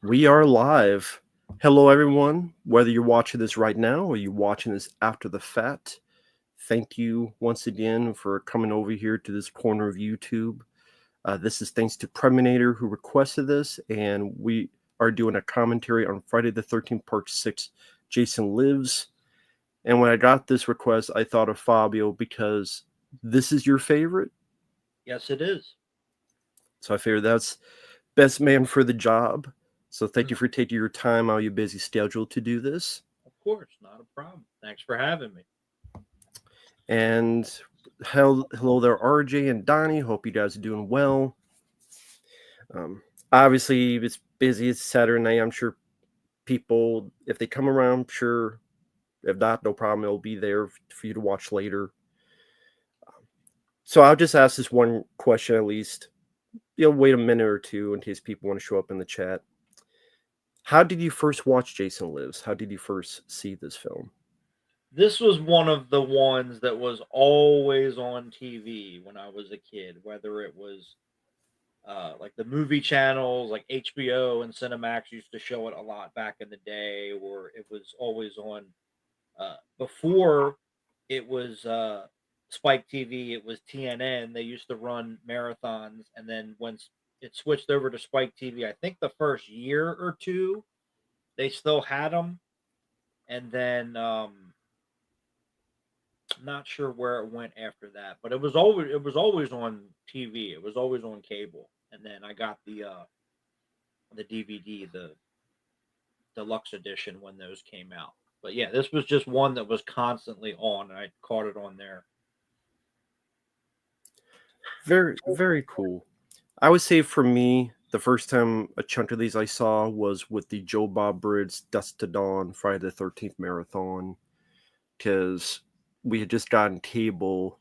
We are live. Hello, everyone. Whether you're watching this right now or you're watching this after the fact, thank you once again for coming over here to this corner of YouTube. This is thanks to Predminator who requested this, and we are doing a commentary on Friday the 13th, Part 6, Jason Lives. And when I got this request, I thought of Fabio because this is your favorite. Yes, it is. So I figured that's best man for the job. So thank you for taking your time out of your busy schedule to do this. Of course, not a problem. Thanks for having me. And hello there, RJ and Donnie. Hope you guys are doing well. Obviously, it's busy. It's Saturday night. I'm sure people, if they come around, sure. If not, no problem. It'll be there for you to watch later. So I'll just ask this one question at least. You'll wait a minute or two in case people want to show up in the chat. How did you first watch Jason Lives? How did you first see this film? This was one of the ones that was always on TV when I was a kid, whether it was like the movie channels like HBO and Cinemax used to show it a lot back in the day, or it was always on before it was Spike TV, it was TNN. They used to run marathons, and then once it switched over to Spike TV, I think the first year or two they still had them, and then not sure where it went after that, but it was always on TV. It was always on cable, and then I got the DVD, the deluxe edition when those came out. But yeah, this was just one that was constantly on, and I caught it on there. Very, very cool. I would say for me, the first time a chunk of these I saw was with the Joe Bob Briggs Dusk to Dawn Friday the 13th marathon, because we had just gotten cable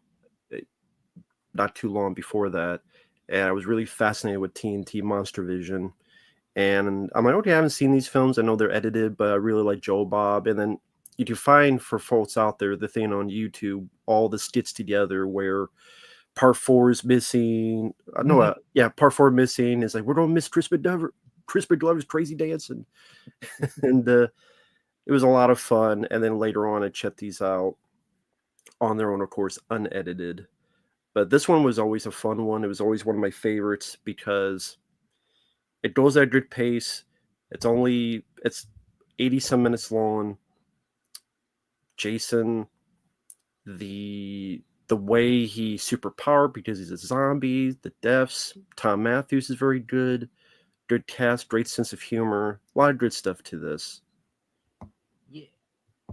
not too long before that, and I was really fascinated with TNT Monster Vision. And I'm like, okay, I haven't seen these films. I know they're edited, but I really like Joe Bob. And then you can find for folks out there the thing on YouTube, all the skits together where part 4 is missing. Part 4 missing is like, we're gonna miss Crispin Glover's crazy dance, and it was a lot of fun. And then later on, I checked these out on their own, of course, unedited. But this one was always a fun one. It was always one of my favorites because it goes at a good pace. It's 80 some minutes long. Jason, the way he's superpowered because he's a zombie, the deaths, Tom Matthews is very good. Good cast, great sense of humor, a lot of good stuff to this. Yeah.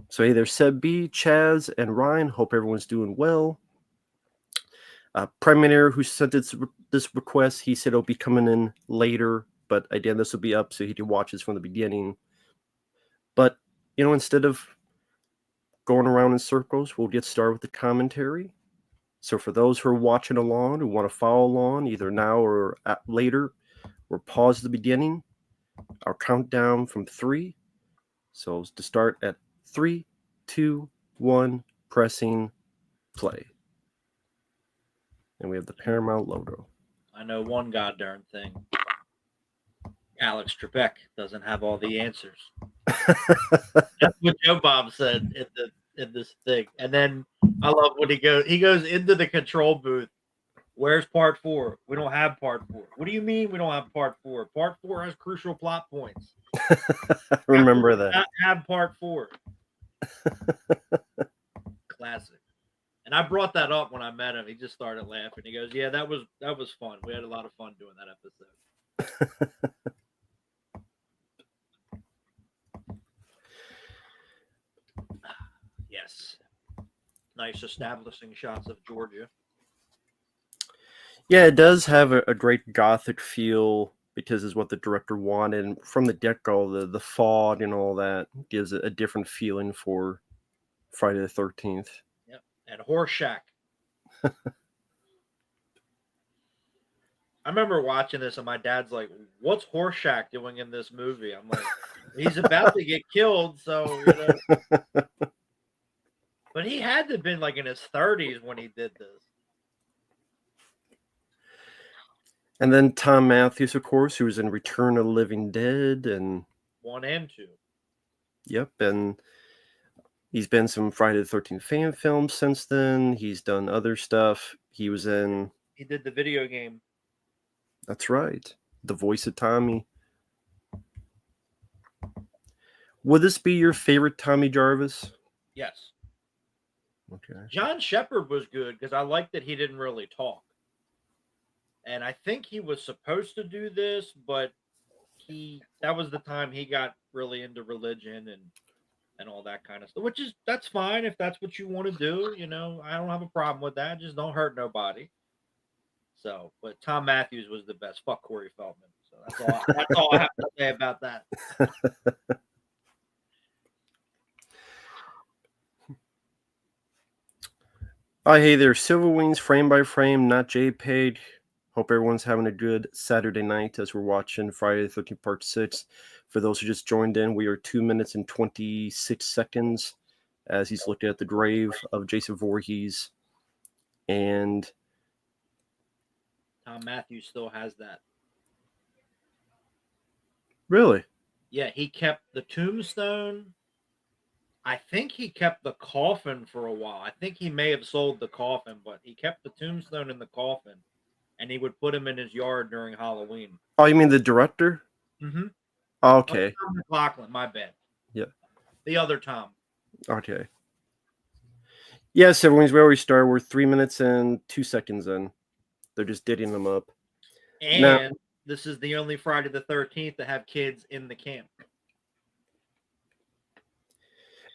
So hey, there's Seb B, Chaz, and Ryan. Hope everyone's doing well. Predminator, who sent this request, he said it'll be coming in later, but again, this will be up so he can watch this from the beginning. But, instead of going around in circles, we'll get started with the commentary. So for those who are watching along, who want to follow along, either now or later, we'll pause the beginning. I'll count down from 3. So to start at 3, 2, 1, pressing play. And we have the Paramount logo. I know one goddamn thing. Alex Trebek doesn't have all the answers. That's what Joe Bob said in this thing. And then I love when he goes into the control booth. Where's part 4? We don't have part 4. What do you mean we don't have part 4? Part 4 has crucial plot points. Remember that. Not have part 4. Classic. And I brought that up when I met him. He just started laughing. He goes, "Yeah, that was fun. We had a lot of fun doing that episode." Yes. Nice establishing shots of Georgia. Yeah, it does have a great gothic feel because it's what the director wanted. And from the get-go, the fog and all that gives it a different feeling for Friday the 13th. Yep. And Horseshack. I remember watching this and my dad's like, "What's Horseshack doing in this movie?" I'm like, "He's about to get killed, so But he had to have been like in his 30s when he did this. And then Tom Matthews, of course, who was in Return of the Living Dead, and 1 and 2. Yep, and he's been some Friday the 13th fan films since then. He's done other stuff. He was in... He did the video game. That's right. The voice of Tommy. Would this be your favorite Tommy Jarvis? Yes. Okay. John Shepard was good because I liked that he didn't really talk. And I think he was supposed to do this, but that was the time he got really into religion and all that kind of stuff, that's fine if that's what you want to do. I don't have a problem with that. Just don't hurt nobody. So, but Tom Matthews was the best. Fuck Corey Feldman. So that's all I have to say about that. Hey there, Silver Wings, frame by frame, not JPEG. Hope everyone's having a good Saturday night as we're watching Friday the 13th Part 6. For those who just joined in, we are 2 minutes and 26 seconds as he's looking at the grave of Jason Voorhees. And Tom Matthews still has that. Really? Yeah, he kept the tombstone. I think he kept the coffin for a while. I think he may have sold the coffin, but he kept the tombstone in the coffin, and he would put him in his yard during Halloween. Oh, you mean the director? Mm-hmm. Okay. Tom McLaughlin, my bad. Yeah. The other Tom. Okay. Yes, Silver Wings, we always start. We're 3 minutes and 2 seconds in. They're just didding them up. And now, this is the only Friday the 13th to have kids in the camp.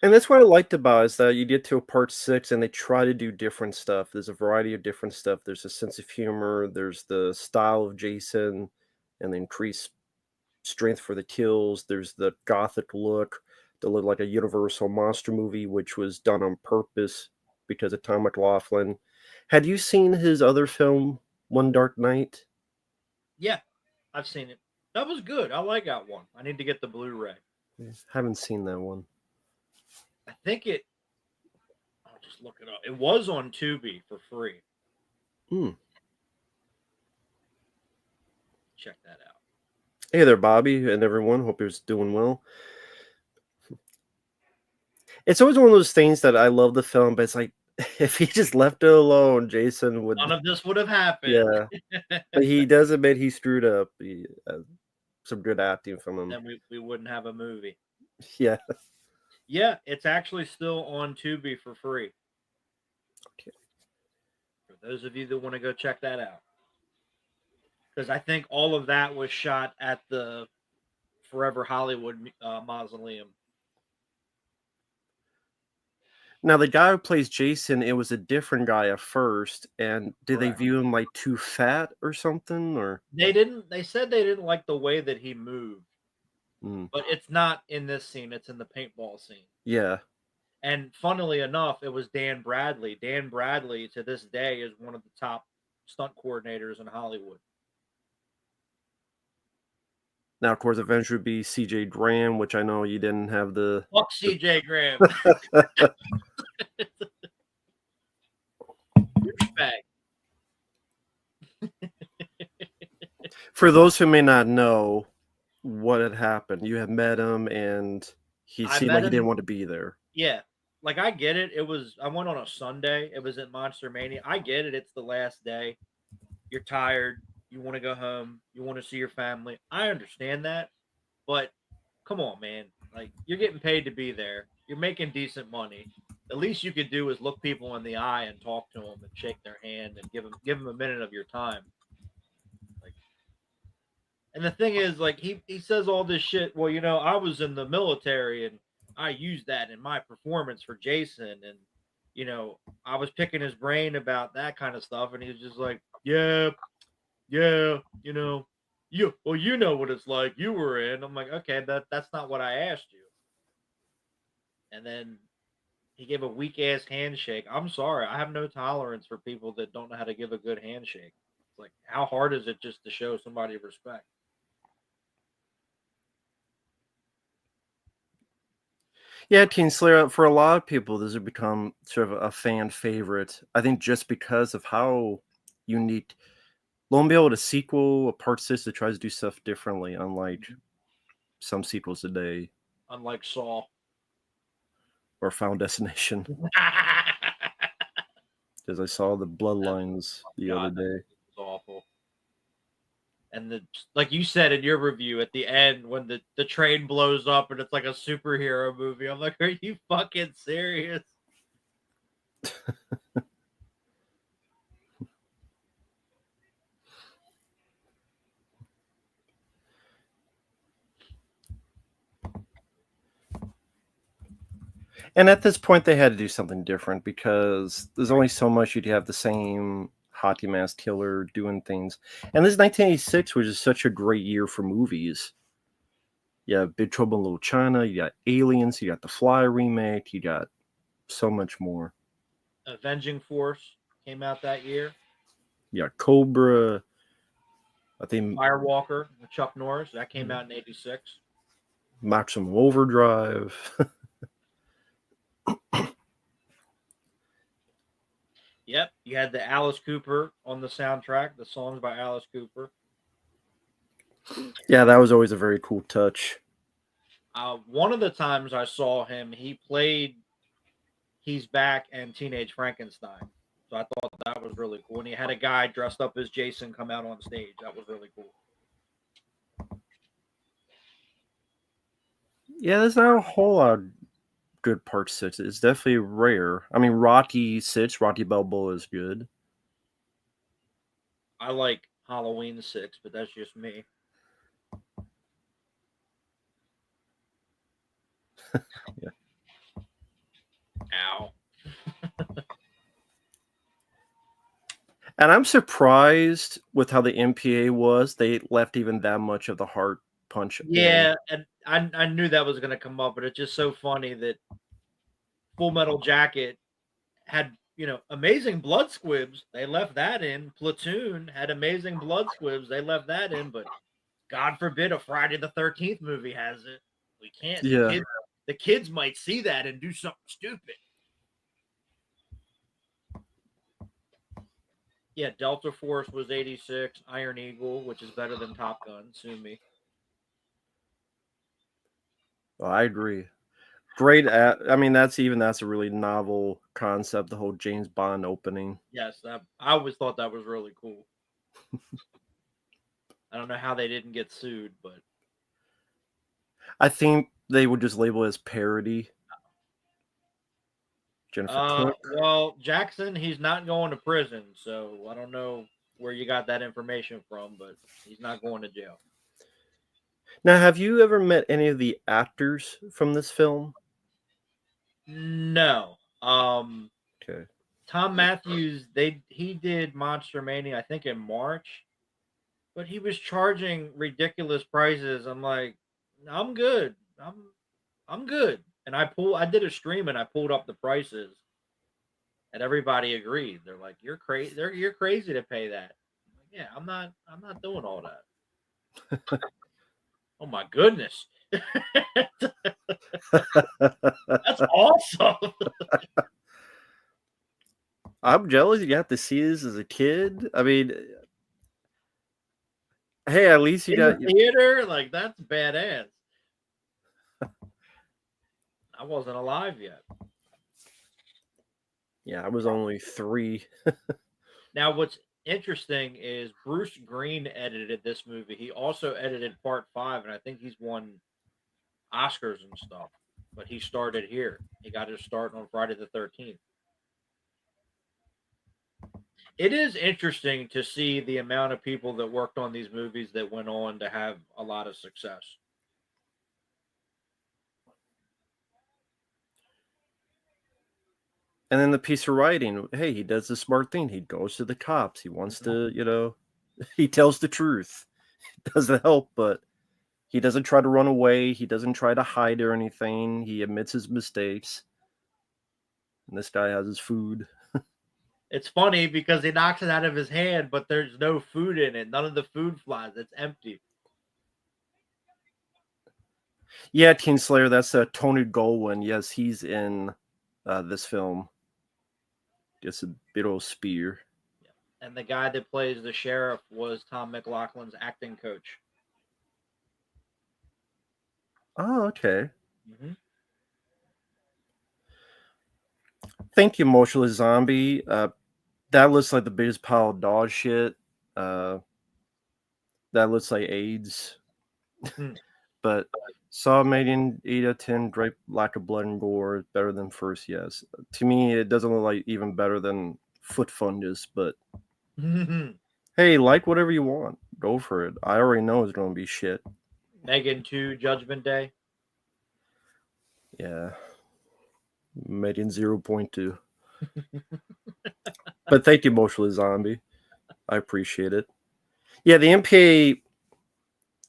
And that's what I liked about it, is that you get to a Part 6 and they try to do different stuff. There's a variety of different stuff. There's a sense of humor. There's the style of Jason and the increased strength for the kills. There's the gothic look to look like a Universal monster movie, which was done on purpose because of Tom McLaughlin. Had you seen his other film, One Dark Night? Yeah, I've seen it. That was good. I like that one. I need to get the Blu-ray. Haven't seen that one. I think I'll just look it up. It was on Tubi for free. Check that out. Hey there, Bobby and everyone. Hope you're doing well. It's always one of those things that I love the film, but it's like, if he just left it alone, Jason would... None of this would have happened. Yeah. But he does admit he screwed up. Some good acting from him. Then we wouldn't have a movie. Yeah. Yeah, it's actually still on Tubi for free. Okay. For those of you that want to go check that out. Because I think all of that was shot at the Forever Hollywood Mausoleum. Now, the guy who plays Jason, it was a different guy at first. And did they view him like too fat or something? Or they said they didn't like the way that he moved. But it's not in this scene. It's in the paintball scene. Yeah. And funnily enough, it was Dan Bradley. Dan Bradley, to this day, is one of the top stunt coordinators in Hollywood. Now, of course, eventually would be C.J. Graham, which I know you didn't have the... Fuck C.J. Graham. Douchebag. For those who may not know what had happened, you had met him and he seemed like he didn't want to be there. Yeah. Like, I get it. I went on a Sunday. It was at Monster Mania. I get it. It's the last day. You're tired. You want to go home. You want to see your family. I understand that. But come on, man. Like, you're getting paid to be there. You're making decent money. The least you could do is look people in the eye and talk to them and shake their hand and give them a minute of your time. Like, and the thing is, like, he says all this shit. Well, I was in the military and I used that in my performance for Jason, and I was picking his brain about that kind of stuff, and he was just like, yeah, you know what it's like. You were in. I'm like, okay, that's not what I asked you. And then he gave a weak ass handshake. I'm sorry, I have no tolerance for people that don't know how to give a good handshake. It's like, how hard is it just to show somebody respect? Yeah, Teen Slayer, for a lot of people, this has become sort of a fan favorite. I think just because of how unique lo and behold, a sequel, a part 6 that tries to do stuff differently, unlike some sequels today. Unlike Saw. Or Final Destination. Because I saw the Bloodlines the other day. It's awful. And like you said in your review, at the end when the train blows up and it's like a superhero movie, I'm like, are you fucking serious? And at this point, they had to do something different because there's only so much you'd have the same hockey mask killer doing things. And this is 1986, which is such a great year for movies. Yeah, Big Trouble in Little China, you got Aliens, you got the Fly remake, you got so much more. Avenging Force came out that year. You got Cobra. I think Firewalker with Chuck Norris, that came out in 86. Maximum Overdrive. Yep, you had the Alice Cooper on the soundtrack, the songs by Alice Cooper. Yeah, that was always a very cool touch. One of the times I saw him, he played He's Back and Teenage Frankenstein. So I thought that was really cool. And he had a guy dressed up as Jason come out on stage. That was really cool. Yeah, there's not a whole lot of good part 6. It's definitely rare. I mean, Rocky 6, Rocky Balboa is good. I like Halloween 6, but that's just me. Yeah. Ow. And I'm surprised with how the MPA was. They left even that much of the heart punch. Yeah, and I knew that was going to come up, but it's just so funny that Full Metal Jacket had, amazing blood squibs. They left that in. Platoon had amazing blood squibs. They left that in, but God forbid a Friday the 13th movie has it. We can't. Yeah. The kids might see that and do something stupid. Yeah, Delta Force was 86. Iron Eagle, which is better than Top Gun. Sue me. I agree. Great. I mean, that's a really novel concept. The whole James Bond opening. Yes, I always thought that was really cool. I don't know how they didn't get sued, but I think they would just label it as parody. Jennifer Cook. Well, Jackson, he's not going to prison, so I don't know where you got that information from, but he's not going to jail. Now, have you ever met any of the actors from this film? No. Okay. Tom Matthews, he did Monster Mania, I think in March, but he was charging ridiculous prices. I'm like, I'm good. I'm good. And I did a stream and I pulled up the prices, and everybody agreed. They're like, you're crazy. You're crazy to pay that. I'm like, yeah, I'm not doing all that. Oh my goodness. That's awesome. I'm jealous you got to see this as a kid. I mean, hey, at least you In got the theater, like that's badass. I wasn't alive yet. Yeah, I was only 3. Now, what's interesting is Bruce Green edited this movie. He also edited Part 5, and I think he's won Oscars and stuff. But he started here. He got his start on Friday the 13th. It is interesting to see the amount of people that worked on these movies that went on to have a lot of success. And then the piece of writing, hey, he does the smart thing. He goes to the cops. He wants to, he tells the truth. It doesn't help, but he doesn't try to run away. He doesn't try to hide or anything. He admits his mistakes. And this guy has his food. It's funny because he knocks it out of his hand, but there's no food in it. None of the food flies. It's empty. Yeah, Kingslayer, that's Tony Goldwyn. Yes, he's in this film. Just a big old spear. Yeah. And the guy that plays the sheriff was Tom McLaughlin's acting coach. Oh, okay. Mm-hmm. Thank you, Motionless Zombie. That looks like the biggest pile of dog shit. That looks like AIDS. But Saw Median 8 out of 10, great lack of blood and gore, better than first, yes. To me, it doesn't look like even better than Foot Fungus, but hey, like whatever you want. Go for it. I already know it's going to be shit. Megan 2, Judgment Day. Yeah. Median 0.2. But thank you, Motionless Zombie. I appreciate it. Yeah, the MPA,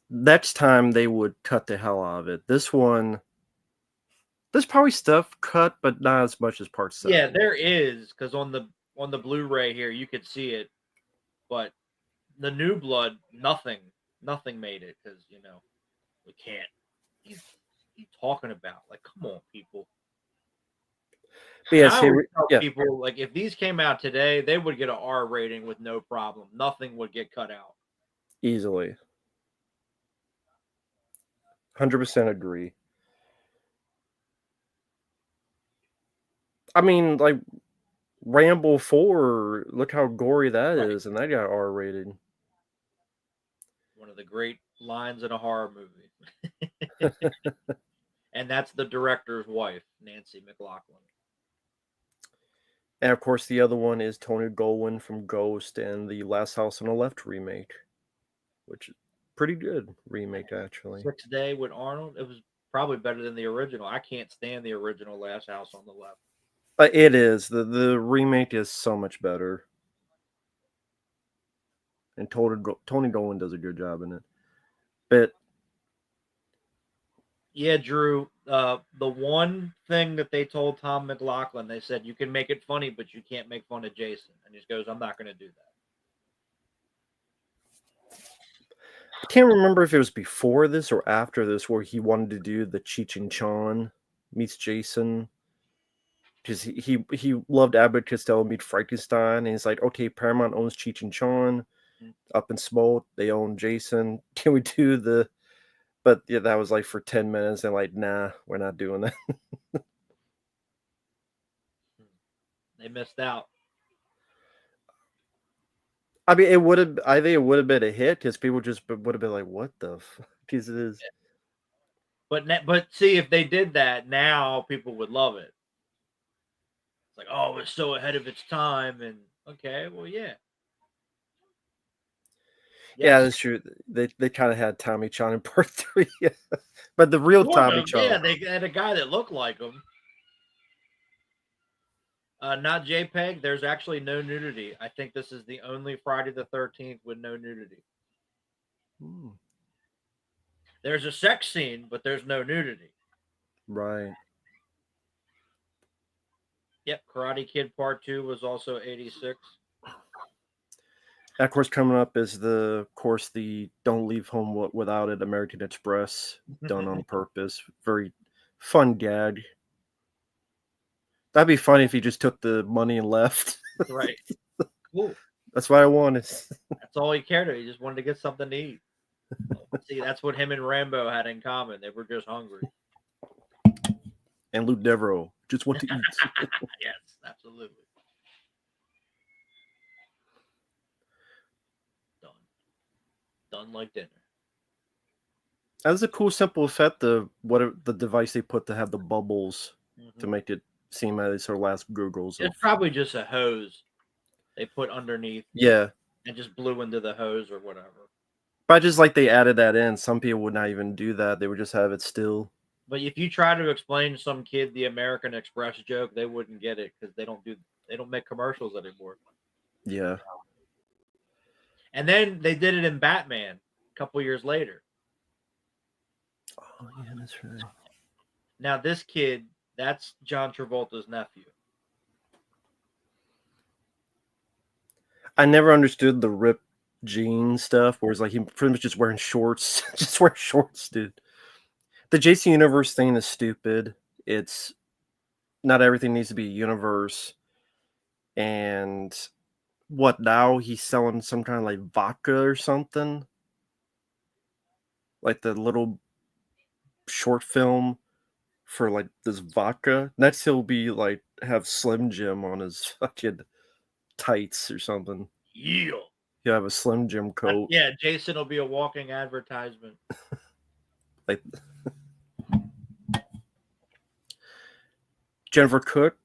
next time they would cut the hell out of it. This one, there's probably stuff cut, but not as much as part 7. Yeah, there is, because on the Blu-ray here you could see it, but the New Blood, nothing made it, because we can't. What are you talking about? Like, come on, people. But yes, I always tell people, like, if these came out today, they would get an R rating with no problem. Nothing would get cut out. Easily. 100% agree. I mean, like, Rambo 4, look how gory that is, and that got R rated. One of the great lines in a horror movie. And that's the director's wife, Nancy McLaughlin. And of course, the other one is Tony Goldwyn from Ghost and the Last House on the Left remake, which is pretty good remake, actually. 6th Day with Arnold. It was probably better than the original. I can't stand the original Last House on the Left. It is. The remake is so much better. And Tony Goldwyn does a good job in it. But yeah, Drew, the one thing that they told Tom McLaughlin, they said, you can make it funny, but you can't make fun of Jason. And he just goes, I'm not going to do that. I can't remember if it was before this or after this where he wanted to do the Cheech and Chong meets Jason. Because he loved Abbott Costello meet Frankenstein, and he's like, okay, Paramount owns Cheech and Chong. Up in Smoke, they own Jason. Can we do the... But yeah, that was like for 10 minutes, and like, nah, we're not doing that. They missed out. I mean, I think it would have been a hit because people just would have been like, "What the fuck is this?" But see, if they did that now, people would love it. It's like, oh, it's so ahead of its time, and okay, well, yeah. Yeah, that's true. They kind of had Tommy Chong in part 3, but the real Tommy Chong. Yeah, they had a guy that looked like him. Not JPEG. There's actually no nudity. I think this is the only Friday the 13th with no nudity. There's a sex scene, but there's no nudity. Right. Yep, Karate Kid Part 2 was also 86. And of course, coming up is the Don't Leave Home Without It American Express, done on purpose. Very fun gag. That'd be funny if he just took the money and left. Right. Cool. That's what I wanted. That's all he cared about. He just wanted to get something to eat. See, that's what him and Rambo had in common. They were just hungry. And Luke Devereaux just want to eat. Yes, absolutely. Done like dinner. That was a cool, simple effect. The device they put to have the bubbles to make it seem like they sort of last gurgles. It's probably just a hose they put underneath. Yeah. And just blew into the hose or whatever. But just like they added that in, some people would not even do that. They would just have it still. But if you try to explain to some kid the American Express joke, they wouldn't get it because they don't make commercials anymore. Yeah. And then they did it in Batman a couple years later. Oh yeah, that's right. Now this kid, that's John Travolta's nephew. I never understood the ripped jeans stuff, where it's like he pretty much just wearing shorts. Just wear shorts, dude. The JC Universe thing is stupid. It's not everything needs to be a universe. And what now he's selling some kind of like vodka or something, like the little short film for like this vodka. Next, he'll be like have Slim Jim on his fucking tights or something. Yeah. He'll have a Slim Jim coat. Yeah, Jason will be a walking advertisement. Like Jennifer Cook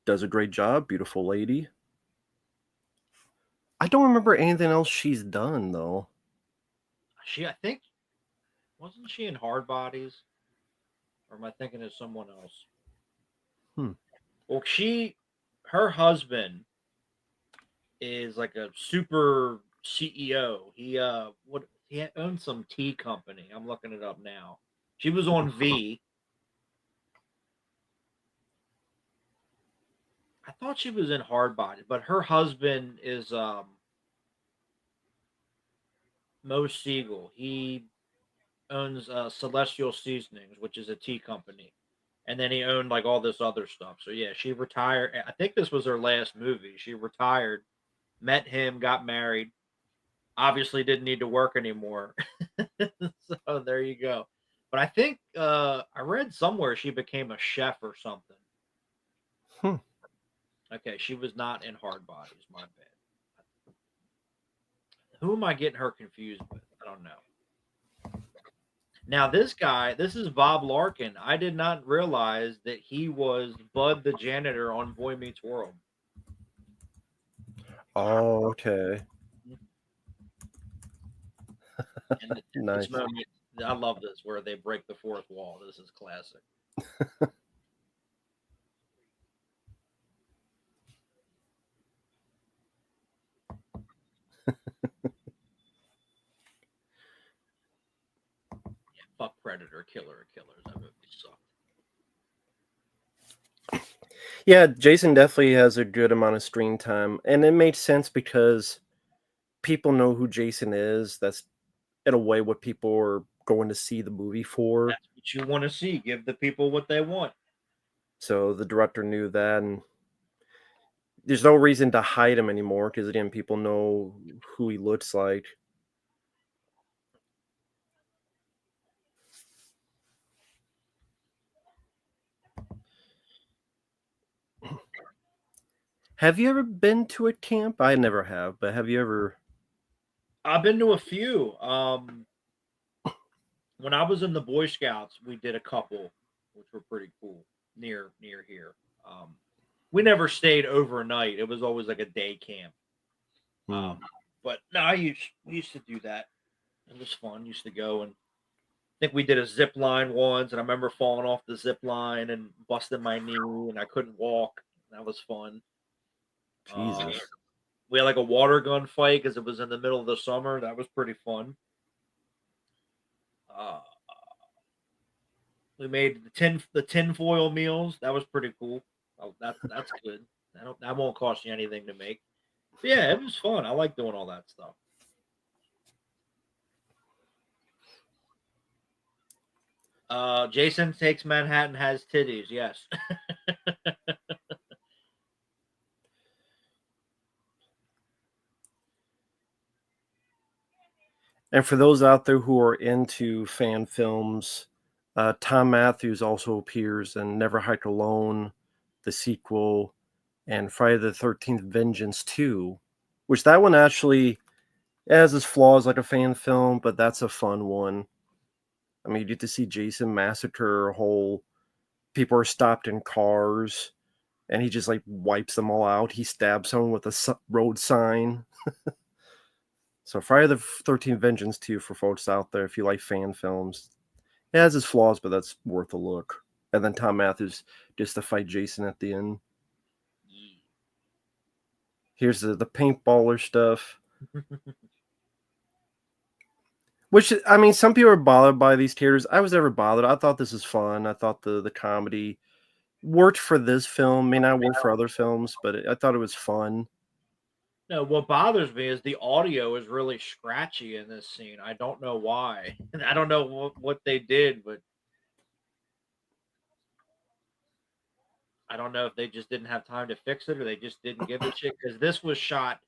does a great job, beautiful lady. I don't remember anything else she's done though. I think, wasn't she in Hard Bodies? Or am I thinking of someone else? Hmm. Well, her husband is like a super CEO. He owns some tea company. I'm looking it up now. She was on V. I thought she was in Hard Bodies, but her husband is Mo Siegel. He owns Celestial Seasonings, which is a tea company. And then he owned like all this other stuff. So yeah, she retired. I think this was her last movie. She retired, met him, got married. Obviously didn't need to work anymore. So there you go. But I think I read somewhere she became a chef or something. Hmm. Okay, she was not in Hard Bodies. My bad. Who am I getting her confused with? I don't know. Now this guy, this is Bob Larkin. I did not realize that he was Bud the janitor on Boy Meets World. Oh, okay. And this Nice. moment, I love this where they break the fourth wall. This is classic. Yeah, fuck Predator, Killer, Killers. That movie sucked. Yeah, Jason definitely has a good amount of screen time, and it made sense because people know who Jason is. That's in a way what people are going to see the movie for. That's what you want to see. Give the people what they want. So the director knew that, and there's no reason to hide him anymore because again, people know who he looks like. Have you ever been to a camp? I never have, but have you ever? I've been to a few. When I was in the Boy Scouts, we did a couple, which were pretty cool near here. Um, we never stayed overnight. It was always like a day camp. Hmm. But no, we used to do that. It was fun. Used to go and I think we did a zip line once, and I remember falling off the zip line and busting my knee, and I couldn't walk. That was fun. Uh, Jesus. we had like a water gun fight because it was in the middle of the summer. That was pretty fun. Uh, we made the tinfoil meals. That was pretty cool. Oh, that's good. That won't cost you anything to make. But yeah, it was fun. I like doing all that stuff. Jason Takes Manhattan has titties. Yes. And for those out there who are into fan films, Tom Matthews also appears in Never Hike Alone, the sequel, and Friday the 13th Vengeance 2, which that one actually has its flaws like a fan film, but that's a fun one. I mean, you get to see Jason massacre a whole. People are stopped in cars, and he just like wipes them all out. He stabs someone with a road sign. So Friday the 13th Vengeance 2 for folks out there if you like fan films. It has its flaws, but that's worth a look. And then Tom Matthews just to fight Jason at the end. Here's the paintballer stuff. Which I mean, some people are bothered by these tears. I was never bothered. I thought this was fun. I thought the comedy worked for this film. May not work for other films, but I thought it was fun. No, what bothers me is the audio is really scratchy in this scene. I don't know why. And I don't know what they did, but I don't know if they just didn't have time to fix it or they just didn't give a shit because this was shot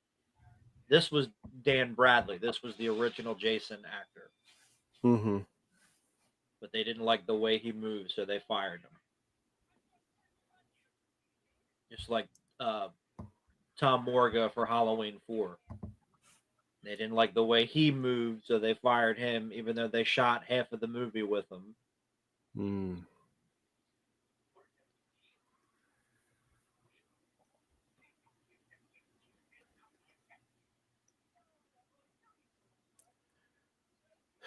This was Dan Bradley. This was the original Jason actor. Mm-hmm. But they didn't like the way he moved, so they fired him. Just like Tom Morga for Halloween 4. They didn't like the way he moved, so they fired him, even though they shot half of the movie with him. Mm.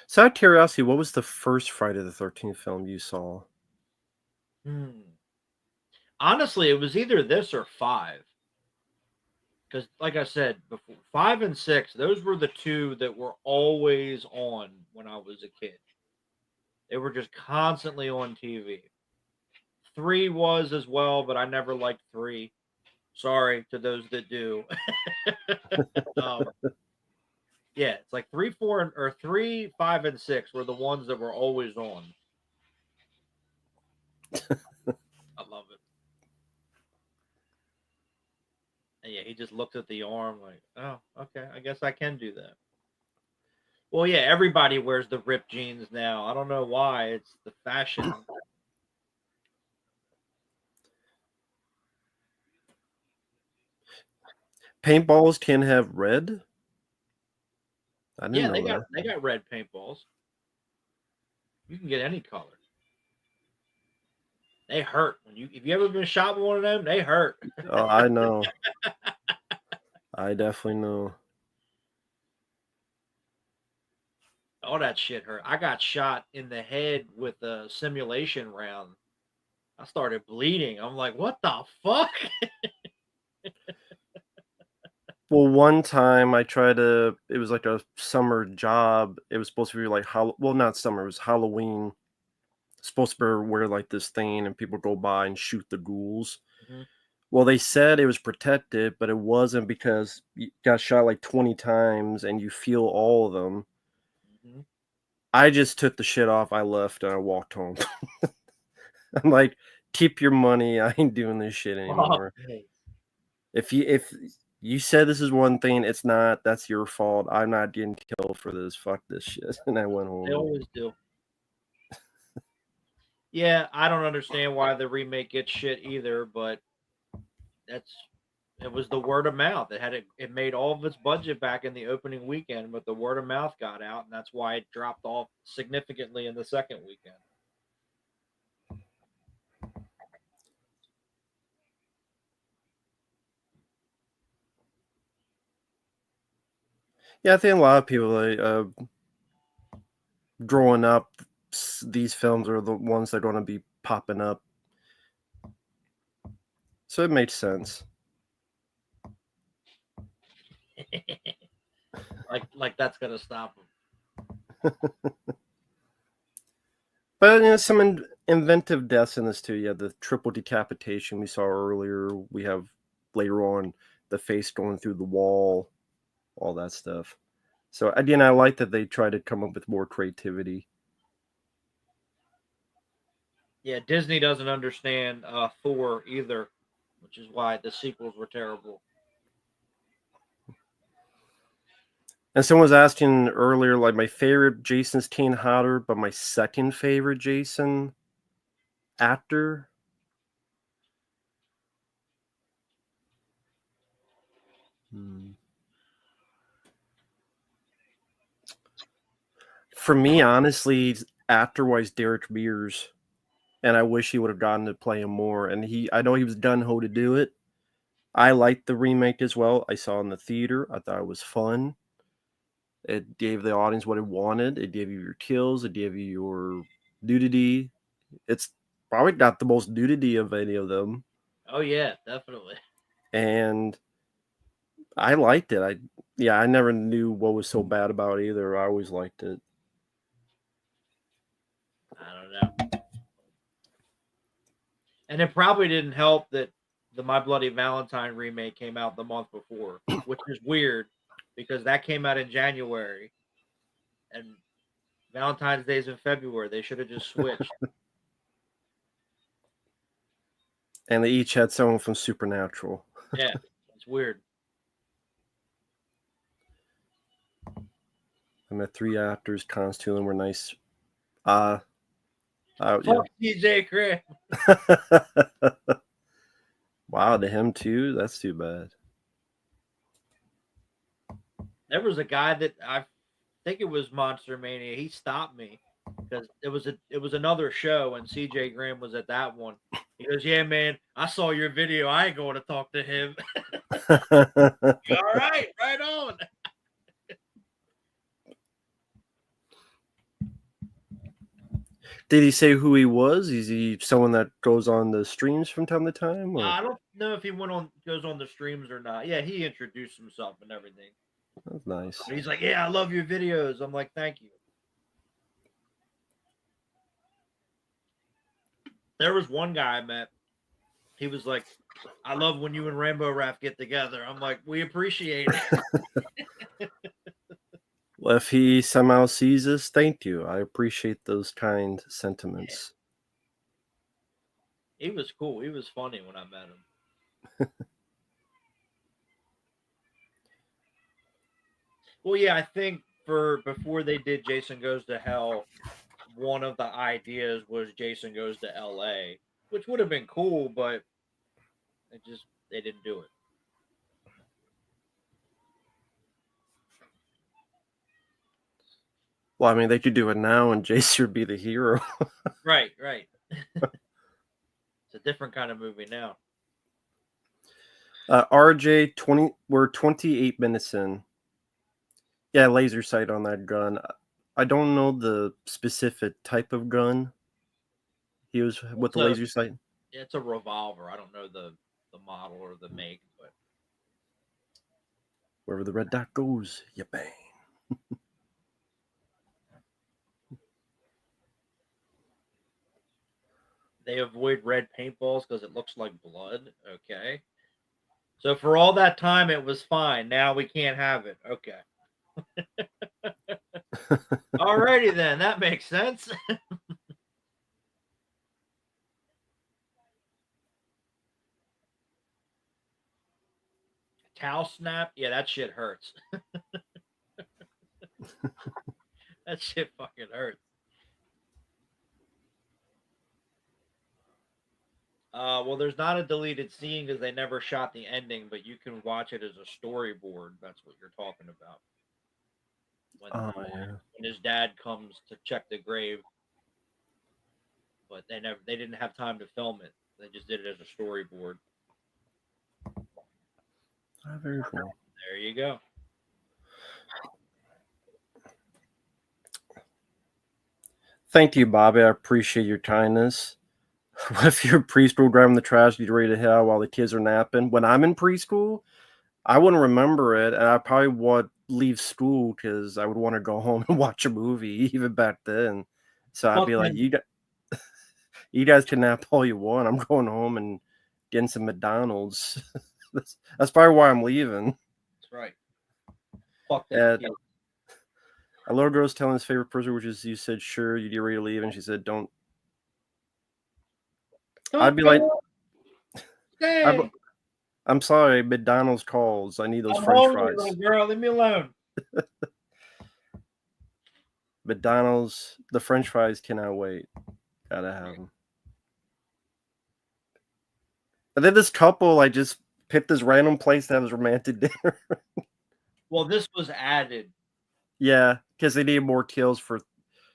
So, out of curiosity, what was the first Friday the 13th film you saw? Honestly, it was either this or 5. Because, like I said before, 5 and 6, those were the two that were always on when I was a kid. They were just constantly on TV. 3 was as well, but I never liked 3. Sorry to those that do. Yeah, it's like 3, 4, or 3, 5, and 6 were the ones that were always on. I love it. And yeah, he just looked at the arm like, oh, okay, I guess I can do that. Well, yeah, everybody wears the ripped jeans now. I don't know why. It's the fashion. Paintballs can have red? I didn't Yeah, know that. they got red paintballs. You can get any color. They hurt when you if you ever been shot with one of them, they hurt. Oh, I know. I definitely know. All that shit hurt. I got shot in the head with a simulation round. I started bleeding. I'm like, what the fuck? Well, one time I tried to, it was like a summer job. It was supposed to be like, well, not summer, it was Halloween. Supposed to wear like this thing and people go by and shoot the ghouls. Mhm. Well, they said it was protected, but it wasn't because you got shot like 20 times and you feel all of them. Mhm. I just took the shit off. I left and I walked home. I'm like, keep your money. I ain't doing this shit anymore. Okay. If you said this is one thing, it's not. That's your fault. I'm not getting killed for this. Fuck this shit. And I went They home. always do. Yeah, I don't understand why the remake gets shit either, but that's it was the word of mouth. It made all of its budget back in the opening weekend, but the word of mouth got out, and that's why it dropped off significantly in the second weekend. Yeah, I think a lot of people growing up, these films are the ones that are going to be popping up. So it makes sense. like that's gonna stop them. But some inventive deaths in this too. You have the triple decapitation we saw earlier. We have later on the face going through the wall, all that stuff. So again, I like that they try to come up with more creativity. Yeah, Disney doesn't understand Thor either, which is why the sequels were terrible. And someone was asking earlier, like my favorite Jason's Teen Hodder, but my second favorite Jason actor. For me, honestly, actor-wise, Derek Mears, and I wish he would have gotten to play him more. And I know he was gun ho to do it. I liked the remake as well. I saw it in the theater. I thought it was fun. It gave the audience what it wanted. It gave you your kills. It gave you your nudity. It's probably not the most nudity of any of them. Oh yeah, definitely. And I liked it. I never knew what was so bad about it either. I always liked it. I don't know. And it probably didn't help that the My Bloody Valentine remake came out the month before, which is weird because that came out in January and Valentine's Day's in February. They should have just switched. And they each had someone from Supernatural. Yeah, it's weird. And the 3 actors constantly were nice. Yeah. Fuck CJ Graham. Wow, to him too? That's too bad. There was a guy that I think it was Monster Mania. He stopped me because it was another show and CJ Graham was at that one. He goes, "Yeah, man, I saw your video. I ain't going to talk to him." All right, right on. Did he say who he was? Is he someone that goes on the streams from time to time? Or? I don't know if he goes on the streams or not. Yeah, he introduced himself and everything. That's nice. But he's like, "Yeah, I love your videos." I'm like, "Thank you." There was one guy I met. He was like, "I love when you and Rambo get together." I'm like, "We appreciate it." Well, if he somehow sees this, thank you. I appreciate those kind sentiments. He was cool. He was funny when I met him. Well, yeah, I think before they did Jason Goes to Hell, one of the ideas was Jason Goes to LA, which would have been cool, but they didn't do it. Well, I mean, they could do it now, and Jason would be the hero. Right. It's a different kind of movie now. RJ, we're 28 minutes in. Yeah, laser sight on that gun. I don't know the specific type of gun he was with the laser sight. It's a revolver. I don't know the model or the make, but wherever the red dot goes, you bang. they avoid red paintballs because it looks like blood. Okay. So for all that time, it was fine. Now we can't have it. Okay. Alrighty then. That makes sense. Towel snap. Yeah, that shit hurts. That shit fucking hurts. Well, there's not a deleted scene because they never shot the ending, but you can watch it as a storyboard. That's what you're talking about. When his dad comes to check the grave, but they didn't have time to film it. They just did it as a storyboard. Very cool. There you go. Thank you, Bobby. I appreciate your kindness. What if you're preschool grabbing the trash, get ready to head out while the kids are napping? When I'm in preschool, I wouldn't remember it, and I probably would leave school because I would want to go home and watch a movie, even back then. So I'd be like, you guys can nap all you want. I'm going home and getting some McDonald's. That's probably why I'm leaving. That's right. Fuck that kid. A little girl's telling his favorite person, which is you said, sure, you get ready to leave, and she said, don't. I'd be like, I'm sorry, McDonald's calls. I need those French fries. Little girl, leave me alone. McDonald's, the French fries cannot wait. Gotta have them. And then this couple, I just picked this random place to have this romantic dinner. Well, this was added. Yeah, because they needed more kills for.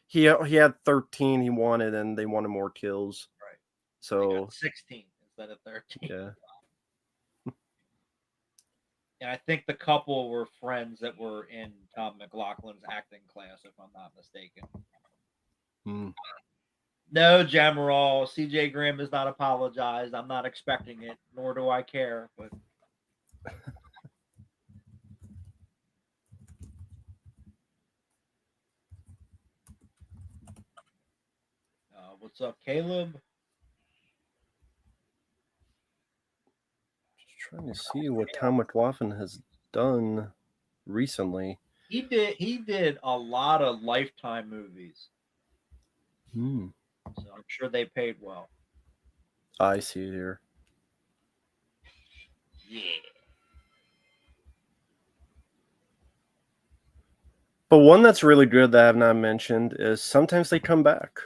He had 13 he wanted, and they wanted more kills. Right. So 16 instead of 13. Yeah. And I think the couple were friends that were in Tom McLaughlin's acting class, if I'm not mistaken. No, Jamaral. CJ Graham has not apologized. I'm not expecting it, nor do I care. But what's up, Caleb? Just trying to see what Tom McLaughlin has done recently. He did a lot of Lifetime movies. So I'm sure they paid well. I see it here. Yeah. But one that's really good that I have not mentioned is Sometimes They Come Back,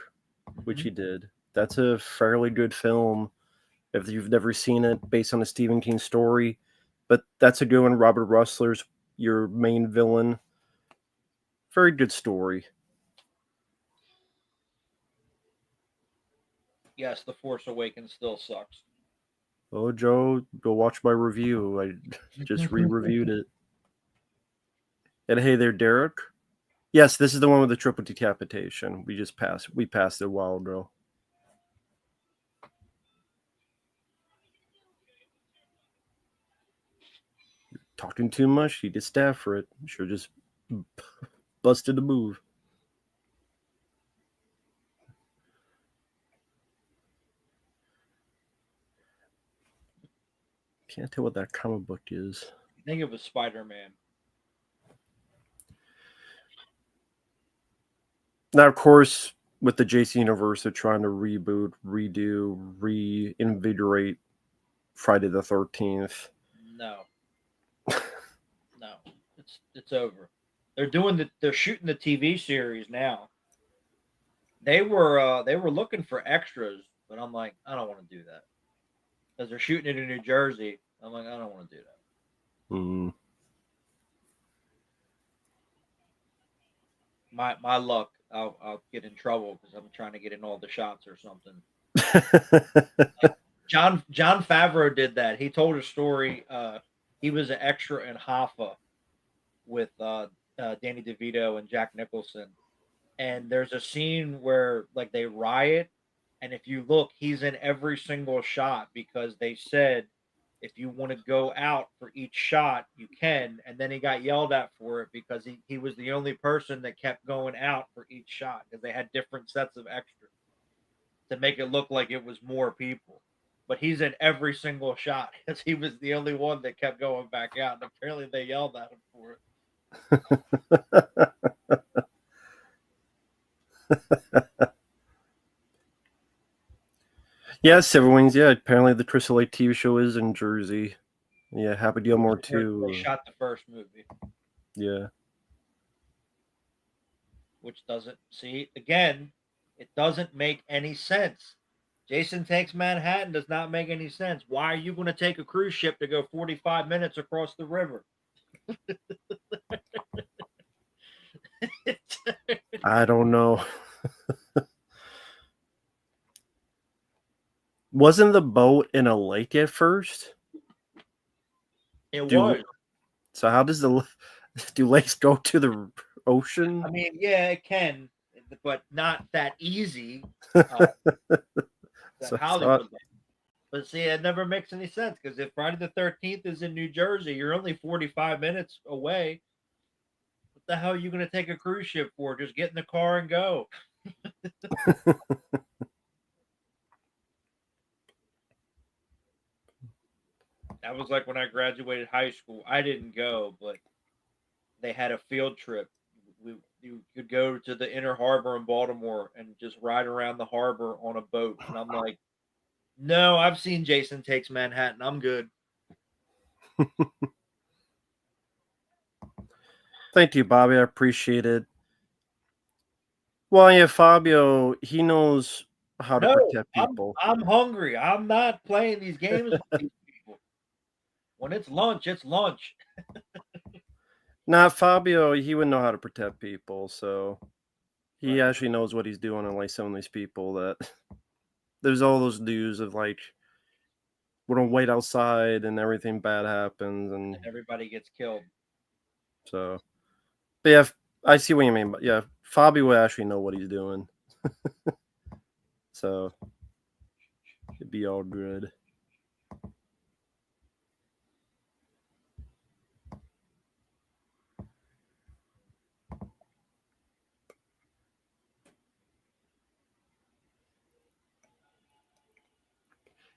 which he did. That's a fairly good film if you've never seen it, based on a Stephen King story. But that's a good one. Robert Russler's your main villain. Very good story. Yes, The Force Awakens still sucks. Oh, Joe, go watch my review. I just re-reviewed it. And hey there, Derek. Yes, this is the one with the triple decapitation. We passed it a while ago. You're talking too much. You get stabbed for it. Sure, just busted a move. Can't tell what that comic book is. I think it was Spider-Man. Now, of course, with the JC Universe, they're trying to reboot, redo, reinvigorate Friday the 13th. No, no, it's over. They're shooting the TV series now. They were looking for extras, but I'm like, I don't want to do that because they're shooting it in New Jersey. I'm like, I don't want to do that. Mm. My luck, I'll get in trouble because I'm trying to get in all the shots or something. John Favreau did that. He told a story. He was an extra in Hoffa with Danny DeVito and Jack Nicholson, and there's a scene where like they riot, and if you look, he's in every single shot because they said if you want to go out for each shot, you can. And then he got yelled at for it because he was the only person that kept going out for each shot because they had different sets of extras to make it look like it was more people. But he's in every single shot because he was the only one that kept going back out. And apparently they yelled at him for it. Yeah, Seven Wings. Yeah, apparently the Crystal Lake TV show is in Jersey. Yeah, Happy Gilmore too. They shot the first movie. Yeah. Which doesn't see again, it doesn't make any sense. Jason Takes Manhattan does not make any sense. Why are you going to take a cruise ship to go 45 minutes across the river? I don't know. Wasn't the boat in a lake at first? It was. So how does do lakes go to the ocean? I mean, yeah, it can, but not that easy. So Hollywood. But see, it never makes any sense because if Friday the 13th is in New Jersey, you're only 45 minutes away. What the hell are you going to take a cruise ship for? Just get in the car and go. That was like when I graduated high school. I didn't go, but they had a field trip. You could go to the inner harbor in Baltimore and just ride around the harbor on a boat. And I'm like, no, I've seen Jason Takes Manhattan. I'm good. Thank you, Bobby. I appreciate it. Well, yeah, Fabio, he knows how to protect people. I'm hungry. I'm not playing these games with these people. When it's lunch, it's lunch. Nah, Fabio, he would know how to protect people, so he actually knows what he's doing, unlike some of these people that there's all those news of like we're gonna wait outside and everything bad happens and everybody gets killed. So, but yeah, I see what you mean. But yeah, Fabio would actually know what he's doing, so it'd be all good.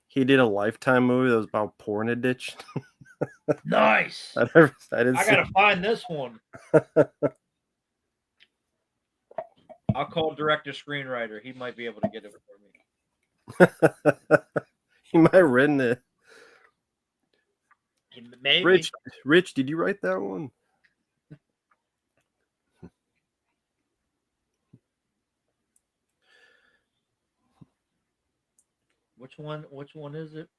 He did a Lifetime movie that was about porn addiction. Nice. I gotta find this one. I'll call director screenwriter. He might be able to get it for me. He might have written it. Maybe. Rich, did you write that one? Which one? Which one is it?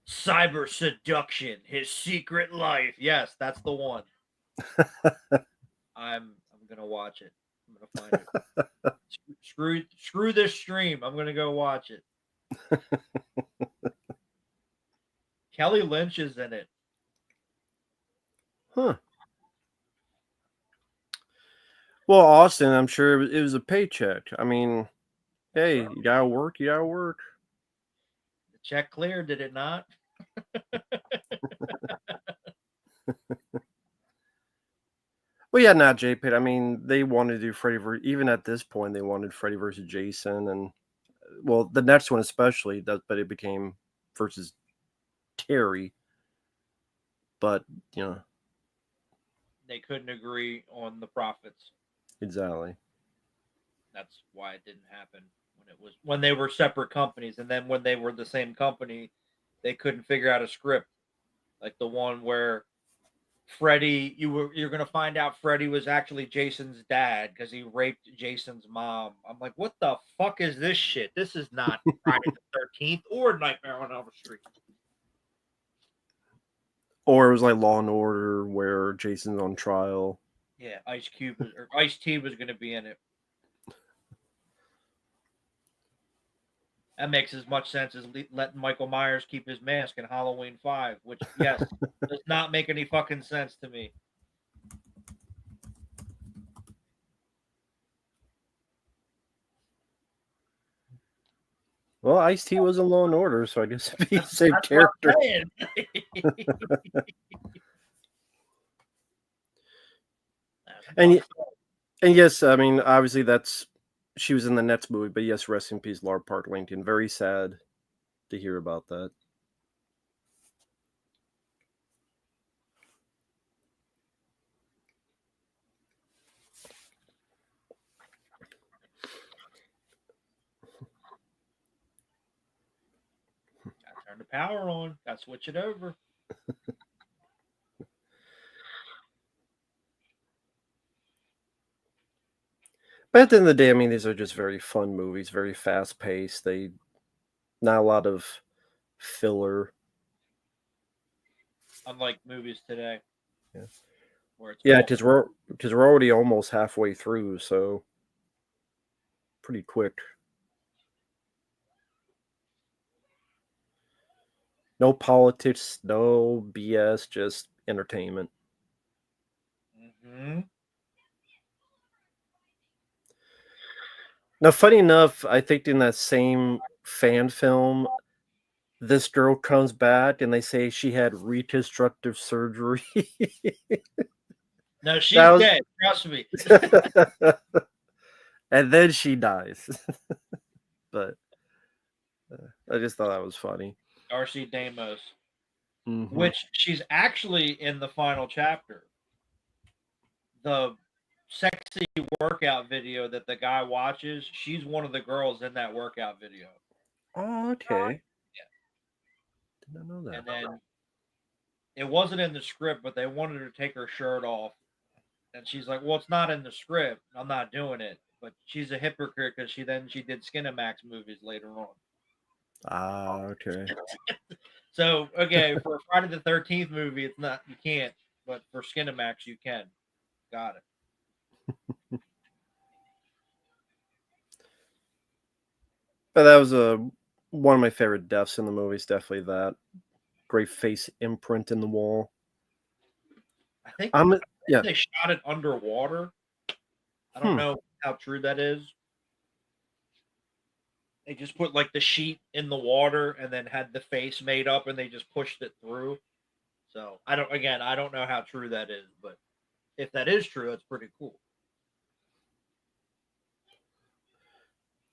Cyber seduction, his secret life. Yes, that's the one. I'm gonna watch it. I'm gonna find it. Screw this stream. I'm gonna go watch it. Kelly Lynch is in it. Huh. Well, Austin, I'm sure it was a paycheck. I mean, hey, you gotta work, you gotta work. The check cleared, did it not? Well, yeah, not JPEG. I mean, they wanted to do Freddy even at this point, they wanted Freddy versus Jason, and well, the next one especially, but it became versus Terry. But they couldn't agree on the profits. Exactly. That's why it didn't happen when they were separate companies, and then when they were the same company, they couldn't figure out a script like the one where Freddy, you're gonna find out Freddy was actually Jason's dad because he raped Jason's mom. I'm like, what the fuck is this shit? This is not Friday the 13th or Nightmare on Elm Street. Or it was like Law and Order where Jason's on trial. Yeah, Ice-T was gonna be in it. That makes as much sense as letting Michael Myers keep his mask in Halloween 5, which, yes, does not make any fucking sense to me. Well, Ice-T was in Law and Order, so I guess it'd be the same character. and yes, I mean, obviously she was in the next movie, but yes, rest in peace, Laura Park Lincoln. Very sad to hear about that. Gotta turn the power on. Gotta switch it over. But at the end of the day, I mean, these are just very fun movies, very fast paced. Not a lot of filler. Unlike movies today. Yeah, because we're already almost halfway through, so pretty quick. No politics, no BS, just entertainment. Mm-hmm. Now, funny enough, I think in that same fan film, this girl comes back and they say she had reconstructive surgery. No, she's dead. Trust me. And then she dies. But I just thought that was funny. Darcy Damos. Mm-hmm. Which she's actually in the final chapter. The sexy workout video that the guy watches, she's one of the girls in that workout video. Oh, okay. Yeah. Did not know that. And then it wasn't in the script, but they wanted her to take her shirt off. And she's like, well, it's not in the script. I'm not doing it. But she's a hypocrite because she did Skinamax movies later on. Ah, okay. So, okay, for a Friday the 13th movie, it's not, you can't. But for Skinamax, you can. Got it. But that was one of my favorite deaths in the movie. Is definitely that great face imprint in the wall. I think yeah. they shot it underwater. I don't know how true that is. They just put like the sheet in the water and then had the face made up and they just pushed it through. So I don't know how true that is, but if that is true, that's pretty cool.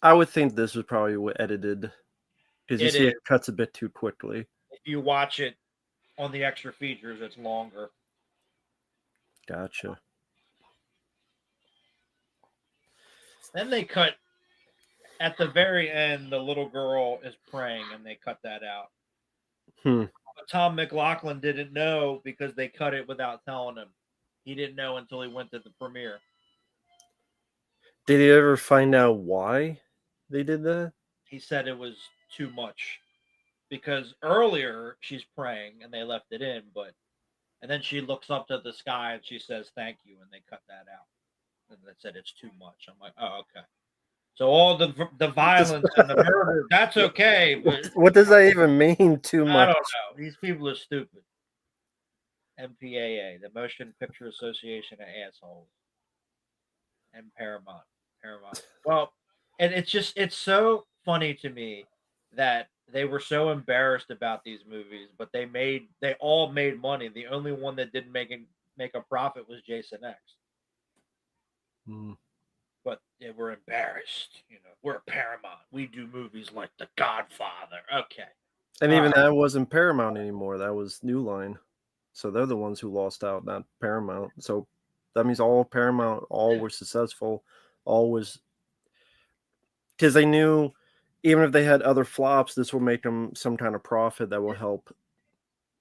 I would think this was probably edited because you see it cuts a bit too quickly. If you watch it on the extra features, it's longer. Gotcha. Then they cut at the very end. The little girl is praying, and they cut that out. But Tom McLaughlin didn't know because they cut it without telling him. He didn't know until he went to the premiere. Did he ever find out why they did that? He said it was too much because earlier she's praying and they left it in, but and then she looks up to the sky and she says thank you and they cut that out and they said it's too much. I'm like, oh, okay. So all the Just, violence and the murder, that's okay, but what does that even mean? Too I much? don't know. These people are stupid. MPAA, the Motion Picture Association of Assholes, and Paramount. Paramount. Well, and it's so funny to me that they were so embarrassed about these movies, but they all made money. The only one that didn't make a profit was Jason X. Mm. But they were embarrassed. We're Paramount. We do movies like The Godfather. Okay. And All even right. that wasn't Paramount anymore. That was New Line. So they're the ones who lost out, not Paramount. So that means all Paramount, all were successful, all was because they knew even if they had other flops, this will make them some kind of profit that will help.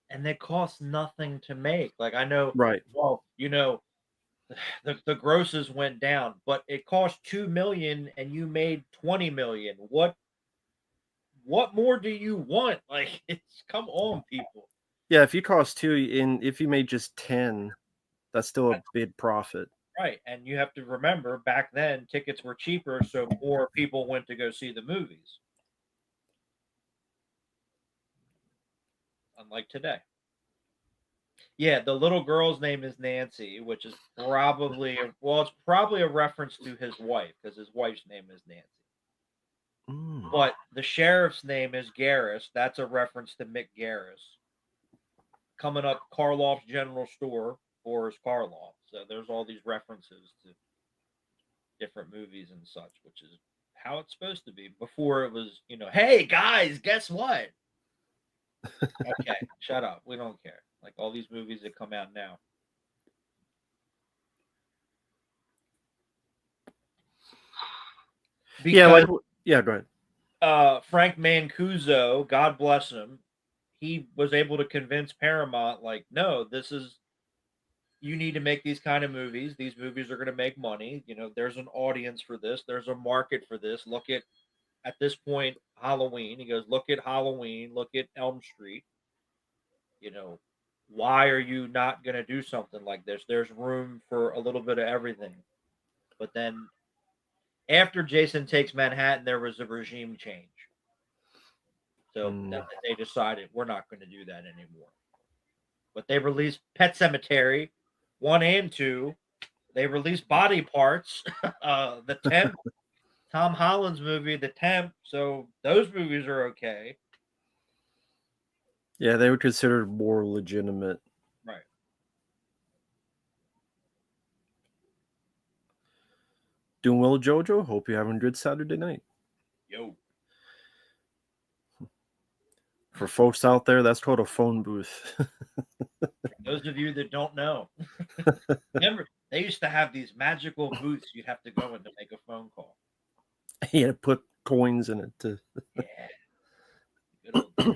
And they cost nothing to make. Like I know, Right. well, the grosses went down, but it cost 2 million and you made 20 million. What more do you want? Like it's come on, people. Yeah, if you cost 2 and if you made just 10, that's still a big profit. Right. And you have to remember back then tickets were cheaper, so more people went to go see the movies. Unlike today. Yeah, the little girl's name is Nancy, which is it's probably a reference to his wife because his wife's name is Nancy. Mm. But the sheriff's name is Garris. That's a reference to Mick Garris. Coming up, Karloff's General Store, Boris Karloff. So there's all these references to different movies and such, which is how it's supposed to be. Before it was, hey guys, guess what? Okay, shut up. We don't care. Like all these movies that come out now. Because yeah, go ahead. Frank Mancuso, God bless him, he was able to convince Paramount, like, no, you need to make these kind of movies. These movies are going to make money. There's an audience for this. There's a market for this. Look at this point, Halloween. He goes, look at Halloween. Look at Elm Street. Why are you not going to do something like this? There's room for a little bit of everything. But then after Jason Takes Manhattan, there was a regime change. So they decided we're not going to do that anymore. But they released Pet Cemetery 1 and 2. They released Body Parts, The Temp, Tom Holland's movie, The Temp. So those movies are okay. Yeah, they were considered more legitimate. Right. Doing well, Jojo? Hope you're having a good Saturday night. Yo. For folks out there, that's called a phone booth. Those of you that don't know, remember, they used to have these magical booths you'd have to go in to make a phone call. You had to put coins in it to. Yeah. Good old days.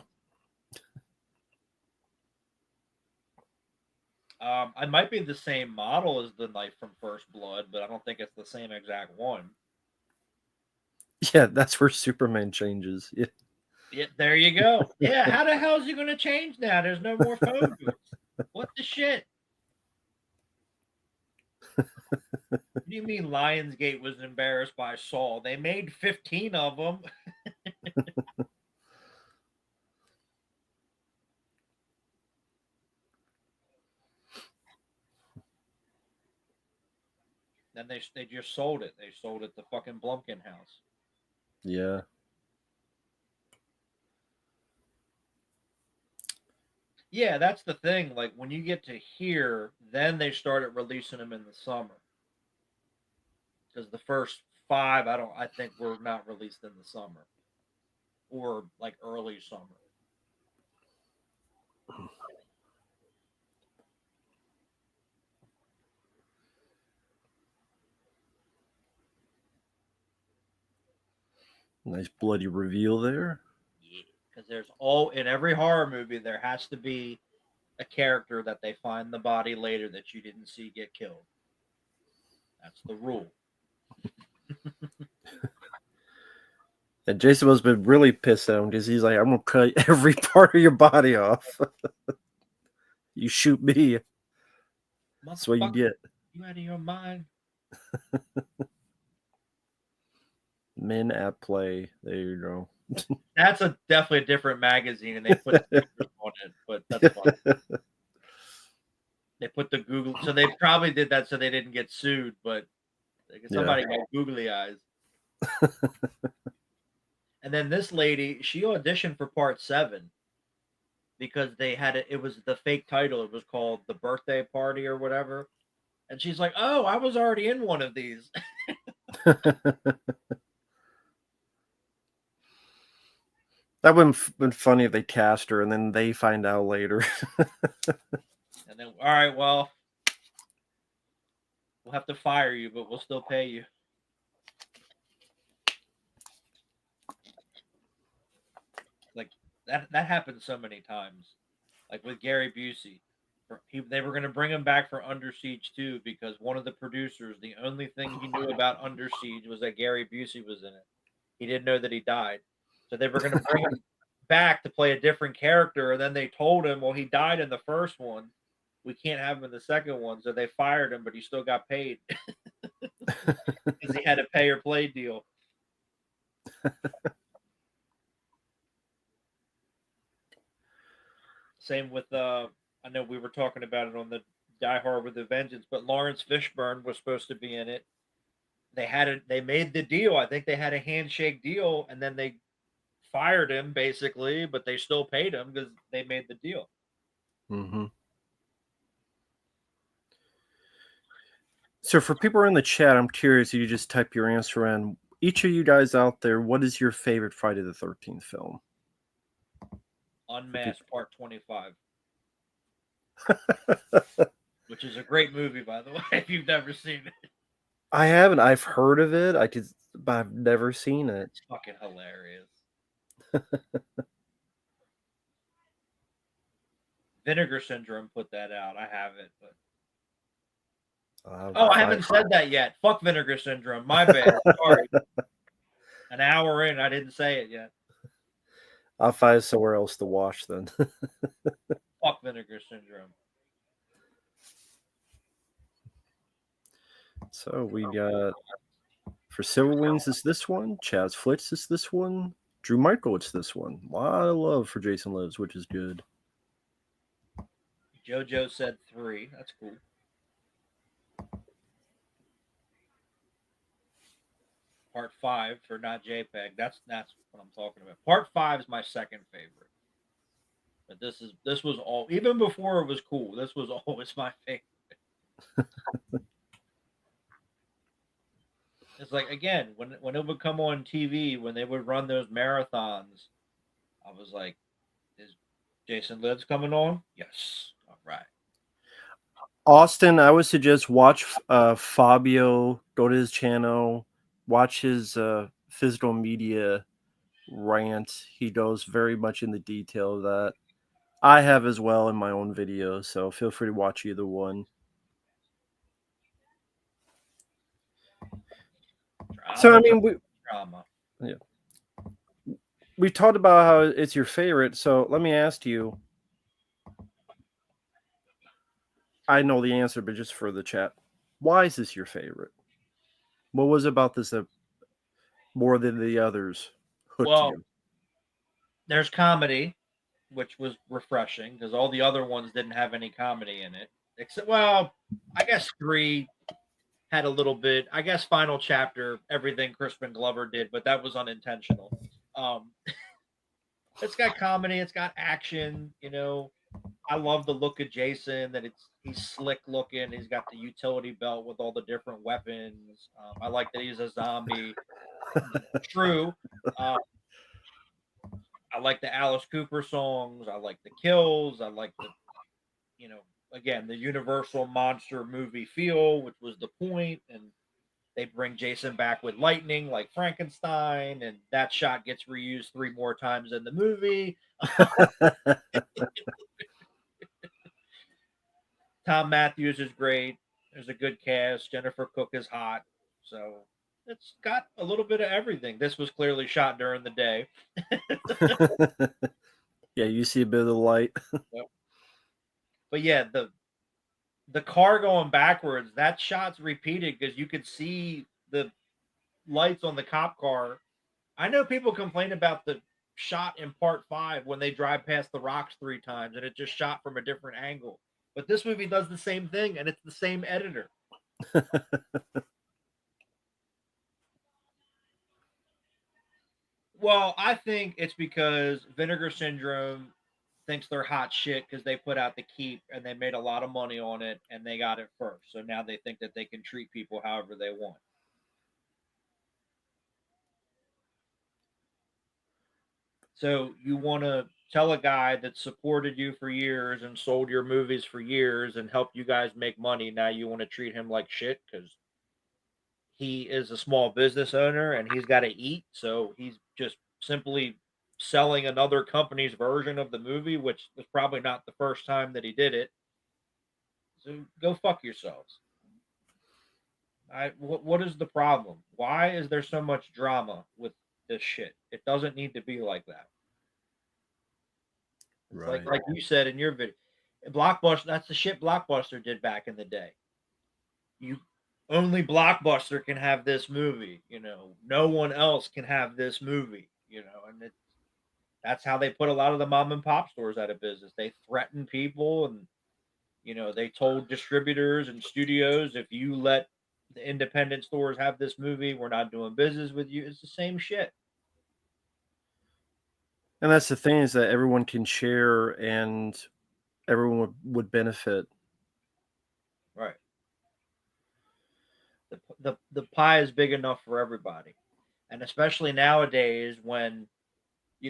I might be the same model as the knife from First Blood, but I don't think it's the same exact one. Yeah, that's where Superman changes. Yeah. Yeah, there you go. Yeah, how the hell is he going to change now? There's no more phone booths. What the shit? What do you mean Lionsgate was embarrassed by Saul? They made 15 of them. Then they just sold it. They sold it to fucking Blumkin House. Yeah. Yeah, that's the thing. Like when you get to here, then they started releasing them in the summer. Because the first 5, I think were not released in the summer. Or like early summer. Nice bloody reveal there. Yeah, because in every horror movie there has to be a character that they find the body later that you didn't see get killed. That's the rule. And Jason must have been really pissed at him because he's like, I'm going to cut every part of your body off. You shoot me. That's what you Motherfucker, get. you out of your mind? Men at Play. There you go. That's definitely a different magazine, and they put stickers on it, but that's fine. They put the Google, so they probably did that so they didn't get sued, but somebody got googly eyes. And then this lady, she auditioned for part 7 because they had it was the fake title. It was called The Birthday Party or whatever. And she's like, "Oh, I was already in one of these." That would have been funny if they cast her and then they find out later. And then, all right, well, we'll have to fire you, but we'll still pay you. Like that happens so many times. Like with Gary Busey. They were going to bring him back for Under Siege 2 because one of the producers, the only thing he knew about Under Siege was that Gary Busey was in it. He didn't know that he died. So they were going to bring him back to play a different character. And then they told him, well, he died in the first one. We can't have him in the second one. So they fired him, but he still got paid because he had a pay or play deal. Same with, I know we were talking about it on the Die Hard with a Vengeance, but Lawrence Fishburne was supposed to be in it. They made the deal. I think they had a handshake deal, and then they fired him basically, but they still paid him because they made the deal. Mm-hmm. So for people in the chat, I'm curious, you just type your answer in. Each of you guys out there, what is your favorite Friday the 13th film? Unmasked Part 25. Which is a great movie, by the way, if you've never seen it. I haven't. I've heard of it. But I've never seen it. It's fucking hilarious. Vinegar Syndrome put that out. I have it, but I haven't said that yet. Fuck Vinegar Syndrome. My bad. Sorry. An hour in, I didn't say it yet. I'll find somewhere else to watch then. Fuck Vinegar Syndrome. So we got for Silver Wings is this one. Chaz Flitz is this one. Drew Michael, it's this one. A lot of love for Jason Lives, which is good. JoJo said 3. That's cool. Part 5 for Not JPEG. That's what I'm talking about. Part 5 is my second favorite. But this was all, even before it was cool, this was always my favorite. It's like, again, when it would come on TV, when they would run those marathons, I was like, is Jason Lives coming on? Yes. All right. Austin, I would suggest watch Fabio. Go to his channel. Watch his physical media rant. He goes very much in the detail of that. I have as well in my own video, so feel free to watch either one. So I mean, we talked about how it's your favorite. So let me ask you. I know the answer, but just for the chat, why is this your favorite? What was about this that more than the others hooked you? There's comedy, which was refreshing because all the other ones didn't have any comedy in it. Except, well, I guess 3 had a little bit. I guess Final Chapter, everything Crispin Glover did, but that was unintentional. It's got comedy, it's got action. You know, I love the look of Jason. That he's slick looking. He's got the utility belt with all the different weapons. I like that he's a zombie. True. I like the Alice Cooper songs. I like the kills. I like the, again, the Universal monster movie feel, which was the point. And they bring Jason back with lightning like Frankenstein, and that shot gets reused 3 more times in the movie. Tom Matthews is great. There's a good cast. Jennifer Cook is hot. So it's got a little bit of everything. This was clearly shot during the day. Yeah, you see a bit of the light. Yep. But yeah, the car going backwards, that shot's repeated because you could see the lights on the cop car. I know people complain about the shot in part 5 when they drive past the rocks 3 times and it just shot from a different angle. But this movie does the same thing and it's the same editor. Well, I think it's because Vinegar Syndrome thinks they're hot shit because they put out the Keep and they made a lot of money on it and they got it first. So now they think that they can treat people however they want. So you want to tell a guy that supported you for years and sold your movies for years and helped you guys make money. Now you want to treat him like shit because he is a small business owner and he's got to eat. So he's just simply selling another company's version of the movie, which was probably not the first time that he did it. So go fuck yourselves. What is the problem? Why is there so much drama with this shit? It doesn't need to be like that. It's Right. like you said in your video, Blockbuster. That's the shit Blockbuster did back in the day. You only Blockbuster can have this movie. No one else can have this movie. And that's how they put a lot of the mom and pop stores out of business. They threatened people, and they told distributors and studios, if you let the independent stores have this movie, we're not doing business with you. It's the same shit. And that's the thing, is that everyone can share and everyone would benefit. Right. The pie is big enough for everybody. And especially nowadays when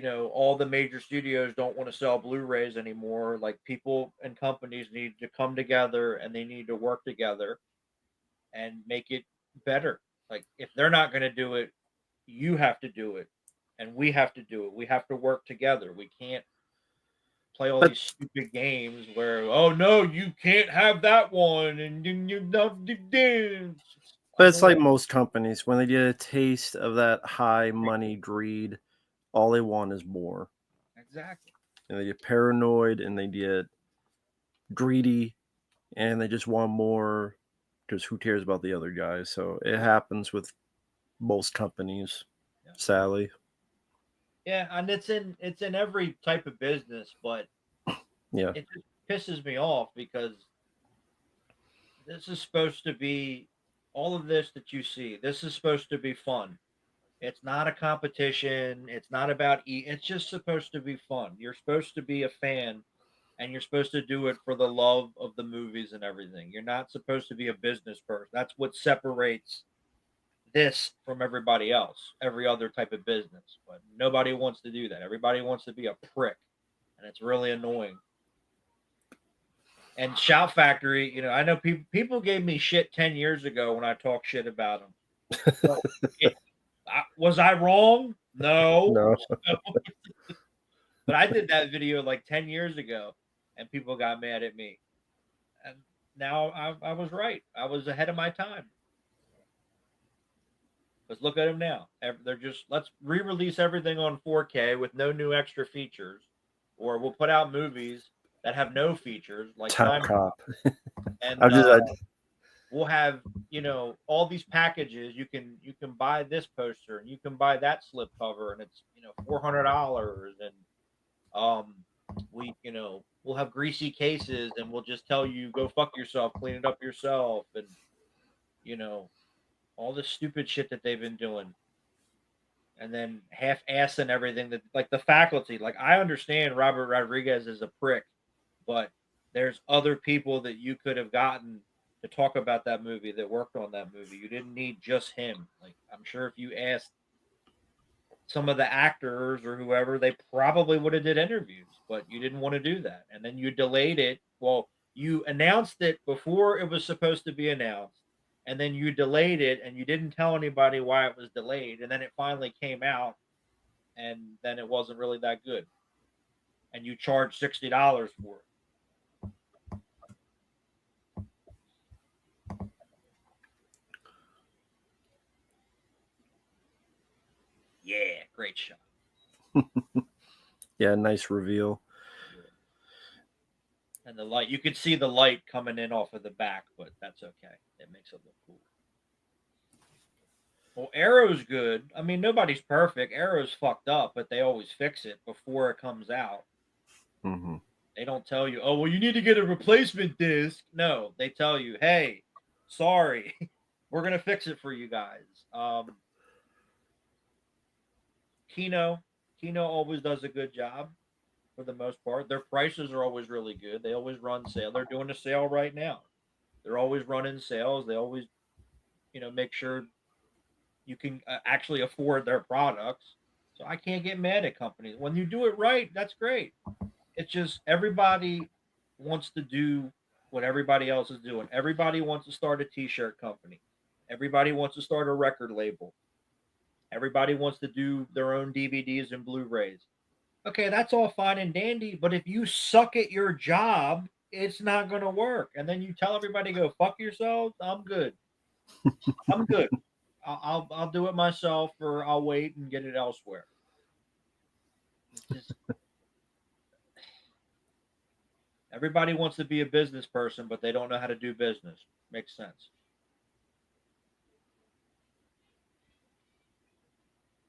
all the major studios don't want to sell Blu-rays anymore. Like, people and companies need to come together and they need to work together and make it better. Like, if they're not going to do it, you have to do it, and we have to do it. We have to work together. We can't play all But these stupid games where, oh no, you can't have that one, and then you don't do this. it's like most companies, when they get a taste of that high money greed, all they want is more. Exactly. And they get paranoid and they get greedy and they just want more, because who cares about the other guys? So it happens with most companies, Yeah. sadly. Yeah, and it's in every type of business, but Yeah. it just pisses me off because this is supposed to be all of this that you see. This is supposed to be fun. It's not a competition. It's not about it's just supposed to be fun. You're supposed to be a fan and you're supposed to do it for the love of the movies and everything. You're not supposed to be a business person. That's what separates this from everybody else, every other type of business. But nobody wants to do that. Everybody wants to be a prick, and it's really annoying. And Shout Factory, I know people gave me shit 10 years ago when I talked shit about them. But was I wrong? No. No. But I did that video like 10 years ago and people got mad at me. And now I was right. I was ahead of my time. Let's look at them now. They're just, let's re-release everything on 4K with no new extra features, or we'll put out movies that have no features like Top Time Cop. and I'm just, we'll have all these packages. You can buy this poster and you can buy that slip cover, and it's $400, and um we'll have greasy cases and we'll just tell you go fuck yourself, clean it up yourself, and you know all the stupid shit that they've been doing, and then half-ass and everything, that like the faculty. Like, I understand Robert Rodriguez is a prick, but there's other people that you could have gotten to talk about that movie that worked on that movie. You didn't need just him. Like, I'm sure if you asked some of the actors or whoever, they probably would have did interviews, but you didn't want to do that. And then you delayed it. Well, you announced it before it was supposed to be announced, and then you delayed it and you didn't tell anybody why it was delayed, and then it finally came out, and then it wasn't really that good. And you charged $60 for it. Yeah, great shot. Yeah, nice reveal. Yeah. And the light, you could see the light coming in off of the back, but that's okay. It makes it look cool. Well, Arrow's good. I mean, nobody's perfect. Arrow's fucked up, but they always fix it before it comes out. Mm-hmm. They don't tell you, oh, well, you need to get a replacement disc. No, they tell you, hey, sorry, we're going to fix it for you guys. Kino always does a good job for the most part. Their prices are always really good. They always run sale. They're doing a sale right now. They're always running sales. They always, make sure you can actually afford their products. So I can't get mad at companies. When you do it right, that's great. It's just everybody wants to do what everybody else is doing. Everybody wants to start a t-shirt company. Everybody wants to start a record label. Everybody wants to do their own DVDs and Blu-rays. Okay, that's all fine and dandy, but if you suck at your job, it's not going to work. And then you tell everybody, go fuck yourselves. I'm good. I'm good. I'll do it myself, or I'll wait and get it elsewhere. It's just everybody wants to be a business person, but they don't know how to do business. Makes sense.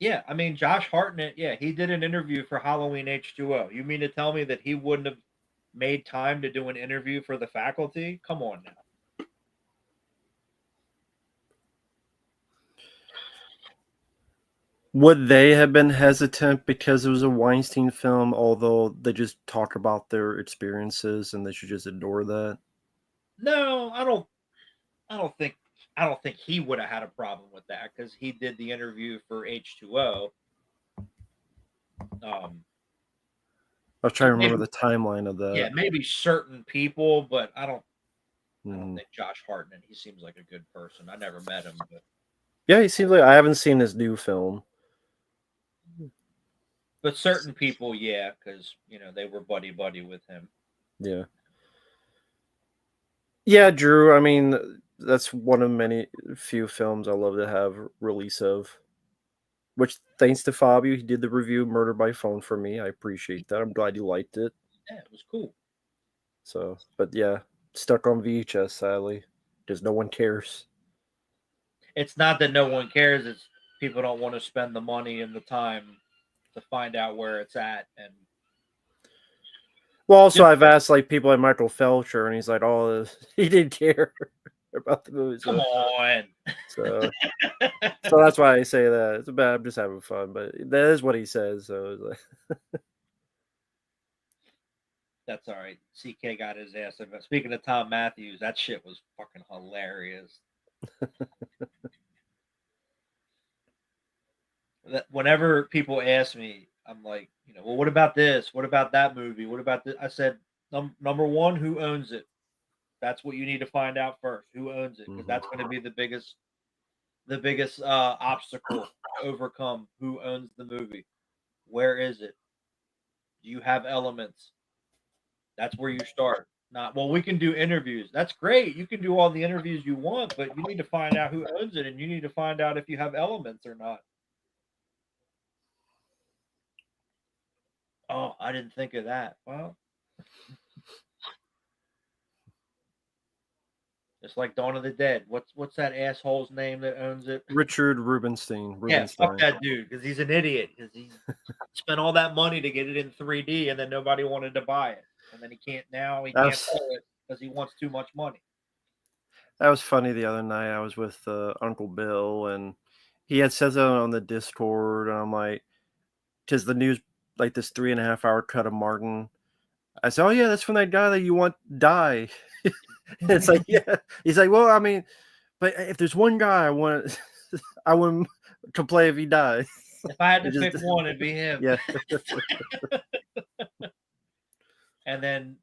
Yeah, I mean Josh Hartnett. Yeah, he did an interview for Halloween H2O. You mean to tell me that he wouldn't have made time to do an interview for the faculty? Come on now. Would they have been hesitant because it was a Weinstein film, although they just talk about their experiences and they should just ignore that? No, I don't. I don't think. I don't think he would have had a problem with that because he did the interview for H2O. I was trying to remember the timeline of that. Yeah, maybe certain people, but I don't. I don't Mm-hmm. think Josh Hartnett. He seems like a good person. I never met him, Yeah, he seems like I haven't seen his new film. but certain people, yeah, because they were buddy with him. Yeah. Yeah, Drew. I mean, that's one of many few films I love to have release of. Which, thanks to Fabio, he did the review "Murder by Phone" for me. I appreciate that. I'm glad you liked it. Yeah, it was cool. So, but yeah, stuck on VHS sadly, because no one cares. It's not that no one cares. It's people don't want to spend the money and the time to find out where it's at. And Well, also I've asked like people like Michael Felcher, and he's like, "Oh, he didn't care about the movie." come on. So that's why I say that. It's bad. I'm just having fun, but that is what he says. So it's like, That's all right. CK got his ass. Speaking of Tom Matthews, that shit was fucking hilarious. Whenever people ask me, I'm like, well, what about this? What about that movie? What about this? I said, number one, who owns it? That's what you need to find out first. Who owns it? Because that's going to be the biggest obstacle to overcome. Who owns the movie? Where is it? Do you have elements? That's where you start. Not, well, we can do interviews. That's great. You can do all the interviews you want, but you need to find out who owns it, and you need to find out if you have elements or not. Oh, I didn't think of that. Well, just like Dawn of the Dead. What's that asshole's name that owns it? Richard Rubenstein. Yeah, fuck that dude because he's an idiot. Because he spent all that money to get it in 3D, and then nobody wanted to buy it, and then he can't sell it because he wants too much money. That was funny. The other night I was with Uncle Bill, and he had said that on the Discord, and I'm like, because the news, like this 3.5 hour cut of Martin. I said, "Oh yeah, that's from that guy that you want die." It's like, yeah. He's like, "Well, I mean, but if there's one guy I want, I want him to play if he dies." If I had to pick one, it'd be him. Yeah. And then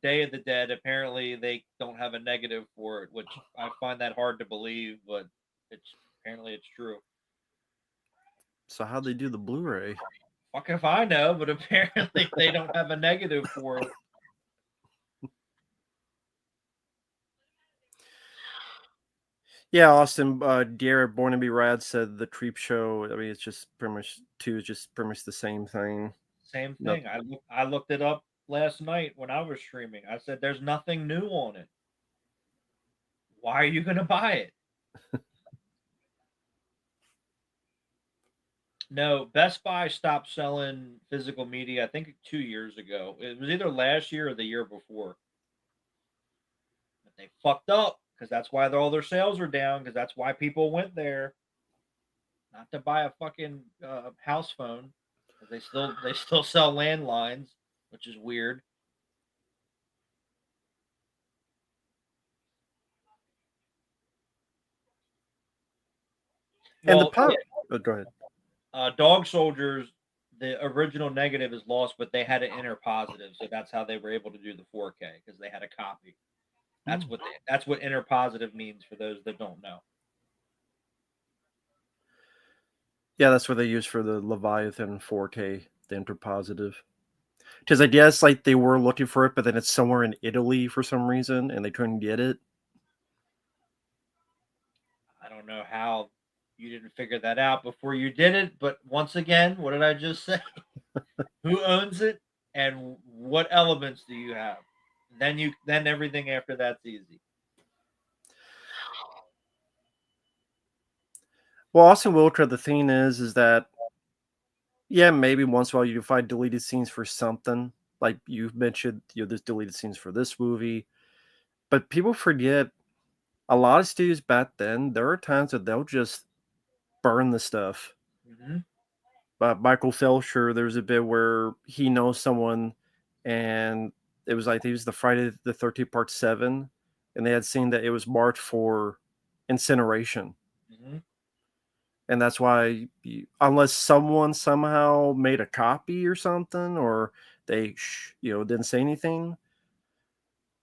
Day of the Dead, apparently they don't have a negative for it, which I find that hard to believe, but apparently it's true. So how'd they do the Blu-ray? Fuck if I know, but apparently they don't have a negative for it. Yeah, Austin, Garrett, Born to Be Rad said the Creep Show. I mean, it's just pretty much two is just pretty much the same thing. Same No, thing. I looked it up last night when I was streaming. I said, "There's nothing new on it. Why are you going to buy it?" No, Best Buy stopped selling physical media, I think 2 years ago. It was either last year or the year before. But they fucked up because that's why all their sales are down, because that's why people went there, not to buy a fucking house phone. 'Cause they still sell landlines, which is weird. and the Well, pop. yeah, Oh, go ahead. Dog Soldiers, the original negative is lost, but they had an inner positive, so that's how they were able to do the 4K because they had a copy. Hmm. That's what inner positive means for those that don't know. Yeah, that's what they use for the Leviathan 4K, the interpositive. Because I guess like they were looking for it, but then it's somewhere in Italy for some reason, and they couldn't get it. I don't know how you didn't figure that out before you did it, but once again, what did I just say? Who owns it and what elements do you have? Then everything after that's easy. Well, Austin Wilker, the thing is that yeah, maybe once in a while you can find deleted scenes for something. Like you mentioned, there's deleted scenes for this movie, but people forget a lot of studios back then. There are times that they'll just burn the stuff. Mm-hmm. But Michael Felsher, there's a bit where he knows someone, and it was like it was the Friday the 13th Part 7, and they had seen that it was marked for incineration. Mm-hmm. And that's why, unless someone somehow made a copy or something, or they, didn't say anything,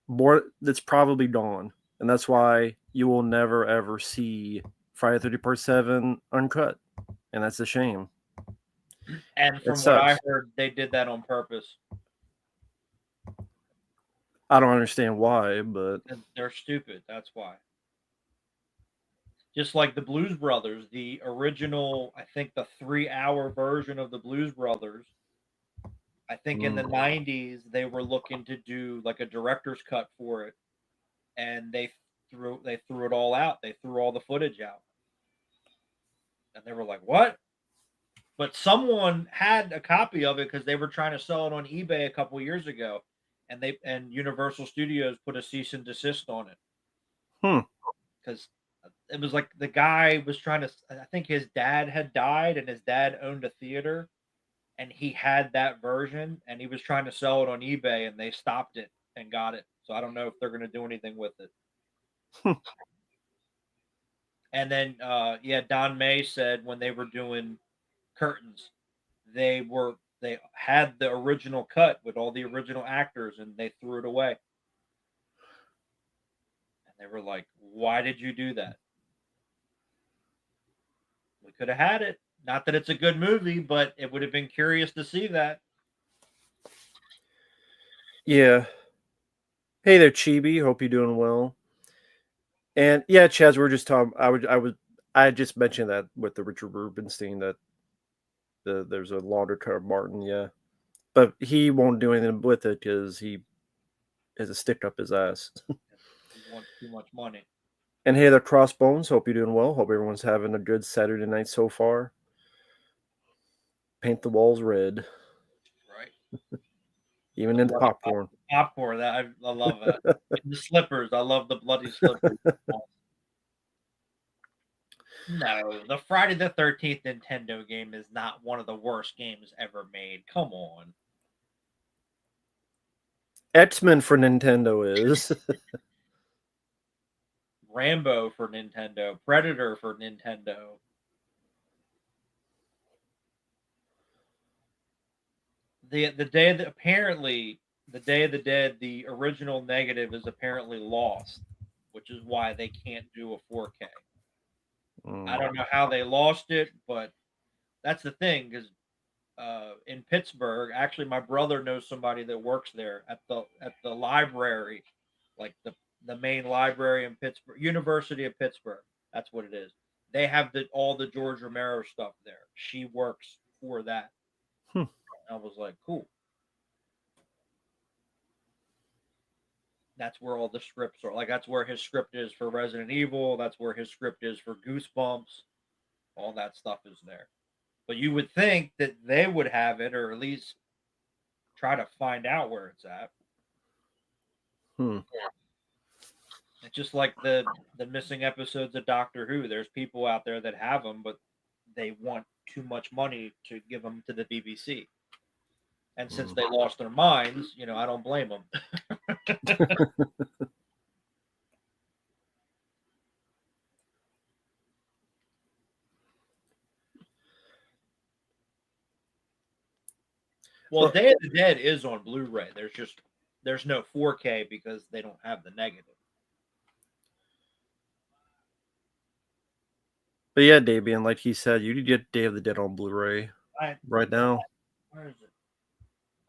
more that's probably gone. And that's why you will never ever see Friday 30 Part 7 uncut, and that's a shame. And It from what I sucks. heard, they did that on purpose. I don't understand why, but And they're stupid. That's why. Just like the Blues Brothers, the original, I think the 3 hour version of the Blues Brothers, I think in the mm, 90s, they were looking to do like a director's cut for it. And they threw it all out. They threw all the footage out. And they were like, what? But someone had a copy of it because they were trying to sell it on eBay a couple years ago. And Universal Studios put a cease and desist on it hmm. because it was like the guy was trying to. I think his dad had died, and his dad owned a theater, and he had that version, and he was trying to sell it on eBay, and they stopped it and got it. So I don't know if they're going to do anything with it. And then, yeah, Don May said when they were doing curtains, they had the original cut with all the original actors, and they threw it away. And they were like, "Why did you do that? We could have had it. Not that it's a good movie, but it would have been curious to see that." Yeah. Hey there, Chibi. Hope you're doing well. And yeah, Chaz, we're just talking. I just mentioned that with the Richard Rubenstein that there's a longer cut of Martin. Yeah, but he won't do anything with it because he has a stick up his ass. He wants too much money, And hey there, Crossbones. Hope you're doing well. Hope everyone's having a good Saturday night so far. Paint the walls red, right? even The in the bloody popcorn. popcorn. That I love that. And the slippers. I love the bloody slippers. No, the Friday the 13th Nintendo game is not one of the worst games ever made. Come on. X-Men for Nintendo is. Rambo for Nintendo, Predator for Nintendo. The day that apparently the Day of the Dead, the original negative is apparently lost, which is why they can't do a 4K. I Mm. don't know how they lost it, but that's the thing because in Pittsburgh, actually, my brother knows somebody that works there at the library, like the main library in Pittsburgh, University of Pittsburgh. That's what it is. They have all the George Romero stuff there. She works for that. I was like, cool. That's where all the scripts are. Like, that's where his script is for Resident Evil. That's where his script is for Goosebumps. All that stuff is there. But you would think that they would have it, or at least try to find out where it's at. It's just like the missing episodes of Doctor Who. There's people out there that have them, but they want too much money to give them to the BBC. And since they lost their minds, I don't blame them. Well, Day of the Dead is on Blu-ray. There's no 4K because they don't have the negative. But yeah, Davian, like he said, you get Day of the Dead on Blu-ray right now. Where is it?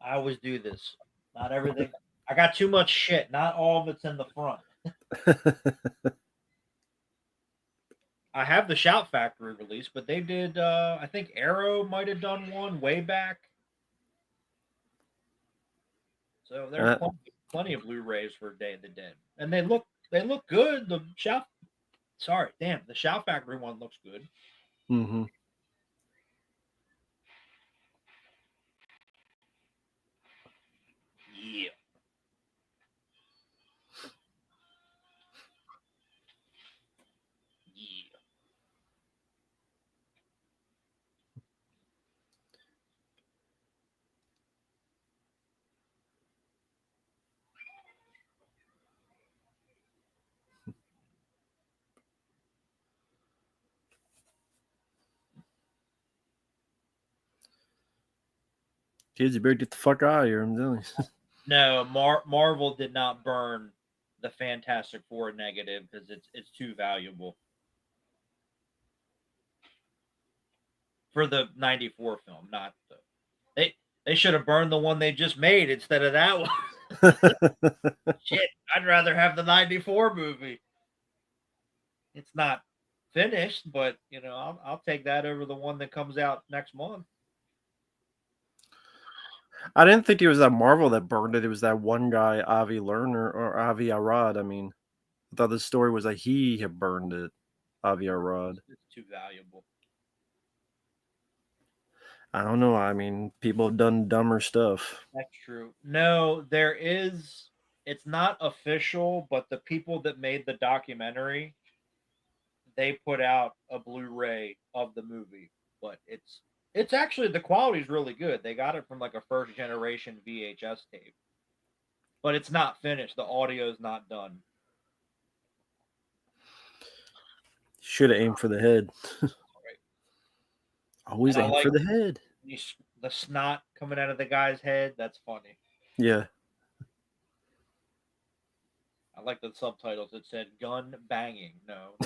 I always do this. Not everything. I got too much shit. Not all of it's in the front. I have the Shout Factory release, but they did. I think Arrow might have done one way back. So there's plenty of Blu-rays for Day of the Dead, and they look good. The Shout Factory one looks good. Mm-hmm. Yeah. Yeah. Kids, you better get the fuck out of here. I'm telling you. No, Marvel did not burn the Fantastic Four negative because it's too valuable for the '94 film. Not they should have burned the one they just made instead of that one. Shit, I'd rather have the '94 movie. It's not finished, but I'll take that over the one that comes out next month. I didn't think it was that Marvel that burned it. It was that one guy, Avi Lerner or Avi Arad. I mean, I thought the story was that he had burned it. Avi Arad. It's too valuable. I don't know. I mean, people have done dumber stuff. That's true. No, there is. It's not official, but the people that made the documentary, they put out a Blu-ray of the movie, but it's actually the quality's really good. They got it from like a first generation VHS tape, but it's not finished. The audio's not done. Should have aimed for the head. Right. Always aim for the head. The snot coming out of the guy's head, that's funny. Yeah. I like the subtitles. It said gun banging. No.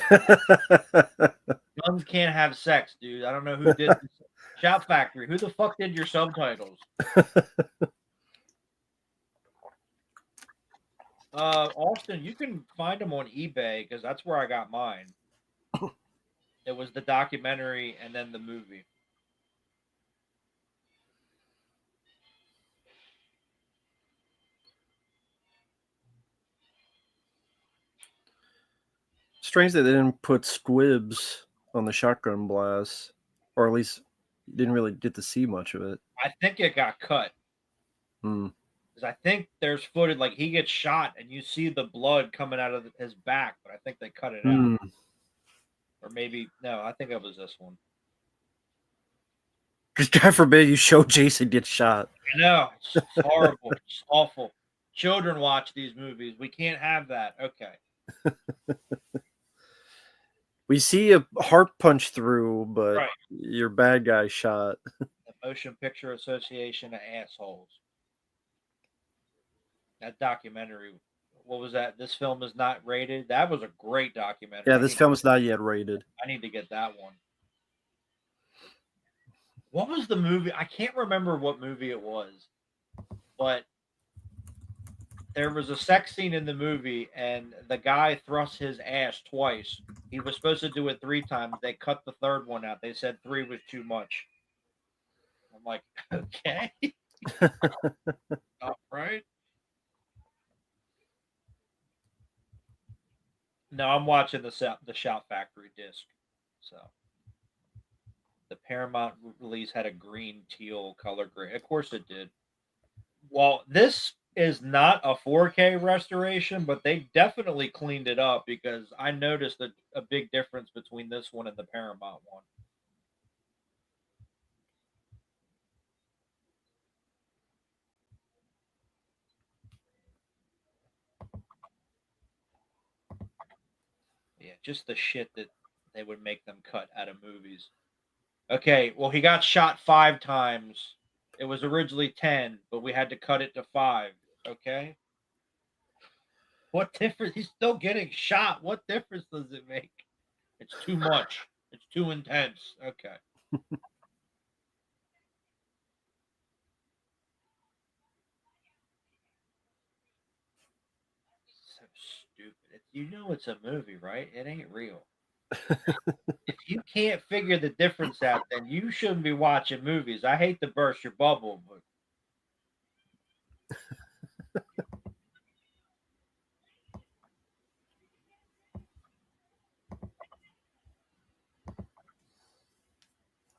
Guns can't have sex, dude. I don't know who did this. Shout Factory. Who the fuck did your subtitles? Austin, you can find them on eBay because that's where I got mine. It was the documentary and then the movie. Strange that they didn't put squibs on the shotgun blast, or at least didn't really get to see much of it. I think it got cut. Because I think there's footage like he gets shot and you see the blood coming out of his back, but I think they cut it out. Or maybe no, I think it was this one. Because God forbid you show Jason get shot. I know. It's horrible. It's awful. Children watch these movies. We can't have that. Okay. We see a heart punch through, but your bad guy shot. The Motion Picture Association of assholes. That documentary, what was that? This film is not rated. That was a great documentary. Yeah, this film is not yet rated. I need to get that one. What was the movie? I can't remember what movie it was, but There was a sex scene in the movie, and the guy thrusts his ass twice. He was supposed to do it 3 times. They cut the third one out. They said 3 was too much. I'm like, okay, all right. No, I'm watching the Shout Factory disc. So the Paramount release had a green teal color grade. Of course it did. Well, this is not a 4K restoration, but they definitely cleaned it up because I noticed a big difference between this one and the Paramount one. Yeah, just the shit that they would make them cut out of movies. Okay, well, he got shot 5 times. It was originally 10, but we had to cut it to 5. Okay. What difference? He's still getting shot. What difference does it make? It's too much. It's too intense. Okay. So stupid. It's a movie, right? It ain't real. If you can't figure the difference out, then you shouldn't be watching movies. I hate to burst your bubble, but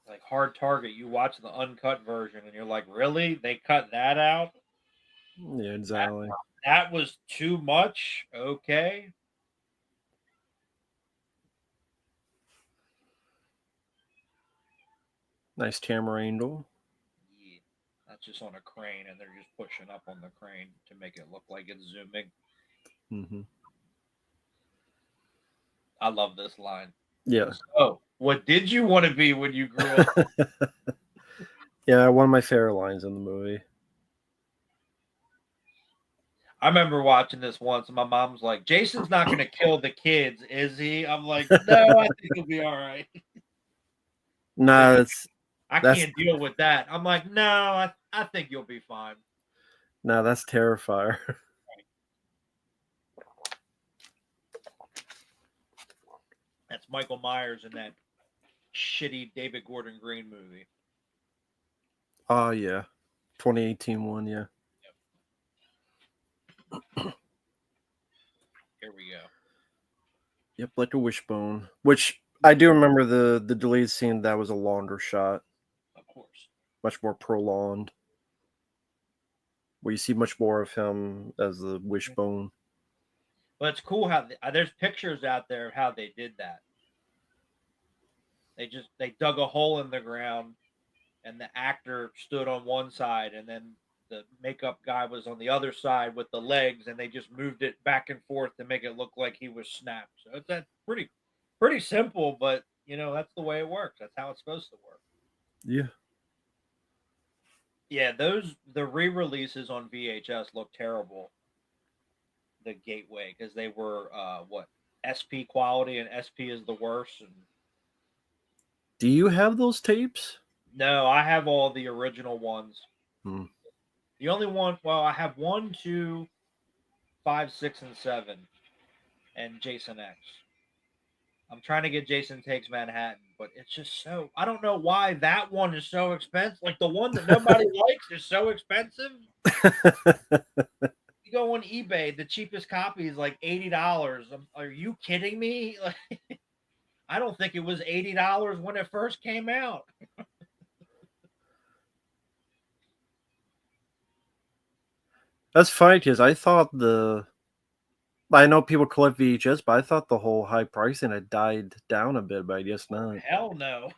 like Hard Target, you watch the uncut version and you're like, really? They cut that out? Yeah, exactly. That was too much? Okay. Nice camera angle. Yeah. That's just on a crane and they're just pushing up on the crane to make it look like it's zooming. Mm-hmm. I love this line. Yeah. So, what did you want to be when you grew up? Yeah, one of my favorite lines in the movie. I remember watching this once, and my mom's like, "Jason's not going to kill the kids, is he?" I'm like, "No, I think he'll be all right." Nah, Like, that's I that's can't deal with that. I'm like, "No, I think you'll be fine." nah, that's Terrifier. That's Michael Myers in that shitty David Gordon Green movie. Oh yeah, 2018 one. Yeah. Here we go. Yep, like a wishbone. Which I do remember the deleted scene. That was a longer shot, Of course. much more prolonged, where you see much more of him as the wishbone. But it's cool how there's pictures out there of how they did that. They dug a hole in the ground and the actor stood on one side and then the makeup guy was on the other side with the legs and they just moved it back and forth to make it look like he was snapped. So it's that pretty simple, but that's the way it works. That's how it's supposed to work. Yeah. Yeah, the re-releases on VHS look terrible. The Gateway, because they were what, SP quality, and SP is the worst. And Do you have those tapes? no, I have all the original ones. Hmm. The only one, well, I have 1, 2, 5, 6, and 7, and Jason X. I'm trying to get Jason Takes Manhattan, but it's just so, I don't know why that one is so expensive. Like the one that nobody likes is so expensive. You go on eBay, the cheapest copy is like $80. Are you kidding me? Like, I don't think it was $80 when it first came out. That's fine because I know people collect VHS, but I thought the whole high pricing had died down a bit, but I guess not. Hell no.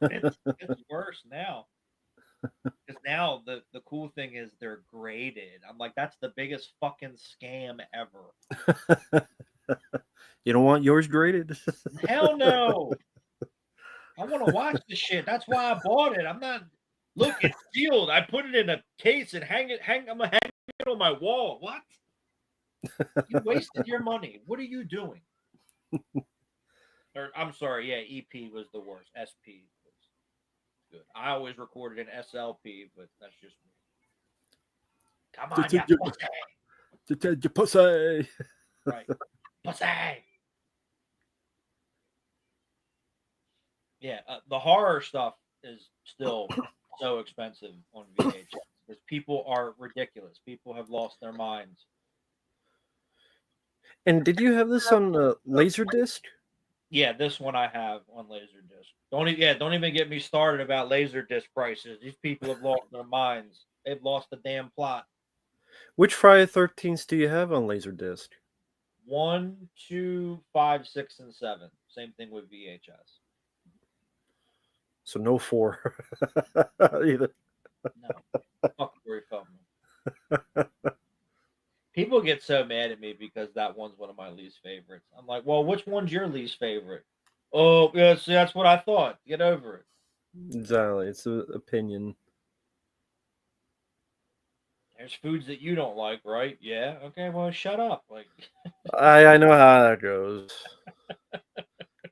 It's worse now. Because now the cool thing is they're graded. I'm like, that's the biggest fucking scam ever. You don't want yours graded? Hell no. I want to watch the shit. That's why I bought it. I'm not. Look, it's sealed. I put it in a case and I'm gonna hang it on my wall. What? You wasted your money. What are you doing? Or I'm sorry, yeah, EP was the worst. SP was good. I always recorded in SLP, but that's just me. Come on, you pussy. Pussy. Right. Pussy. Yeah, the horror stuff is still so expensive on VHS because people are ridiculous. People have lost their minds. And did you have this on Laserdisc? Yeah, this one I have on Laserdisc. Don't even get me started about Laserdisc prices. These people have lost their minds. They've lost the damn plot. Which Friday 13th do you have on Laserdisc? 1, 2, 5, 6, and 7. Same thing with VHS. So no 4 either. No, fuck Corey Feldman. People get so mad at me because that one's one of my least favorites. I'm like, well, which one's your least favorite? Oh, yes, that's what I thought. Get over it. Exactly, it's an opinion. There's foods that you don't like, right? Yeah. Okay. Well, shut up. Like, I know how that goes.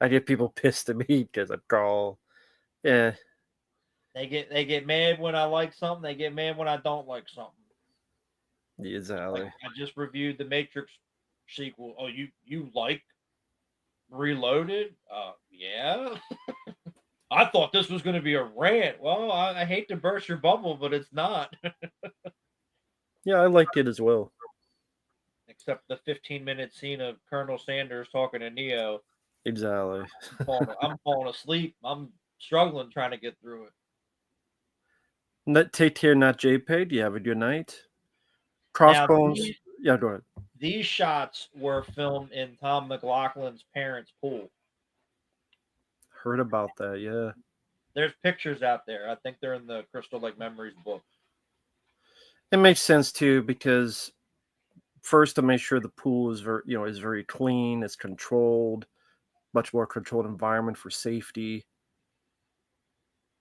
I get people pissed at me because I call. Yeah, they get mad when I like something. They get mad when I don't like something. Like exactly. I just reviewed the Matrix sequel. Oh, you like Reloaded? Yeah. I thought this was going to be a rant. Well, I hate to burst your bubble, but it's not. Yeah, I liked it as well. Except the 15-minute scene of Colonel Sanders talking to Neo. Exactly. I'm falling asleep. I'm struggling trying to get through it. Not take care, not JPEG. You have a good night. Now, Crossbones. Yeah, go ahead. these shots were filmed in Tom McLaughlin's parents' pool. Heard about that. Yeah, There's pictures out there. I think they're in the Crystal Lake Memories book. it makes sense too because first to make sure the pool is very clean, it's controlled, much more controlled environment for safety.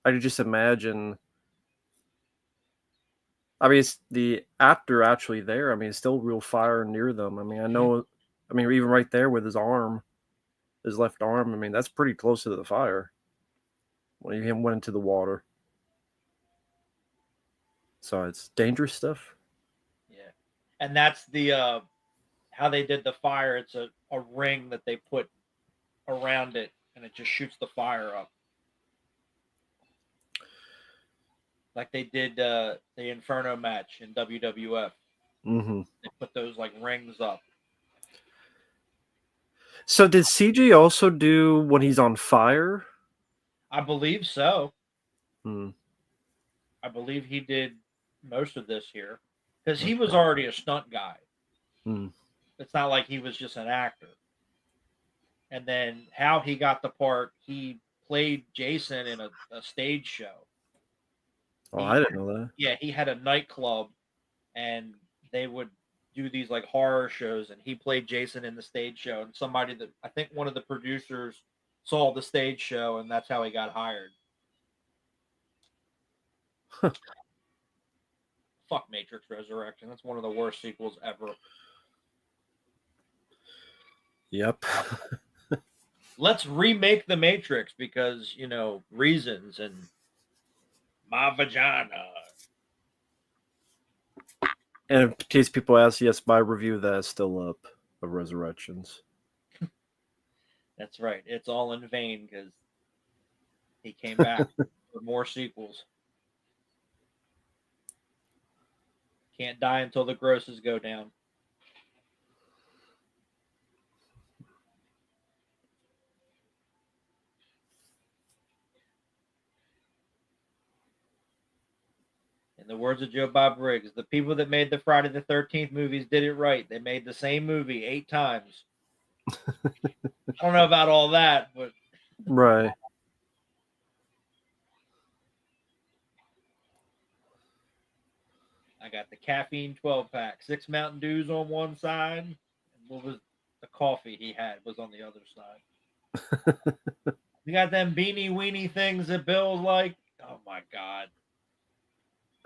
I could just imagine. I mean, it's the actor actually there. I mean, it's still real fire near them. I mean, I know. I mean, even right there with his arm, his left arm. I mean, that's pretty close to the fire when he went into the water. So it's dangerous stuff. Yeah, and that's the how they did the fire. It's a ring that they put around it, and it just shoots the fire up. Like they did the Inferno match in WWF. Mm-hmm. They put those like rings up. So did CJ also do when he's on fire? I believe so. Hmm. I believe he did most of this here because he was Okay. already a stunt guy. Hmm. It's not like he was just an actor. And then how he got the part, he played Jason in a stage show. Oh, I He didn't know that. Yeah, he had a nightclub and they would do these like horror shows and he played Jason in the stage show and somebody that I think one of the producers saw the stage show and that's how he got hired. Fuck Matrix Resurrection. That's one of the worst sequels ever. Yep. Let's remake the Matrix because, reasons and my vagina. And in case people ask, yes, my review of that is still up of Resurrections. That's right. It's all in vain because he came back for more sequels. Can't die until the grosses go down. In the words of Joe Bob Briggs, the people that made the Friday the 13th movies did it right. They made the same movie 8 times. I don't know about all that, but Right. I got the caffeine 12 pack, 6 Mountain Dews on one side, and what was the coffee he had was on the other side. You got them beanie weenie things that Bill's like. Oh my god,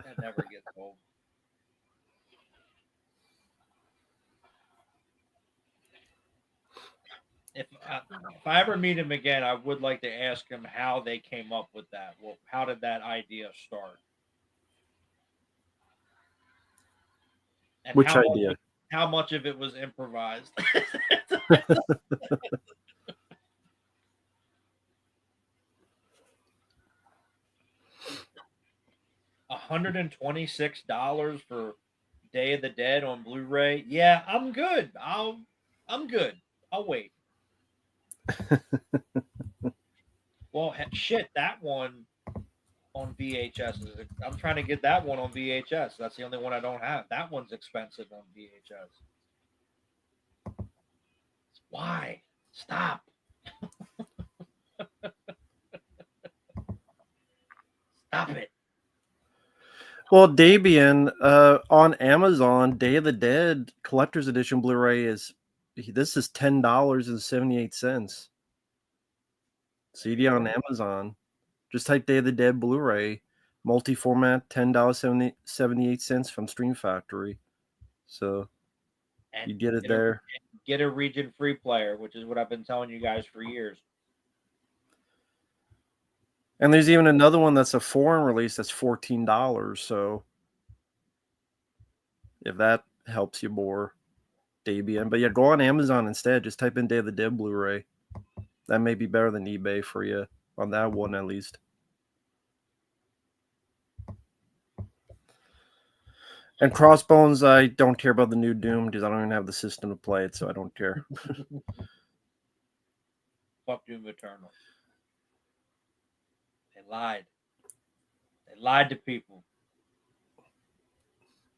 that never gets old. If I ever meet him again, I would like to ask him how they came up with that. Well, how did that idea start? And Which idea? how much of it was improvised. $126 for Day of the Dead on Blu-ray. Yeah, I'm good. I'm good. I'll wait. Well, shit, that one on VHS I'm trying to get that one on VHS. That's the only one I don't have. That one's expensive on VHS. Why? Stop. Stop it. Well, Debian, on Amazon, Day of the Dead Collector's Edition Blu-ray is $10.78. CD on Amazon. Just type Day of the Dead Blu-ray, multi-format, $10.78 from Stream Factory. So And you get it there. Get a region free player, which is what I've been telling you guys for years. And there's even another one that's a foreign release that's $14. So if that helps you more, Debian. But yeah, go on Amazon instead. Just type in Day of the Dead Blu-ray. That may be better than eBay for you on that one at least. And Crossbones, I don't care about the new Doom because I don't even have the system to play it, so I don't care. Fuck Doom Eternal. They lied. They lied to people.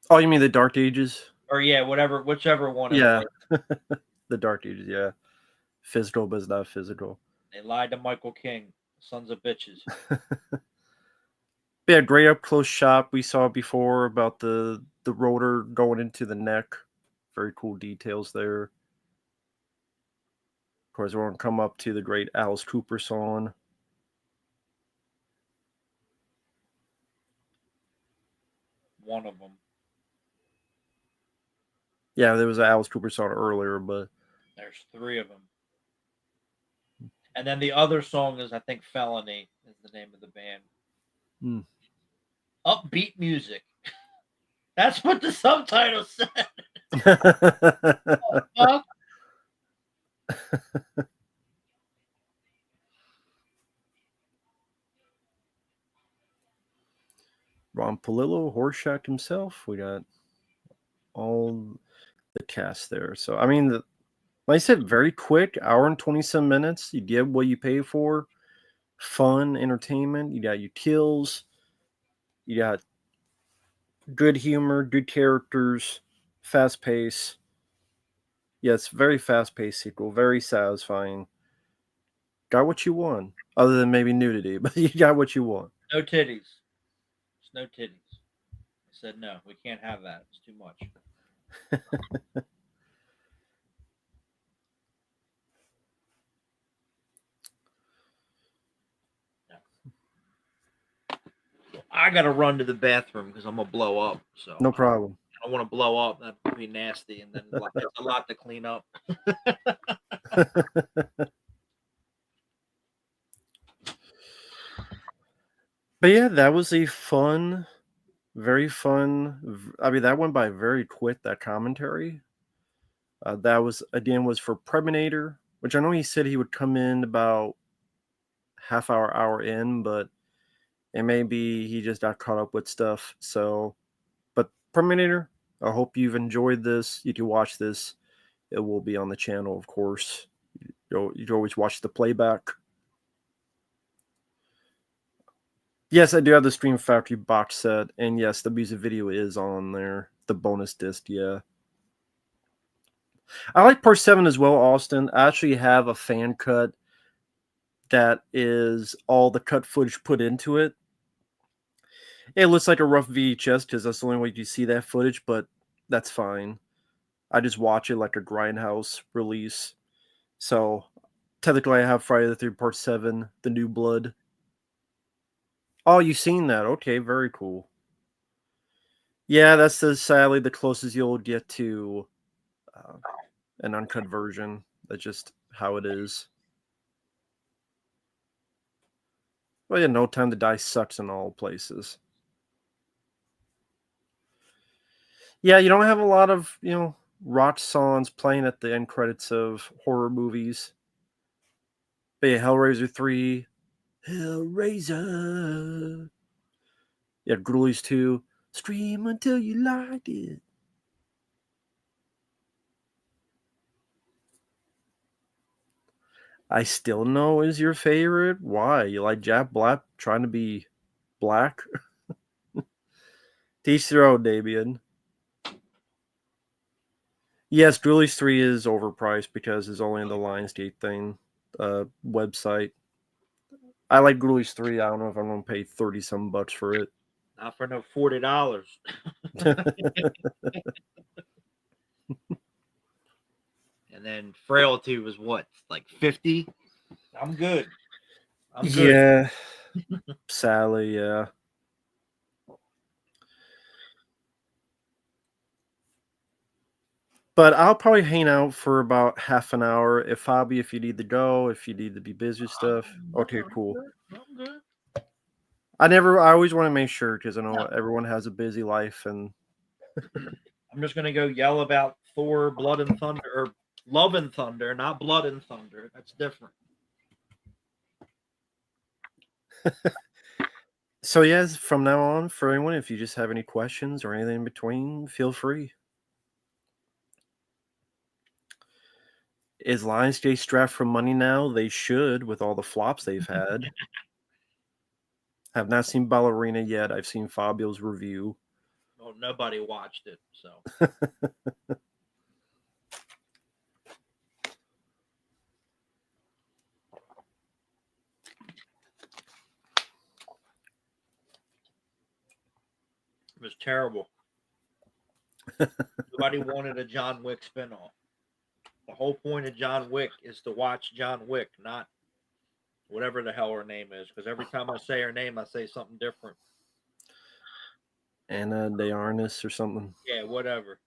Oh, you mean the Dark Ages? Or yeah, whichever one. Yeah, the Dark Ages. Yeah, physical, but it's not physical. They lied to Michael King, sons of bitches. Yeah, great up close shot we saw before about the rotor going into the neck. Very cool details there. Of course, we're gonna come up to the great Alice Cooper song. One of them. Yeah, there was an Alice Cooper song earlier, but there's 3 of them. And then the other song is, I think, Felony is the name of the band. Upbeat music. That's what the subtitle said. Oh, Ron Palillo, Horseshack himself. We got all the cast there. So, I mean, like I said, very quick, hour and 27 minutes. You get what you pay for. Fun, entertainment. You got your kills. You got good humor, good characters, fast pace. Yeah, it's very fast paced sequel, very satisfying. Got what you want, other than maybe nudity, but you got what you want. no titties. There's no titties. I said no, we can't have that. It's too much. I gotta run to the bathroom because I'm gonna blow up. So no problem. I don't want to blow up. That would be nasty, and then it's a lot to clean up. But yeah, that was a fun, very fun. I mean, that went by very quick. That commentary. That was for Predminator, which I know he said he would come in about hour in, but it may be he just got caught up with stuff. So, but Predminator, I hope you've enjoyed this. You can watch this. It will be on the channel, of course. You can always watch the playback. Yes, I do have the Stream Factory box set, and yes, the music video is on there. The bonus disc, yeah. I like Part 7 as well, Austin. I actually have a fan cut that is all the cut footage put into it. It looks like a rough VHS because that's the only way you see that footage, but that's fine. I just watch it like a Grindhouse release. So, technically, I have Friday the 3rd Part 7, The New Blood. Oh, you've seen that. Okay, very cool. Yeah, that's sadly the closest you'll get to an uncut version. That's just how it is. Well, yeah, No Time to Die sucks in all places. Yeah, you don't have a lot of, rock songs playing at the end credits of horror movies. But yeah, Hellraiser 3, Hellraiser. Yeah, Ghoulies 2, Scream Until You Like It. I Still Know is your favorite. Why? You like Jack Black trying to be black? Teach their own, Damien. Yes, Ghoulies 3 is overpriced because it's only in the Lionsgate thing website. I like Ghoulies 3. I don't know if I'm going to pay 30 some bucks for it. Not for no $40. And then Frailty was what, like 50? I'm good. I'm good. Yeah. Sadly, yeah. But I'll probably hang out for about half an hour. If Fabio, if you need to go, if you need to be busy with stuff. Okay, cool. I'm good. I always want to make sure because I know everyone has a busy life and I'm just gonna go yell about Thor, Blood and Thunder, or Love and Thunder, not Blood and Thunder. That's different. So yes, from now on, for anyone, if you just have any questions or anything in between, feel free. Is Lionsgate strapped for money now? They should, with all the flops they've had. Have not seen Ballerina yet. I've seen Fabio's review. Well, nobody watched it, so. It was terrible. Nobody wanted a John Wick spinoff. The whole point of John Wick is to watch John Wick, not whatever the hell her name is. Because every time I say her name, I say something different. Anna de Armas or something. Yeah, whatever.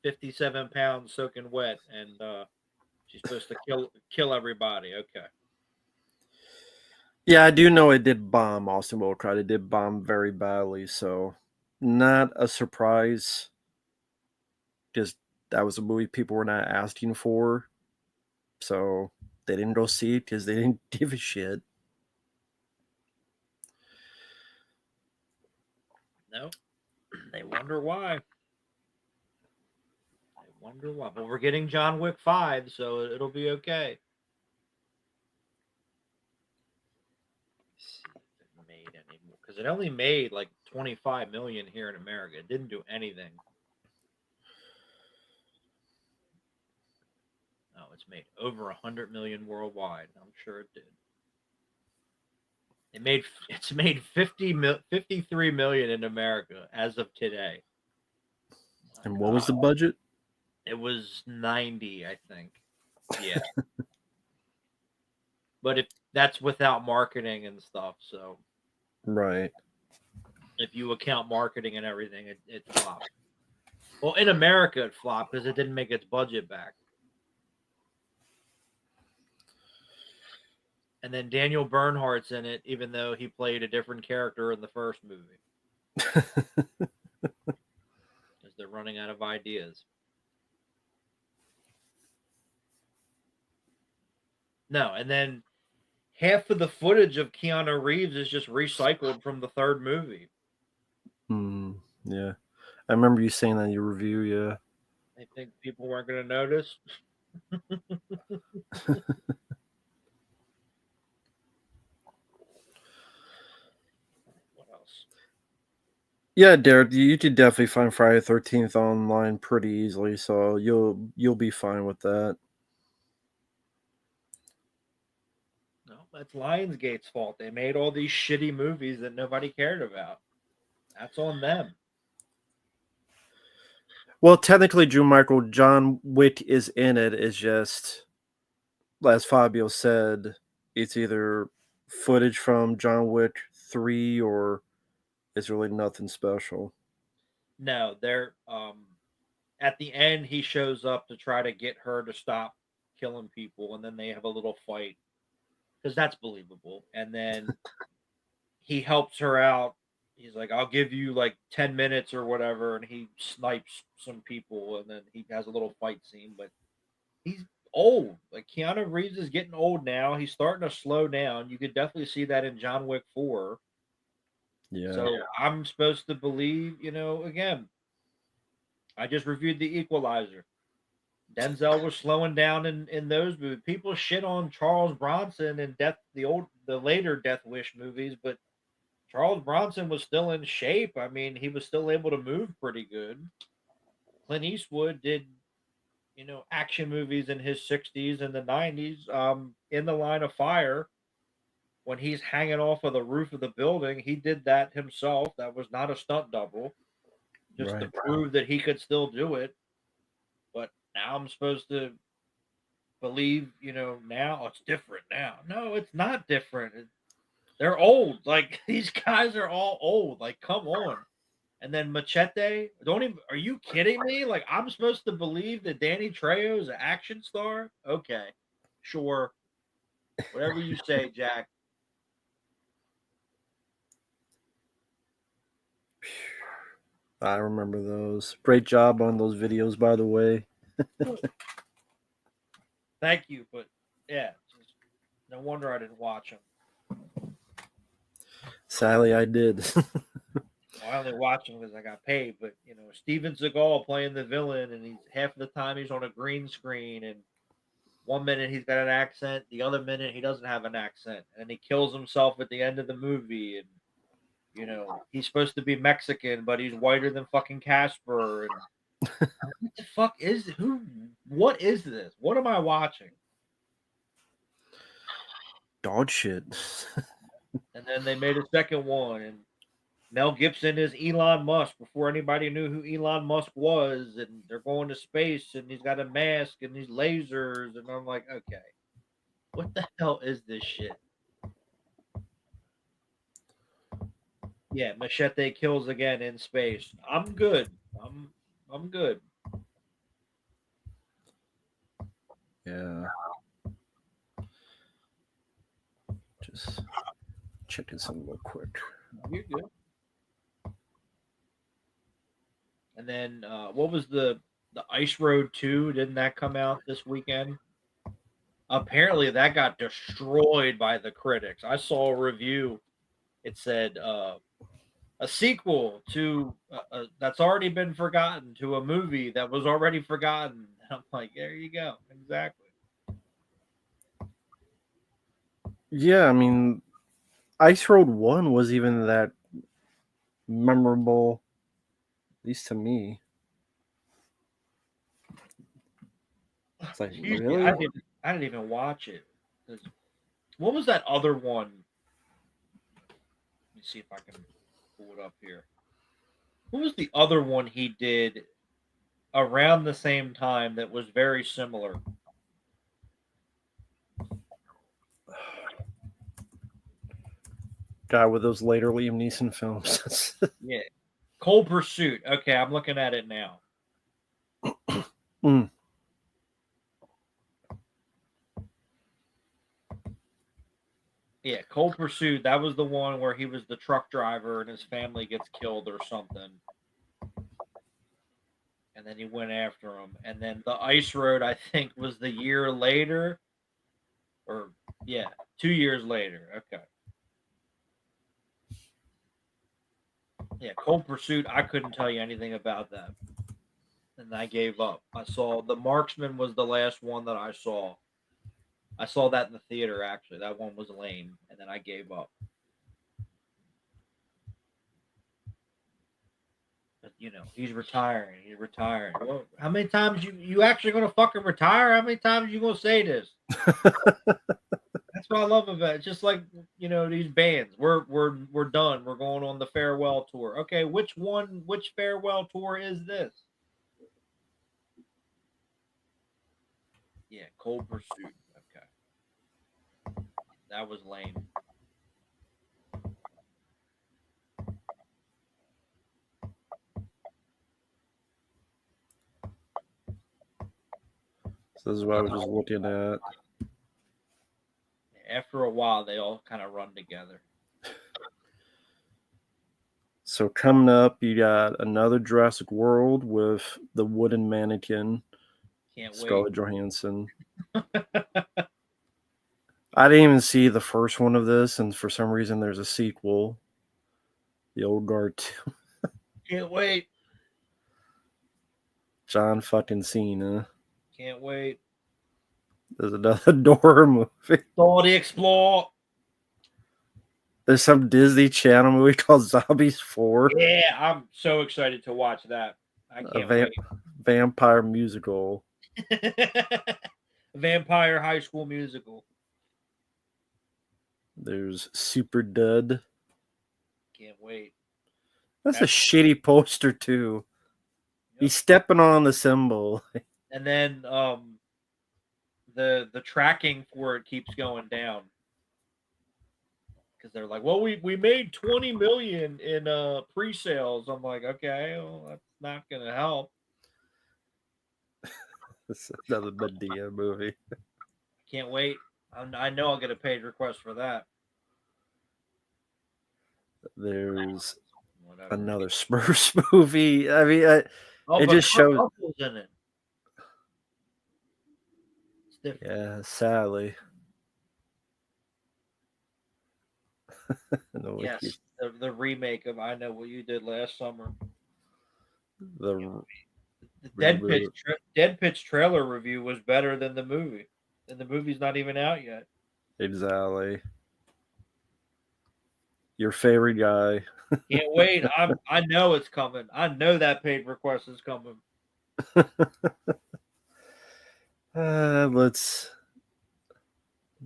57 pounds soaking wet, and she's supposed to kill everybody. Okay. Yeah, I do know it did bomb. Austin Wilcott. It did bomb very badly, so not a surprise. Because that was a movie people were not asking for, so they didn't go see it because they didn't give a shit. No, they wonder why. They wonder why. But we're getting John Wick 5, so it'll be okay. See if it made any more, because it only made like 25 million here in America. It didn't do anything. No, it's made over 100 million worldwide. I'm sure it did. It's made 53 million in America as of today. And what was the budget? It was 90, I think. Yeah. But if that's without marketing and stuff, so Right. if you account marketing and everything, it flopped. Well, in America, it flopped because it didn't make its budget back. And then Daniel Bernhardt's in it, even though he played a different character in the first movie. Because they're running out of ideas. No, and then half of the footage of Keanu Reeves is just recycled from the third movie. Yeah. I remember you saying that in your review, yeah. I think people weren't going to notice. What else? Yeah, Derek, you could definitely find Friday the 13th online pretty easily, so you'll be fine with that. No, that's Lionsgate's fault. They made all these shitty movies that nobody cared about. That's on them. Well, technically, John Wick is in it. It's just, as Fabio said, it's either footage from John Wick 3 or it's really nothing special. No, they're at the end he shows up to try to get her to stop killing people, and then they have a little fight because that's believable. And then he helps her out. He's like, I'll give you like 10 minutes or whatever, and he snipes some people, and then he has a little fight scene. But he's old. Like Keanu Reeves is getting old now. He's starting to slow down. You could definitely see that in John Wick 4. Yeah. So I'm supposed to believe, again, I just reviewed The Equalizer. Denzel was slowing down in those movies. People shit on Charles Bronson and the later Death Wish movies, but Charles Bronson was still in shape. I mean, he was still able to move pretty good. Clint Eastwood did, action movies in his 60s and the 90s. In the Line of Fire, when he's hanging off of the roof of the building, he did that himself. That was not a stunt double, just to Right. prove that he could still do it. But now I'm supposed to believe, now it's different now. No, it's not different. They're old. Like these guys are all old. Like, come on. And then Machete, don't even, are you kidding me? Like, I'm supposed to believe that Danny Trejo is an action star? Okay, sure. Whatever you say, Jack. I remember those. Great job on those videos, by the way. Thank you. But yeah, just, no wonder I didn't watch them. Sadly, I did. I only watch them because I got paid. But, Steven Seagal playing the villain, and he's half of the time he's on a green screen. And 1 minute he's got an accent, the other minute he doesn't have an accent. And he kills himself at the end of the movie. And he's supposed to be Mexican, but he's whiter than fucking Casper. And what the fuck is who? What is this? What am I watching? Dog shit. And then they made a second one, and Mel Gibson is Elon Musk before anybody knew who Elon Musk was, and they're going to space, and he's got a mask and these lasers, and I'm like, okay, what the hell is this shit? Yeah, Machete kills again in space. I'm good. I'm good. Yeah. Just checking something real quick. You're good. And then what was the Ice Road 2? Didn't that come out this weekend? Apparently that got destroyed by the critics. I saw a review. It said a sequel to that's already been forgotten to a movie that was already forgotten. I'm like, there you go. Exactly. Yeah, I mean, Ice Road 1 was even that memorable, at least to me. It's like, Excuse me. really? I didn't even watch it. What was that other one? Let me see if I can pull it up here. What was the other one he did around the same time that was very similar? Guy with those later Liam Neeson films. Yeah. Cold Pursuit. Okay, I'm looking at it now. Mm. Yeah, Cold Pursuit. That was the one where he was the truck driver and his family gets killed or something. And then he went after him. And then the Ice Road, I think, was the year later. Or, yeah, 2 years later. Okay. Yeah, Cold Pursuit, I couldn't tell you anything about that. And I gave up. I saw The Marksman was the last one that I saw. I saw that in the theater, actually. That one was lame. And then I gave up. But, he's retiring. He's retiring. Well, how many times you actually gonna fucking retire? How many times you gonna say this? That's what I love about it. It's just like these bands. We're done. We're going on the farewell tour. Okay, which one? Which farewell tour is this? Yeah, Cold Pursuit. Okay, that was lame. So this is what I was just looking at. After a while, they all kind of run together. So coming up, you got another Jurassic World with the wooden mannequin, Can't wait. Scarlett Johansson. I didn't even see the first one of this, and for some reason, there's a sequel. The Old Guard 2. Can't wait. John fucking Cena. Can't wait. There's another Dora movie. Dora the Explorer. There's some Disney Channel movie called Zombies 4. Yeah, I'm so excited to watch that. I can't wait. Vampire musical. Vampire High School Musical. There's Super Dud. Can't wait. That's a shitty poster too. Yep. He's stepping on the symbol. And then the tracking for it keeps going down. Because they're like, well, we made 20 million in pre-sales. I'm like, okay, well, that's not gonna help. This is another Medea movie. Can't wait. I know I'll get a paid request for that. There's another Smurfs movie. I mean, it just shows. In it. Yeah, sadly. No, yes, the remake of I Know What You Did Last Summer. The Dead Pitch trailer review was better than the movie, and the movie's not even out yet. Exactly. Your favorite guy. Can't wait. I know it's coming. I know that paid request is coming. Let's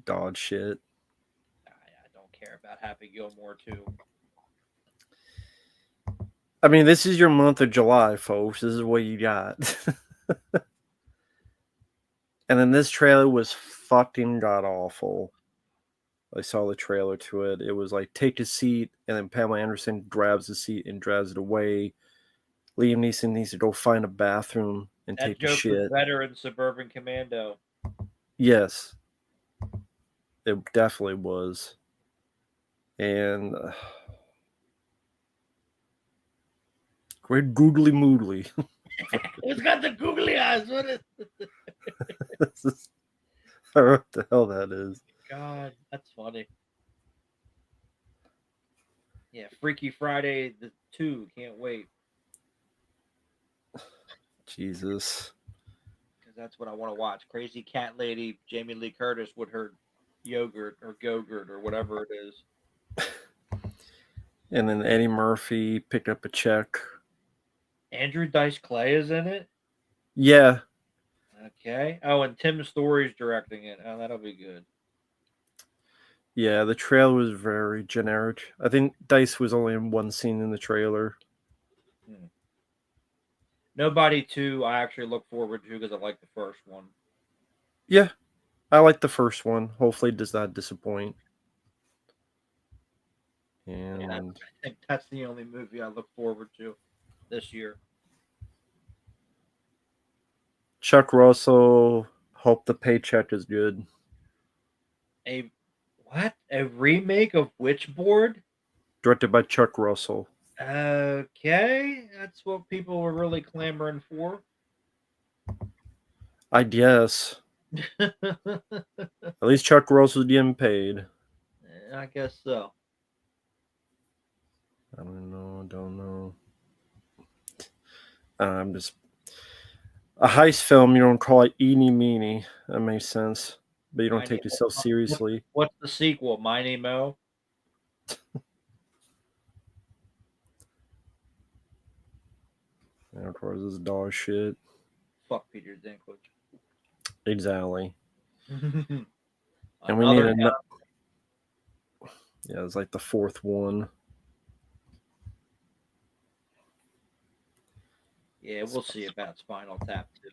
dog shit. I don't care about Happy Gilmore too. I mean, this is your month of July, folks. This is what you got. And then this trailer was fucking god awful. I saw the trailer to it. It was like, take a seat, and then Pamela Anderson grabs the seat and drives it away. Liam Neeson needs to go find a bathroom and take a shit. Was better in Suburban Commando. Yes. It definitely was. And great googly moogly. It's got the googly eyes. What is this? I don't know what the hell that is. God, that's funny. Yeah, Freaky Friday the 2. Can't wait. Jesus. Because that's what I want to watch. Crazy Cat Lady, Jamie Lee Curtis with her yogurt or Go-Gurt or whatever it is. And then Eddie Murphy picked up a check. Andrew Dice Clay is in it? Yeah. Okay. Oh, and Tim Story's directing it. Oh, that'll be good. Yeah, the trailer was very generic. I think Dice was only in one scene in the trailer. Nobody 2 I actually look forward to because I like the first one. Yeah, I like the first one. Hopefully it does not disappoint. And yeah, I think that's the only movie I look forward to this year. Chuck Russell, hope the paycheck is good. A remake of Witchboard? Directed by Chuck Russell. Okay, that's what people were really clamoring for. I guess. At least Chuck Russell's getting paid. I guess so. I don't know. I'm just a heist film. You don't call it eeny meeny. That makes sense, but you don't take yourself seriously. What's the sequel? Miney Mo. And of course, this is dog shit. Fuck Peter Dinklage. Exactly. And we need another. Yeah, it's like the fourth one. Yeah, we'll see about Spinal Tap too.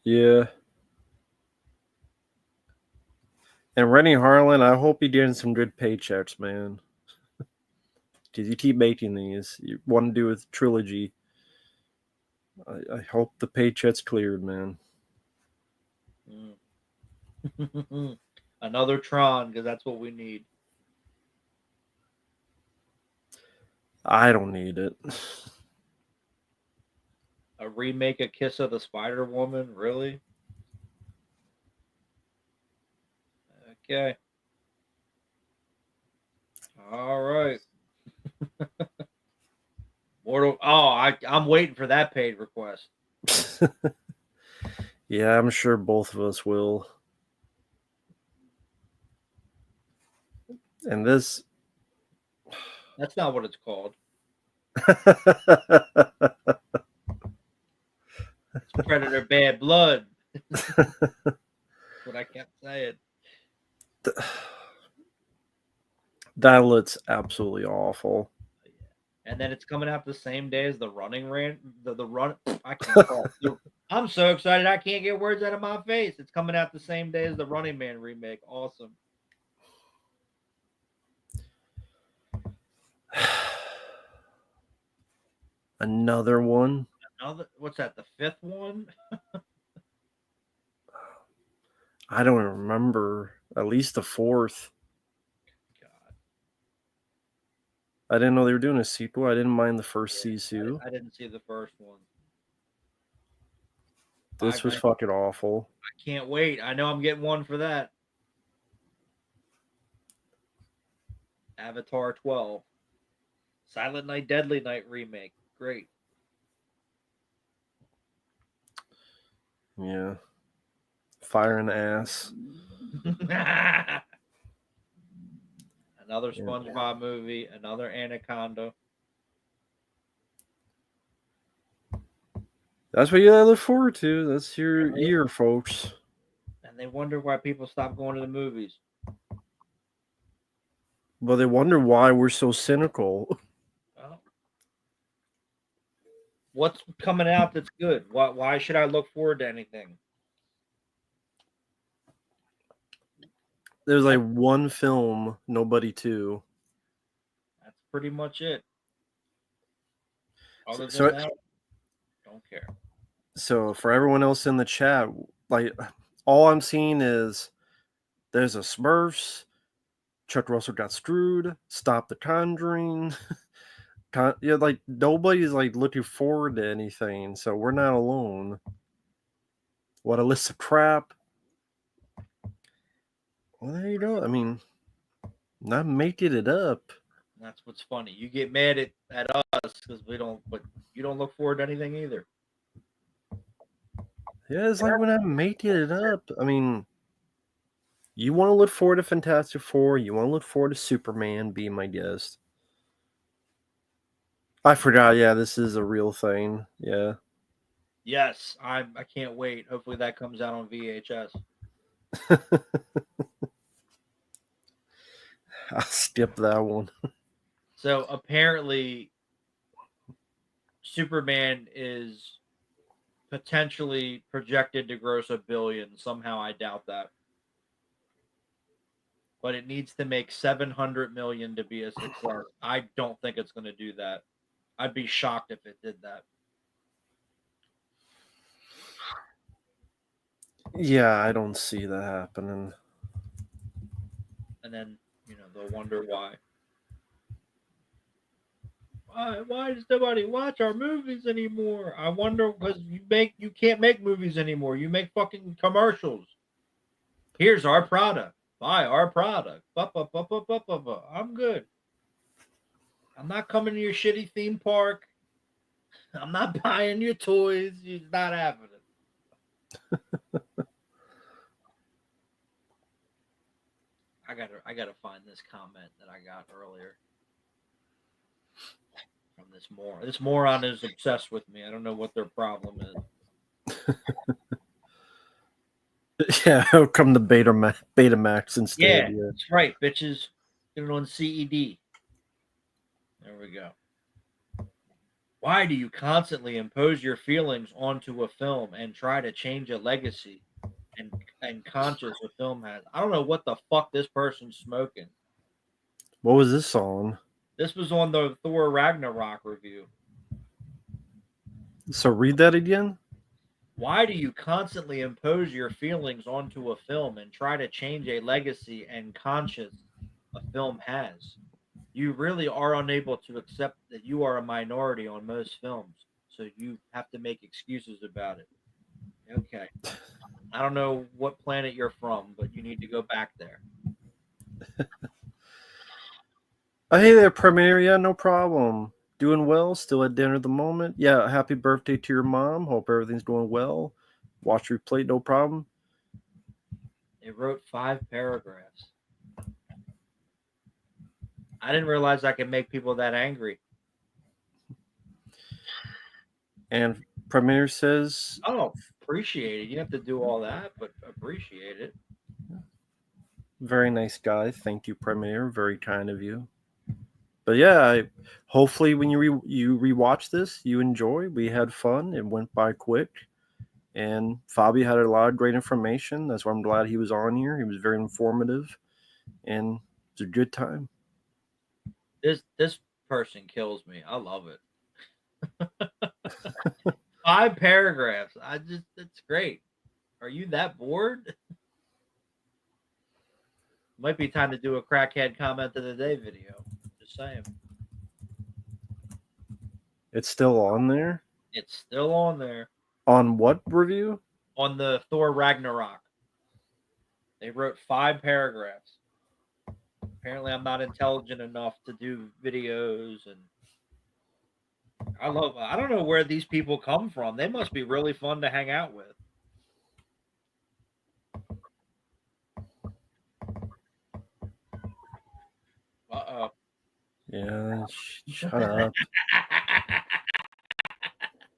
Yeah. And Rennie Harlan, I hope you're getting some good paychecks, man. Because you keep making these. You want to do a trilogy. I hope the paycheck's cleared, man. Another Tron, because that's what we need. I don't need it. A remake of Kiss of the Spider Woman? Really? Okay. All right. Mortal. Oh, I'm waiting for that paid request. Yeah, I'm sure both of us will. And this. That's not what it's called. It's Predator Bad Blood. What I kept saying. That looks absolutely awful. And then it's coming out the same day as the running ran. The run. I can't talk. I'm so excited I can't get words out of my face. It's coming out the same day as the Running Man remake. Awesome. Another one. What's that? The fifth one? I don't remember. At least the fourth. God, I didn't know they were doing a sequel. I didn't mind the first Sisu. I didn't see the first one. This was fucking awful. I can't wait. I know I'm getting one for that. Avatar 12. Silent Night, Deadly Night remake. Great. Yeah. Fire in the ass. Another SpongeBob movie. Another Anaconda. That's what you gotta look forward to. That's your year, folks. And they wonder why people stop going to the movies. Well, they wonder why we're so cynical. Well, what's coming out that's good? Why should I look forward to anything? There's like one film, Nobody 2. That's pretty much it. Other So, than that, don't care. So for everyone else in the chat, like all I'm seeing is there's a Smurfs, Chuck Russell got screwed, Stop the Conjuring. Yeah, like nobody's like looking forward to anything, so we're not alone. What a list of crap. Well, there you go. I mean, not making it up. That's what's funny. You get mad at us because we don't, but you don't look forward to anything either. Yeah, it's like when I'm making it up. I mean, you want to look forward to Fantastic Four. You want to look forward to Superman being my guest. I forgot. Yeah, this is a real thing. Yeah. Yes, I can't wait. Hopefully that comes out on VHS. I'll skip that one. So apparently, Superman is potentially projected to gross $1 billion. Somehow, I doubt that. But it needs to make 700 million to be a success. I don't think it's going to do that. I'd be shocked if it did that. Yeah, I don't see that happening. And then, they'll wonder why. Why does nobody watch our movies anymore? I wonder because you can't make movies anymore. You make fucking commercials. Here's our product. Buy our product. I'm good. I'm not coming to your shitty theme park. I'm not buying your toys. It's not happening. I gotta find this comment that I got earlier from this moron. This moron is obsessed with me. I don't know what their problem is. Yeah, how come the Betamax instead? Yeah, that's right, bitches. Get it on CED. There we go. Why do you constantly impose your feelings onto a film and try to change a legacy and conscience a film has? I don't know what the fuck this person's smoking. What was this on? This was on the Thor Ragnarok review. So read that again. Why do you constantly impose your feelings onto a film and try to change a legacy and conscience a film has? You really are unable to accept that you are a minority on most films, so you have to make excuses about it. Okay. I don't know what planet you're from, but you need to go back there. Oh, hey there, Premier. Yeah, no problem. Doing well. Still at dinner at the moment. Yeah, happy birthday to your mom. Hope everything's going well. Watch your plate, no problem. They wrote 5 paragraphs. I didn't realize I could make people that angry. And Premier says, Oh, appreciate it. You have to do all that, but appreciate it. very nice guy. Thank you, Premier. Very kind of you. But yeah, hopefully when you rewatch this, you enjoy. We had fun. It went by quick. And Fabio had a lot of great information. That's why I'm glad he was on here. He was very informative. And it's a good time. This person kills me. I love it. 5 paragraphs. It's great. Are you that bored? Might be time to do a crackhead comment of the day video. Just saying. It's still on there. It's still on there. On what review? On the Thor Ragnarok. They wrote 5 paragraphs. Apparently I'm not intelligent enough to do videos, and I don't know where these people come from. They must be really fun to hang out with. Uh-oh. Yeah, shut up.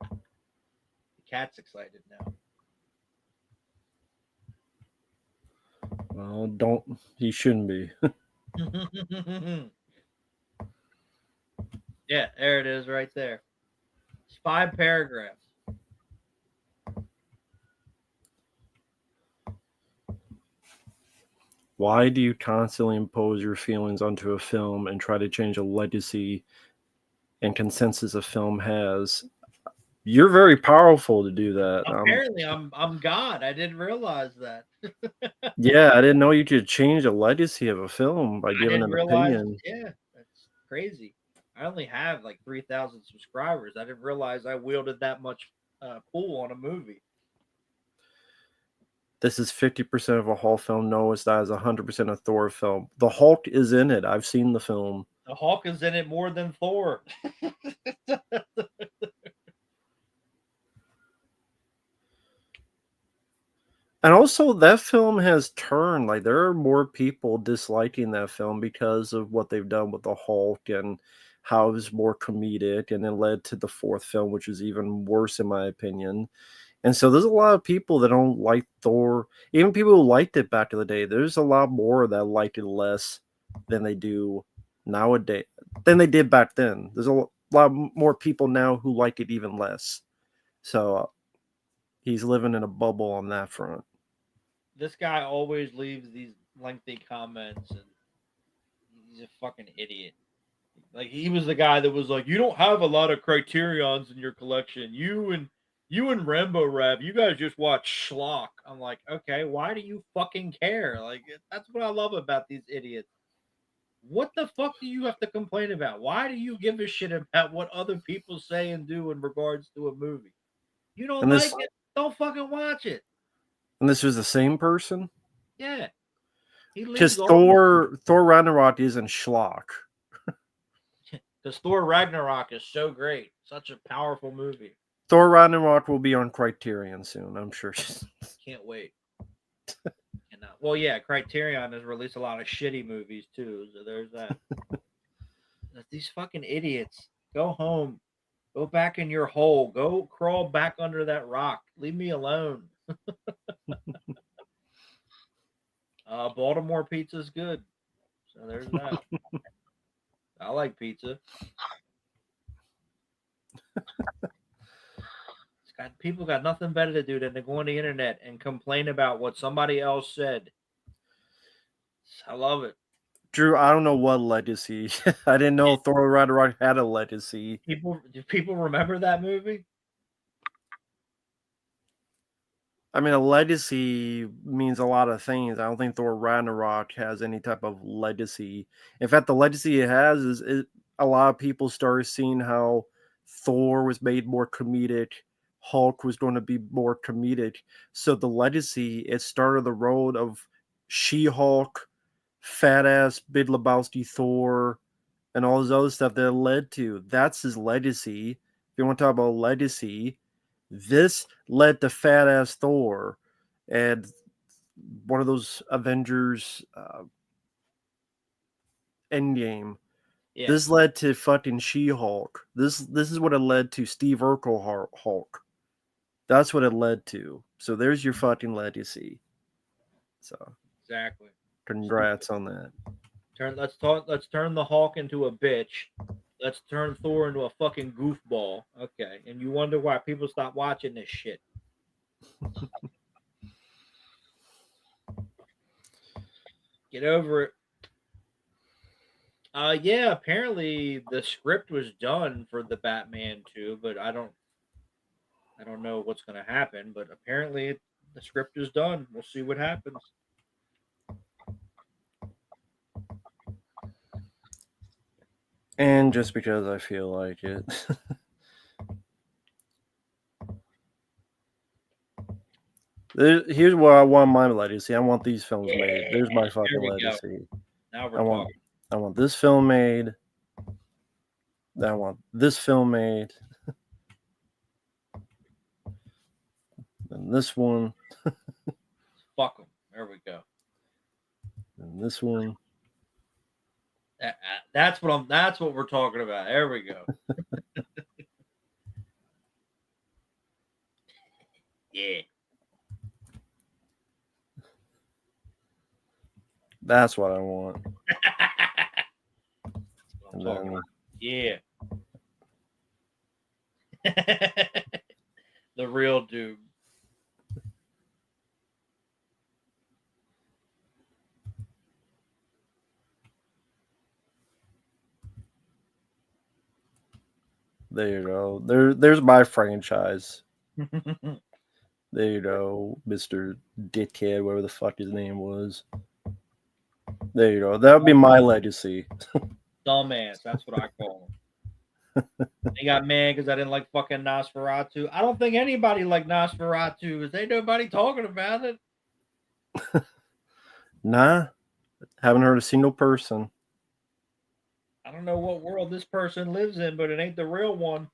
The cat's excited now. Well, don't. He shouldn't be. Yeah, there it is right there. It's 5 paragraphs. Why do you constantly impose your feelings onto a film and try to change a legacy and consensus a film has? You're very powerful to do that. Apparently, I'm God. I didn't realize that. Yeah, I didn't know you could change a legacy of a film by I giving didn't an realize. opinion. Yeah, that's crazy. I only have like 3,000 subscribers. I didn't realize I wielded that much pull on a movie. This is 50% of a Hulk film. No, it's not. It's 100% a Thor film. The Hulk is in it. I've seen the film. The Hulk is in it more than Thor. And also, that film has turned. Like, there are more people disliking that film because of what they've done with the Hulk and how it was more comedic, and it led to the fourth film, which is even worse, in my opinion. And so, there's a lot of people that don't like Thor. Even people who liked it back in the day, there's a lot more that like it less than they do nowadays, than they did back then. There's a lot more people now who like it even less. So, he's living in a bubble on that front. This guy always leaves these lengthy comments, and he's a fucking idiot. Like, he was the guy that was like, "You don't have a lot of Criterions in your collection. You and Rambo Rap, you guys just watch schlock." I'm like, okay, why do you fucking care? Like, that's what I love about these idiots. What the fuck do you have to complain about? Why do you give a shit about what other people say and do in regards to a movie? You don't And like this it? Don't fucking watch it. and this was the same person. Yeah, he leaves Because all Thor Ragnarok isn't schlock. because Thor Ragnarok is so great, such a powerful movie. Thor Ragnarok will be on Criterion soon, I'm sure. Can't wait. Cannot. Well, yeah, Criterion has released a lot of shitty movies too, so there's that. These fucking idiots. Go home. Go back in your hole. Go crawl back under that rock. Leave me alone. Baltimore pizza's good. So there's that. I like pizza. People got nothing better to do than to go on the internet and complain about what somebody else said. I love it. Drew, I don't know what legacy. I didn't know Thor Ragnarok had a legacy. Do people remember that movie? I mean, a legacy means a lot of things. I don't think Thor Ragnarok has any type of legacy. In fact, the legacy it has is a lot of people started seeing how Thor was made more comedic, Hulk was going to be more comedic. So the legacy, it started the road of She-Hulk, fat ass Big Lebowski Thor, and all this other stuff that it led to. That's his legacy. If you want to talk about legacy, this led to fat ass Thor and one of those Avengers Endgame. Yeah, This led to fucking She-Hulk. This is what it led to Steve Urkel Hulk. That's what it led to. So there's your fucking legacy. So exactly. congrats on that. Let's turn the Hulk into a bitch. Let's turn Thor into a fucking goofball. Okay. And you wonder why people stop watching this shit. Get over it. Yeah, apparently the script was done for the Batman 2, but I don't know what's going to happen, but apparently the script is done. We'll see what happens. And just because I feel like it. Here's what I want my legacy. I want these films made. There's my fucking legacy. Now we're talking. I want this film made. I want this film made. And this one. Fuck them. There we go. And this one. That's what we're talking about. There we go. Yeah. That's what I want. What then, yeah. The real dude. There you go. There's my franchise. There you go, Mr. Dickhead, whatever the fuck his name was. There you go. That would be my legacy. Dumbass. That's what I call him. They got mad because I didn't like fucking Nosferatu. I don't think anybody liked Nosferatu because ain't nobody talking about it. Nah. Haven't heard a single person. I don't know what world this person lives in, but it ain't the real one.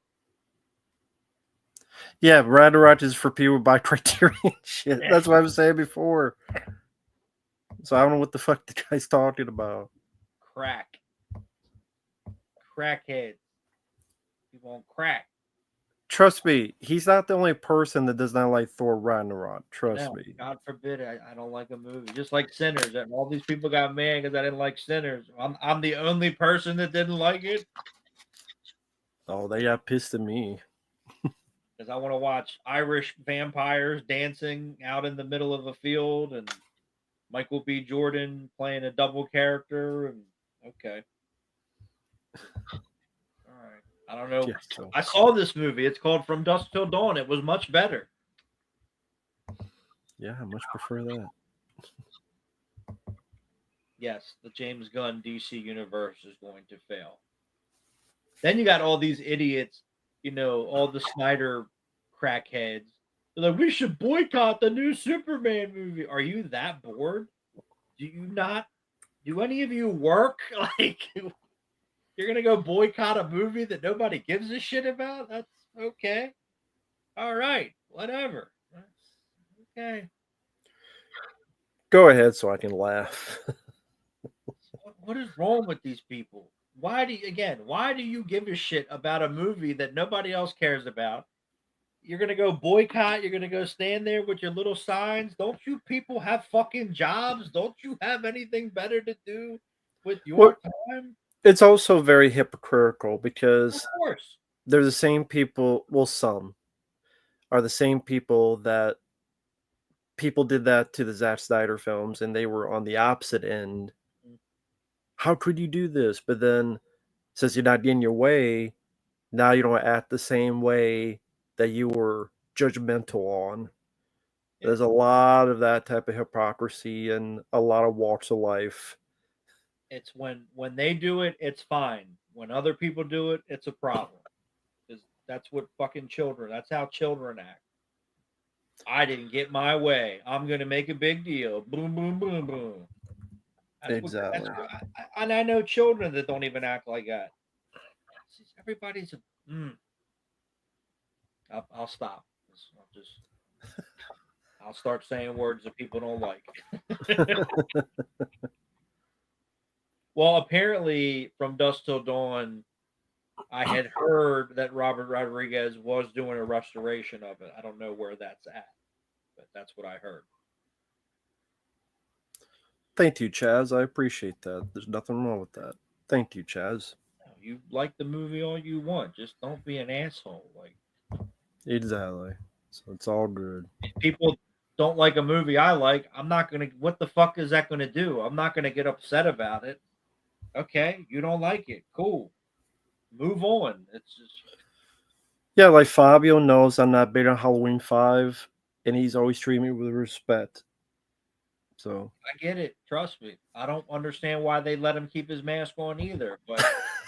Yeah, Ragnarok is for people by Criterion shit. That's what I was saying before. So I don't know what the fuck the guy's talking about. Crackheads. People on crack. Trust me, he's not the only person that does not like Thor Ragnarok. Trust me. God forbid I don't like a movie. Just like Sinners. And all these people got mad because I didn't like Sinners. I'm the only person that didn't like it. Oh, they got pissed at me. Because I want to watch Irish vampires dancing out in the middle of a field and Michael B. Jordan playing a double character. And okay. All right. I don't know. Yeah, so. I saw this movie. It's called From Dusk Till Dawn. It was much better. Yeah, I much prefer that. Yes, the James Gunn DC universe is going to fail. Then you got all these idiots, all the Snyder crackheads. They're like, we should boycott the new Superman movie. Are you that bored? Do any of you work? Like, you're going to go boycott a movie that nobody gives a shit about? That's okay. All right. Whatever. That's okay. Go ahead so I can laugh. What is wrong with these people? Why do you give a shit about a movie that nobody else cares about? You're going to go boycott. You're going to go stand there with your little signs. Don't you people have fucking jobs? Don't you have anything better to do with your time? It's also very hypocritical because of course they're the same people. Well, some are the same people that people did that to the Zack Snyder films, and they were on the opposite end. How could you do this? But then, since you're not getting your way, now you don't act the same way that you were judgmental on. There's a lot of that type of hypocrisy in a lot of walks of life. It's when they do it, it's fine. When other people do it, it's a problem. Because that's what fucking children. That's how children act. I didn't get my way. I'm gonna make a big deal. Boom, boom, boom, boom. That's Exactly. what and I know children that don't even act like that. Everybody's I'll stop. I'll start saying words that people don't like. Well, apparently from Dusk Till Dawn, I had heard that Robert Rodriguez was doing a restoration of it. I don't know where that's at, but that's what I heard. Thank you, Chaz. I appreciate that. There's nothing wrong with that. Thank you, Chaz. You like the movie all you want, just don't be an asshole. Like, Exactly. So it's all good. if people don't like a movie I like, I'm not gonna. What the fuck is that gonna do? I'm not gonna get upset about it. Okay, you don't like it, cool. Move on. It's just Yeah, like Fabio knows I'm not big on Halloween 5, and he's always treated me with respect. So I get it. Trust me. I don't understand why they let him keep his mask on either, but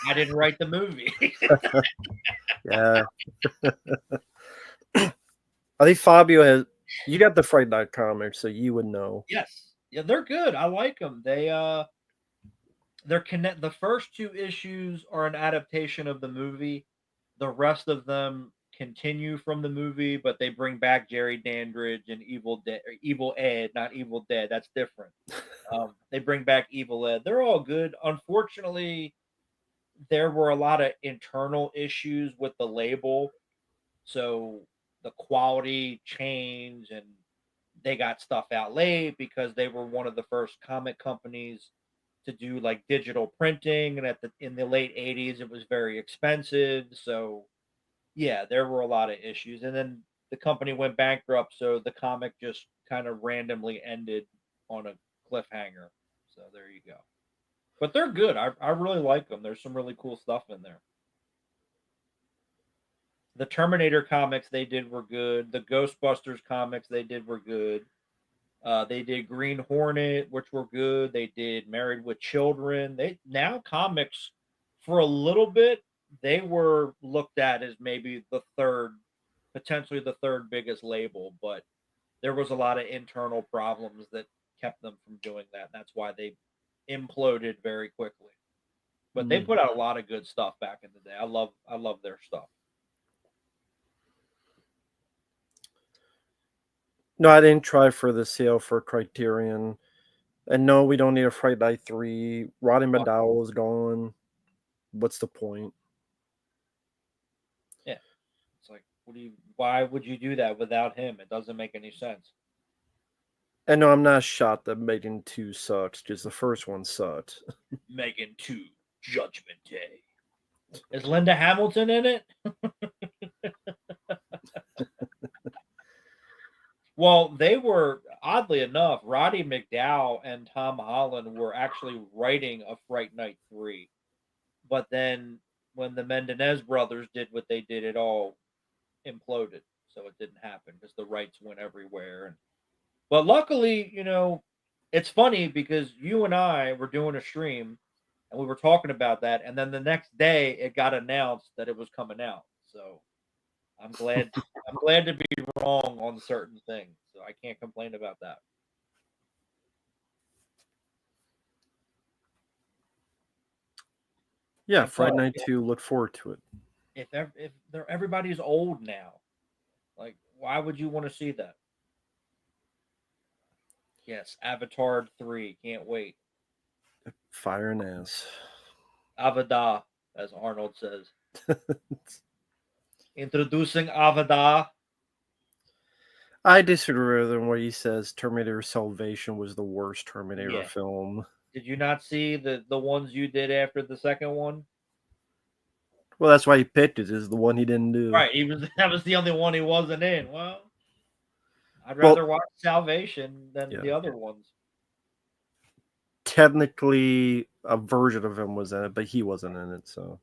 I didn't write the movie. yeah. I think Fabio has. You got the Fright Night comics, so you would know. Yes. Yeah, they're good. I like them. They're connect. The first two issues are an adaptation of the movie. The rest of them continue from the movie, but they bring back Jerry Dandridge and Evil Ed, not Evil Dead. That's different. They bring back Evil Ed. They're all good. Unfortunately, there were a lot of internal issues with the label, so the quality changed and they got stuff out late because they were one of the first comic companies to do like digital printing, and in the late 80s it was very expensive. So yeah, there were a lot of issues, and then the company went bankrupt, so the comic just kind of randomly ended on a cliffhanger. So there you go. But they're good. I really like them. There's some really cool stuff in there. The Terminator comics they did were good. The Ghostbusters comics they did were good. They did Green Hornet, which were good. They did Married with Children. They now comics for a little bit they were looked at as maybe the third, potentially the third biggest label, but there was a lot of internal problems that kept them from doing that. That's why they imploded very quickly. But they put out a lot of good stuff back in the day. I love their stuff. No, I didn't try for the sale for Criterion. And no, we don't need a Fright Night 3. Roddy McDowell is gone. What's the point? Yeah. It's like, why would you do that without him? It doesn't make any sense. And no, I'm not shocked that Megan 2 sucks, just the first one sucked. Megan 2, Judgment Day. Is Linda Hamilton in it? Well, they were, oddly enough, Roddy McDowell and Tom Holland were actually writing a Fright Night 3. But then when the Mendez brothers did what they did, it all imploded. So it didn't happen because the rights went everywhere. But luckily, it's funny because you and I were doing a stream and we were talking about that. And then the next day it got announced that it was coming out. So I'm glad to be wrong on certain things. So I can't complain about that. Yeah, Friday Night 2, look forward to it. If everybody's old now, like why would you want to see that? Yes, Avatar 3, can't wait. Fire and ass. Avada, as Arnold says. Introducing Avada. I disagree with him where he says Terminator Salvation was the worst Terminator film. Did you not see the ones you did after the second one? Well, that's why he picked it, is the one he didn't do. Right, that was the only one he wasn't in. Well, I'd rather watch Salvation than the other ones. Technically, a version of him was in it, but he wasn't in it, so.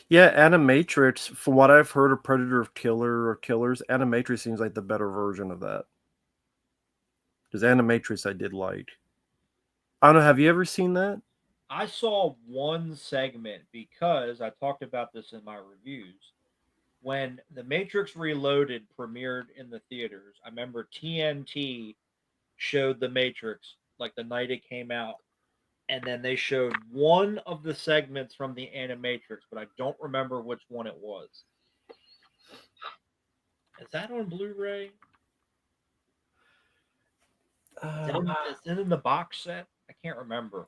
Yeah, Animatrix, from what I've heard of Predator of Killer or Killers, Animatrix seems like the better version of that. Because Animatrix I did like. I don't know, have you ever seen that? I saw one segment because I talked about this in my reviews. When The Matrix Reloaded premiered in the theaters, I remember TNT showed The Matrix like the night it came out, and then they showed one of the segments from the Animatrix, but I don't remember which one it was. Is that on Blu-ray? Is it in the box set? I can't remember.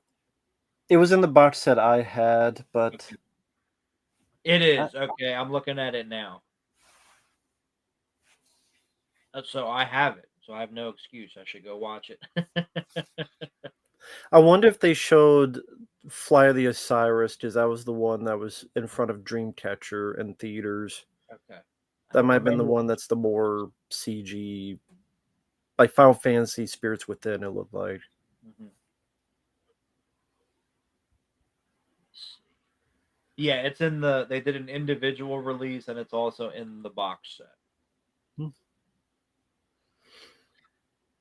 It was in the box set I had, but Okay. It is. Okay, I'm looking at it now. So I have it. So I have no excuse. I should go watch it. I wonder if they showed Fly of the Osiris, because that was the one that was in front of Dreamcatcher in theaters. Okay. I That don't might have been the remember. one that's the more CG, like Final Fantasy Spirits Within, it looked like. Mm-hmm. Yeah, it's in the. They did an individual release, and it's also in the box set. Hmm.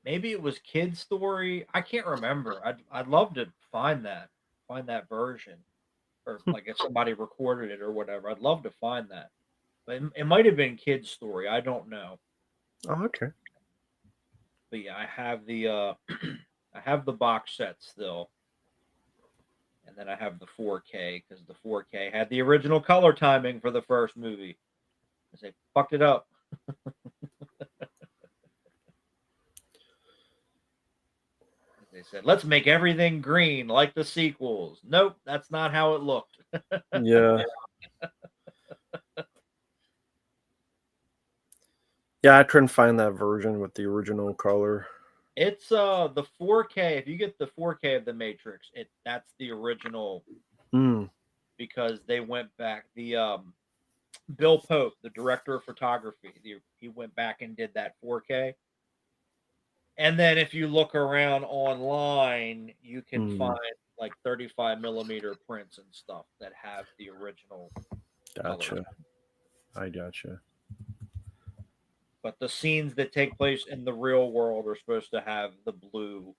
Maybe it was Kid Story. I can't remember. I'd love to find that version, or like if somebody recorded it or whatever. I'd love to find that. But it might have been Kid Story. I don't know. Oh, okay. But yeah, I have the I have the box set still, and then I have the 4K because the 4K had the original color timing for the first movie. Because they fucked it up. They said, let's make everything green like the sequels. Nope, that's not how it looked. Yeah. Yeah, I couldn't find that version with the original color. It's the 4K. If you get the 4K of the Matrix, that's the original because they went back. The Bill Pope, the director of photography, he went back and did that 4K. And then if you look around online, you can find like 35 millimeter prints and stuff that have the original Gotcha. colors. I gotcha. But the scenes that take place in the real world are supposed to have the blue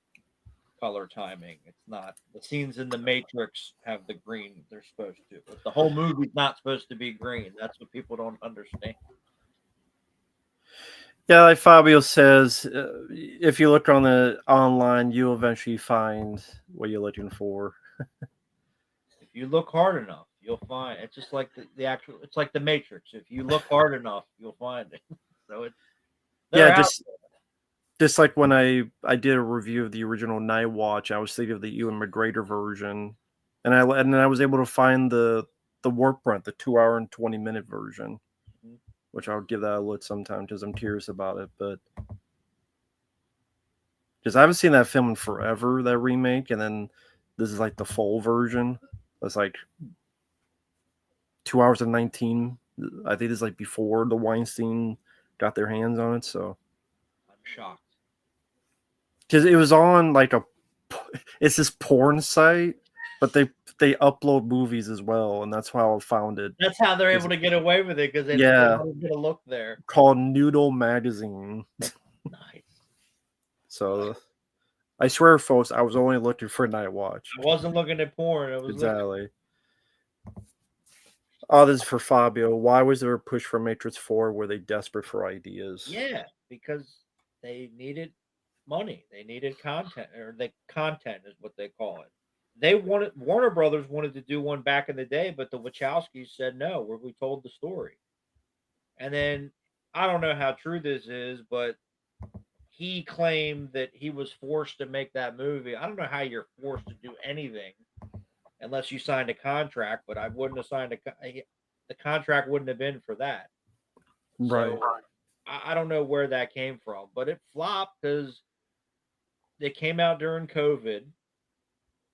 color timing. It's not the scenes in the Matrix have the green they're supposed to. But the whole movie's not supposed to be green. That's what people don't understand. Yeah, like Fabio says, if you look on the online, you'll eventually find what you're looking for. If you look hard enough, you'll find it's just like the actual. It's like the Matrix. If you look hard enough, you'll find it. So it's Yeah, out. just like when I did a review of the original Night Watch, I was thinking of the Ewan McGregor version, and then I was able to find the warp print, the 2 hour and 20 minute version, which I'll give that a look sometime because I'm curious about it. But because I haven't seen that film in forever, that remake, and then this is like the full version. That's like 2 hours and 19. I think it's like before the Weinstein got their hands on it. So I'm shocked because it was on like it's this porn site, but they upload movies as well, and that's how I found it. That's how they're able to get away with it because they don't get a look there. Called Noodle Magazine. Nice. So I swear, folks, I was only looking for Night Watch. I wasn't looking at porn. I was exactly. Oh, this is for Fabio. Why was there a push for Matrix 4? Were they desperate for ideas? Yeah, because they needed money. They needed content, or the content is what they call it. They wanted Warner Brothers wanted to do one back in the day, but the Wachowskis said no. Where we told the story, and then I don't know how true this is, but he claimed that he was forced to make that movie. I don't know how you're forced to do anything unless you signed a contract, but I wouldn't have signed the contract wouldn't have been for that. Right. So I don't know where that came from, but it flopped because it came out during COVID.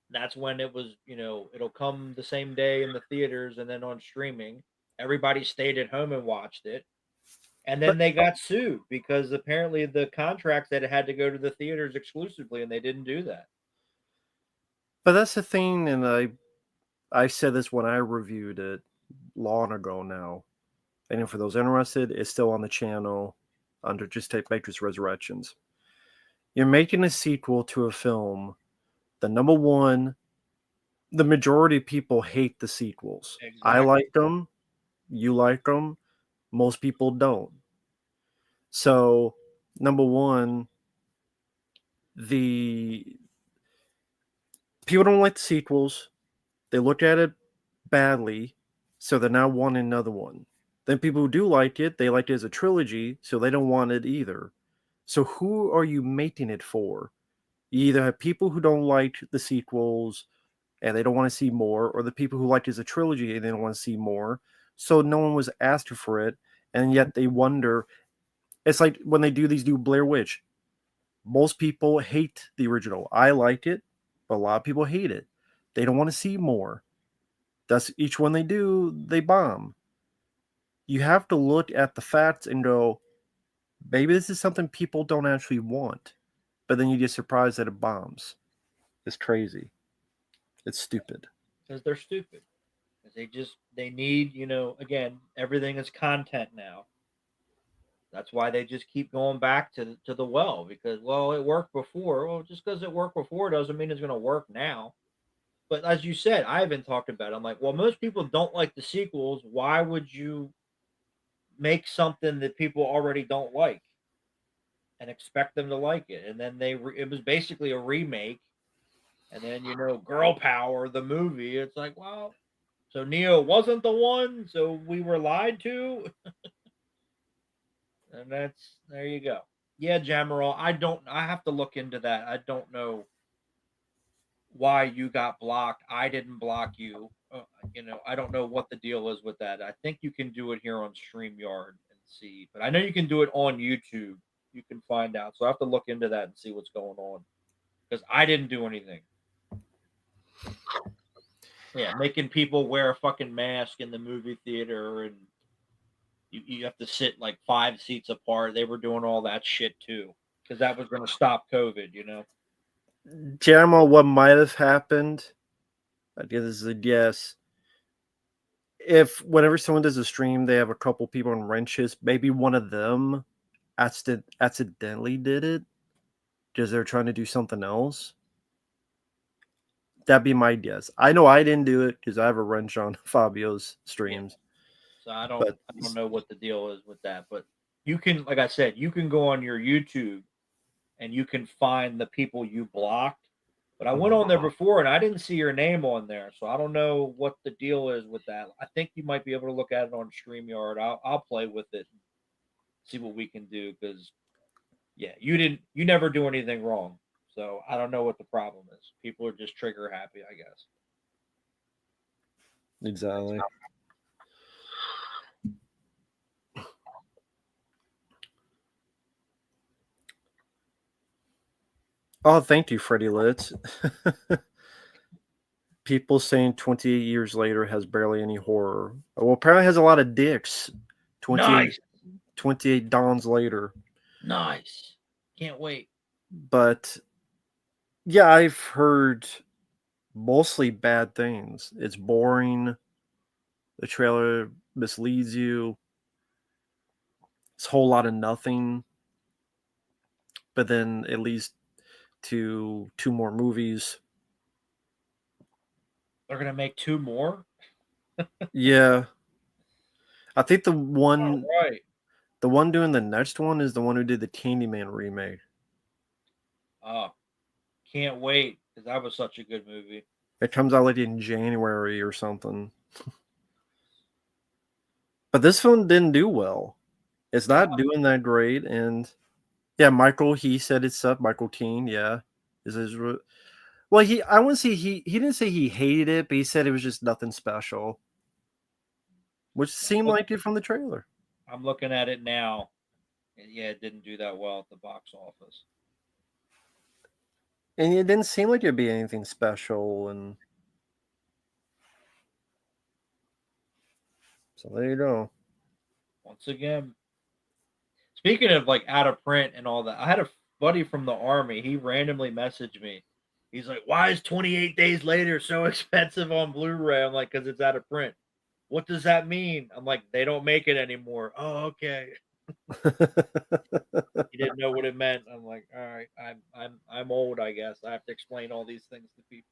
That's when it was, it'll come the same day in the theaters and then on streaming. Everybody stayed at home and watched it. And then they got sued because apparently the contract said it had to go to the theaters exclusively, and they didn't do that. But that's the thing, and I said this when I reviewed it. long ago now. And for those interested, it's still on the channel under just take Matrix Resurrections. You're making a sequel to a film. The number one, the majority of people hate the sequels. I Exactly. like them. You like them. Most people don't. So, number one, the people don't like the sequels. They look at it badly, so they're now wanting another one. Then people who do like it, they like it as a trilogy, so they don't want it either. So who are you making it for? You either have people who don't like the sequels and they don't want to see more, or the people who like it as a trilogy and they don't want to see more. So no one was asked for it, and yet they wonder. It's like when they do these new Blair Witch. Most people hate the original. I like it, but a lot of people hate it. They don't want to see more. That's each one they do, they bomb. You have to look at the facts and go, maybe this is something people don't actually want. But then you get surprised that it bombs. It's crazy. It's stupid. Because they're stupid. Because they need, again, everything is content now. That's why they just keep going back to the well, because, well, it worked before. Well, just because it worked before doesn't mean it's going to work now. But as you said, I even talked about it. I'm like, well, most people don't like the sequels. Why would you make something that people already don't like and expect them to like it? And then it was basically a remake. And then, Girl Power, the movie. It's like, well, so Neo wasn't the one, so we were lied to. And there you go. Yeah, Jamaral, I have to look into that. I don't know why you got blocked. I didn't block you. I don't know what the deal is with that. I think you can do it here on StreamYard and see, but I know you can do it on YouTube. You can find out. So I have to look into that and see what's going on, because I didn't do anything. Yeah, making people wear a fucking mask in the movie theater, and you have to sit like 5 seats apart. They were doing all that shit too, because that was going to stop COVID. Jeremy, what might have happened, I guess this is a guess. If whenever someone does a stream, they have a couple people on wrenches, maybe one of them accidentally did it because they're trying to do something else. That'd be my guess. I know I didn't do it because I have a wrench on Fabio's streams. Yeah. So I But don't know what the deal is with that, but you can, like I said, you can go on your YouTube and you can find the people you blocked. But I went on there before and I didn't see your name on there, so I don't know what the deal is with that. I think you might be able to look at it on StreamYard. I'll play with it and see what we can do, because yeah, you never do anything wrong. So I don't know what the problem is. People are just trigger happy, I guess. exactly. Oh, thank you, Freddie Litz. People saying 28 years later has barely any horror. Well, apparently has a lot of dicks. 28, Nice. 28 dawns later. Nice. Can't wait. But yeah, I've heard mostly bad things. It's boring. The trailer misleads you. It's a whole lot of nothing. But then it leads to 2 more movies. They're gonna make 2 more. Yeah. I think the All one right. the one doing the next one is the one who did the Candyman remake. Oh, can't wait, because that was such a good movie. It comes out like in January or something. But this film didn't do well. It's No, not doing that great. And yeah, Michael, he said it's up. Michael Keane, yeah, is his. Well, I wouldn't say he didn't say he hated it, but he said it was just nothing special, which seemed like it from the trailer. I'm looking at it now, and yeah, it didn't do that well at the box office. And it didn't seem like it'd be anything special. And so there you go. Once again, speaking of like out of print and all that, I had a buddy from the army. He randomly messaged me. He's like, "Why is 28 Days Later so expensive on Blu-ray?" I'm like, "Because it's out of print." What does that mean? I'm like, they don't make it anymore. Oh, okay. He didn't know what it meant. I'm like, all right, I'm old, I guess. I have to explain all these things to people.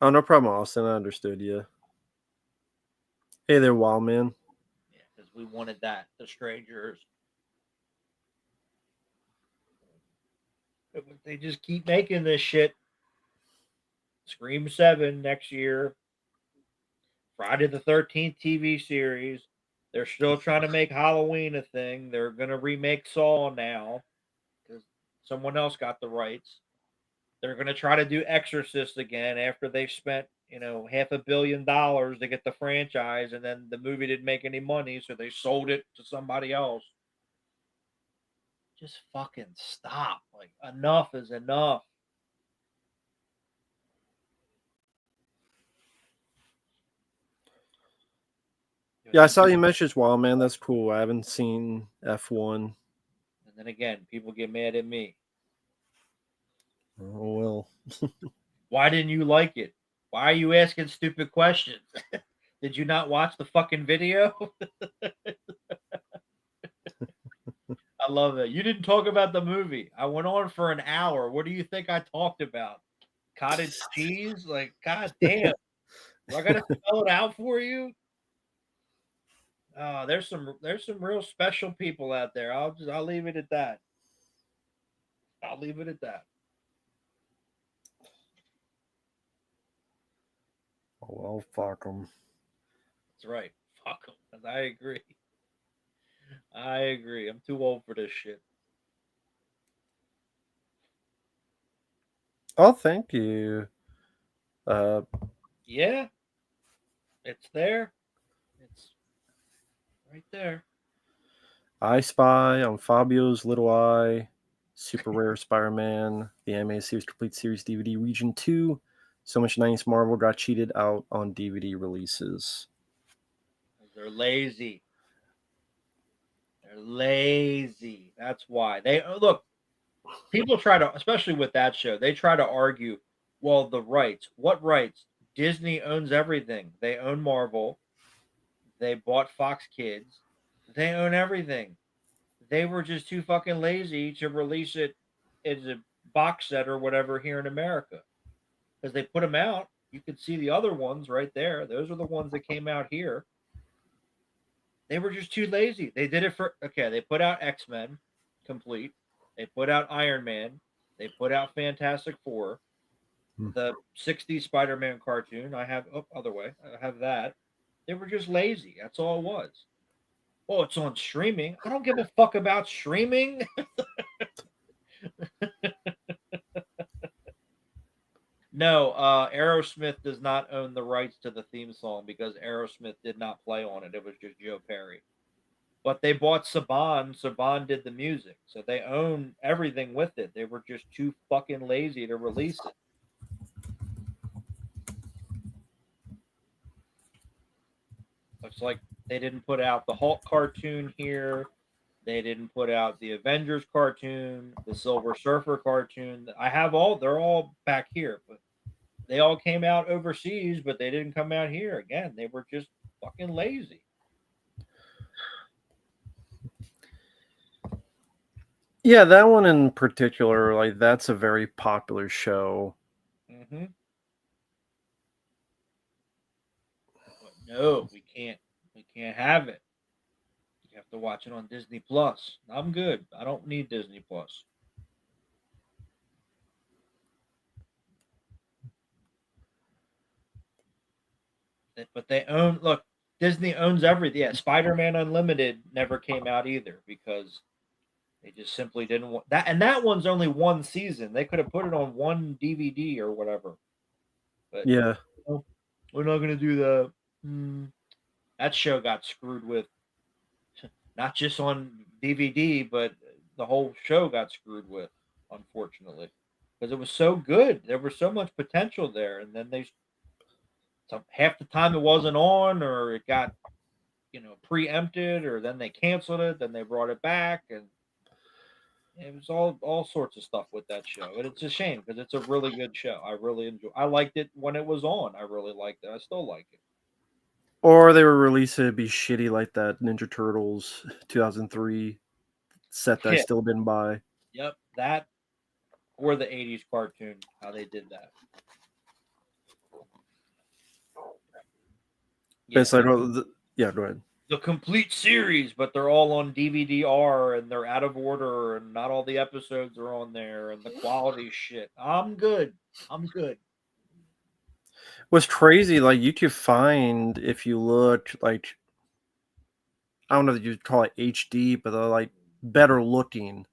Oh, no problem, Austin. I understood you. Hey there, Wild Man. Yeah, because we wanted that. The strangers. They just keep making this shit. Scream 7 next year. Friday the 13th TV series. They're still trying to make Halloween a thing. They're going to remake Saw now because someone else got the rights. They're going to try to do Exorcist again after they've spent, $500 million to get the franchise, and then the movie didn't make any money, so they sold it to somebody else. Just fucking stop. Like, enough is enough. Yeah, I saw you message Wild Man. That's cool. I haven't seen F1. And then again, people get mad at me. Oh, well. Why didn't you like it? Why are you asking stupid questions? Did you not watch the fucking video? I love it. You didn't talk about the movie. I went on for an hour. What do you think I talked about? Cottage cheese? Like, god damn. Do I gotta spell it out for you? There's some real special people out there. I'll leave it at that. I'll leave it at that. Oh, well, fuck them. That's right. Fuck them. I agree. I agree. I'm too old for this shit. Oh, thank you. Uh, Yeah, it's there. It's right there. I Spy on Fabio's Little Eye, Super Rare Spider-Man, the Anime Series Complete Series DVD Region 2. So much nice Marvel got cheated out on DVD releases. They're lazy. They're lazy. That's why. Look, people try to, especially with that show, they try to argue, well, the rights. What rights? Disney owns everything. They own Marvel. They bought Fox Kids. They own everything. They were just too fucking lazy to release it as a box set or whatever here in America. Because they put them out. You can see the other ones right there. Those are the ones that came out here. They were just too lazy. They did it for, okay, they put out X-Men complete. They put out Iron Man. They put out Fantastic Four. The 60s Spider-Man cartoon. I have, other way. I have that. They were just lazy. That's all it was. Oh, it's on streaming. I don't give a fuck about streaming. No, Aerosmith does not own the rights to the theme song because Aerosmith did not play on it. It was just Joe Perry. But they bought Saban. Saban did the music. So they own everything with it. They were just too fucking lazy to release it. Looks like they didn't put out the Hulk cartoon here. They didn't put out the Avengers cartoon, the Silver Surfer cartoon. They're all back here, but they all came out overseas, but they didn't come out here. Again, they were just fucking lazy. Yeah, that one in particular, like, that's a very popular show. Mm-hmm. But no, we can't. We can't have it. You have to watch it on Disney Plus. I'm good. I don't need Disney Plus. But they own. Look, Disney owns everything. Yeah, Spider-Man Unlimited never came out either because they just simply didn't want that. And that one's only one season. They could have put it on one DVD or whatever. But Yeah. no, we're not going to do that. That show got screwed with, not just on DVD, but the whole show got screwed with, unfortunately, because it was so good. There was so much potential there, and then half the time it wasn't on, or it got preempted, or then they canceled it, then they brought it back, and It was all sorts of stuff with that show, and it's a shame because it's a really good show. I really enjoy. I liked it when it was on. I really liked it. I still like it. Or they were released to be shitty like that Ninja Turtles 2003 set that I Yeah. still didn't buy. Yep. That or the '80s cartoon, how they did that. Yeah. But yeah, go ahead. The complete series, but they're all on DVD-R and they're out of order and not all the episodes are on there and the quality shit. I'm good. I'm good. What's crazy, like you could find if you look like I don't know if you'd call it HD, but they're like better looking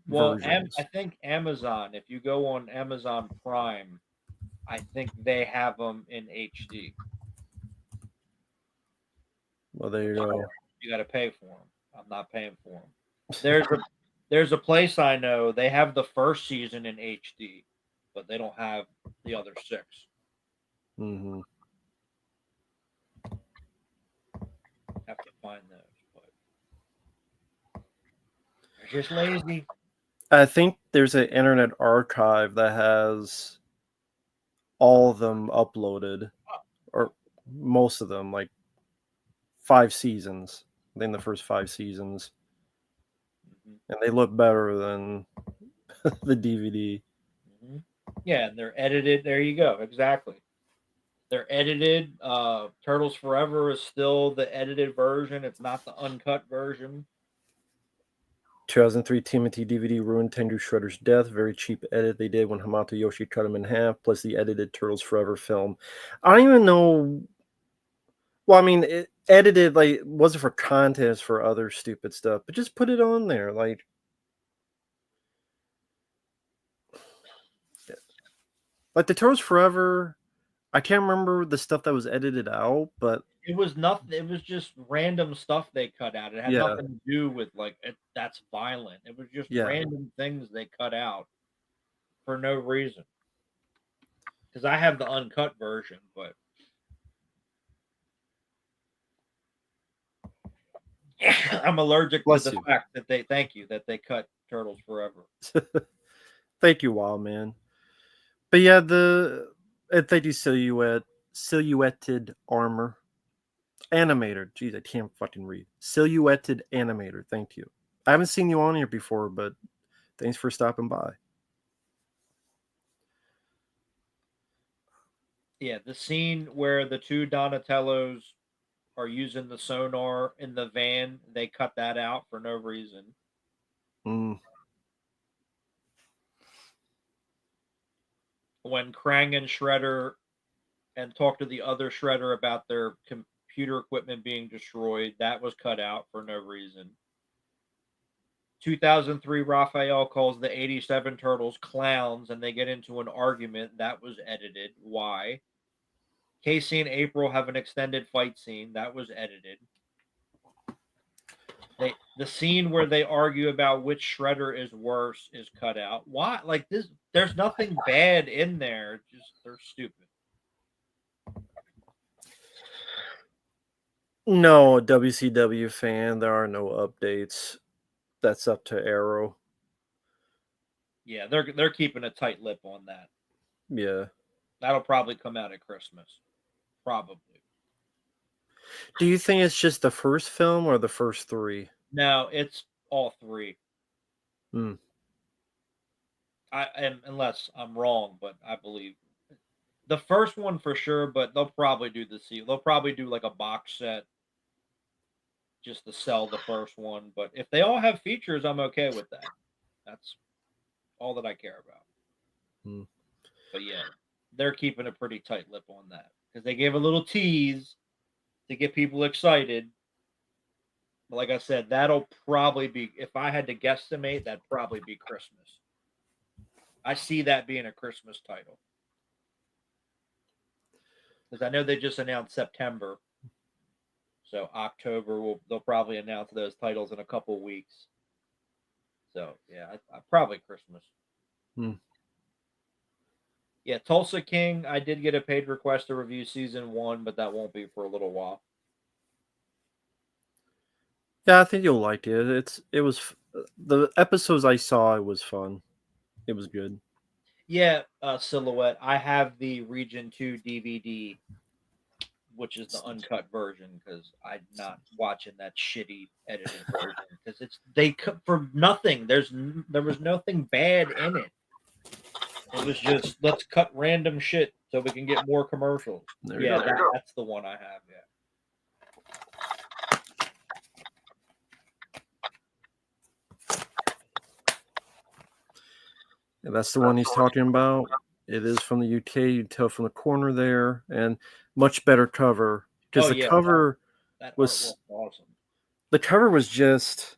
Well, versions. I think Amazon, if you go on Amazon Prime, I think they have them in HD. Well, there you go. You got to pay for them. I'm not paying for them. There's a place I know they have the first season in HD, but they don't have the other 6. Mm-hmm. Have to find those, but they're just lazy. I think there's an internet archive that has all of them uploaded, or most of them, like 5 seasons. I think the first 5 seasons, and they look better than the DVD. Mm-hmm. Yeah, and they're edited. There you go. Exactly. They're edited. Turtles Forever is still the edited version. It's not the uncut version. 2003 Timothy DVD ruined Tengu Shredder's death. Very cheap edit they did when Hamato Yoshi cut him in half, plus the edited Turtles Forever film. I don't even know. Well, I mean, it edited, like, wasn't for content, for other stupid stuff, but just put it on there. Like the Turtles Forever, I can't remember the stuff that was edited out, but It was nothing. It was just random stuff they cut out. It had yeah, nothing to do with that's violent. It was just yeah. random things they cut out for no reason. Because I have the uncut version, but I'm allergic to Bless the you. fact that they cut Turtles Forever. Thank you, Wild Man. But yeah, they do silhouetted armor. Animator. Jeez, I can't fucking read. Silhouetted animator. Thank you. I haven't seen you on here before, but thanks for stopping by. Yeah, the scene where the two Donatellos are using the sonar in the van, they cut that out for no reason. Mm. When Krang and Shredder and talk to the other Shredder about their computer equipment being destroyed, that was cut out for no reason. 2003 Raphael calls the 87 Turtles clowns and they get into an argument. That was edited. Why? Casey and April have an extended fight scene. That was edited. The scene where they argue about which Shredder is worse is cut out. Why? Like this, there's nothing bad in there. Just they're stupid. No, WCW fan. There are no updates. That's up to Arrow. Yeah, they're keeping a tight lip on that. Yeah. That'll probably come out at Christmas. Probably. Do you think it's just the first film or the first 3? No, it's all 3. Hmm. Unless I'm wrong, but I believe the first one for sure. But they'll probably do they'll probably do like a box set just to sell the first one. But if they all have features, I'm okay with that. That's all that I care about. Hmm. But yeah, they're keeping a pretty tight lip on that because they gave a little tease to get people excited. But like I said, that'll probably be, if I had to guesstimate, that'd probably be Christmas. I see that being a Christmas title because I know they just announced September, so October they'll probably announce those titles in a couple weeks. So yeah, I probably Christmas. Hmm. Yeah, Tulsa King. I did get a paid request to review season 1, but that won't be for a little while. Yeah, I think you'll like it. It was The episodes I saw, it was fun. It was good. Yeah, Silhouette. I have the Region 2 DVD, which is the uncut version, because I'm not watching that shitty edited version, because they cut for nothing. There was nothing bad in it. It was just, let's cut random shit so we can get more commercials. Yeah, that's the one I have. Yeah. Yeah, that's the one he's talking about. It is from the UK. You can tell from the corner there, and much better cover because the cover that was awesome. The cover was just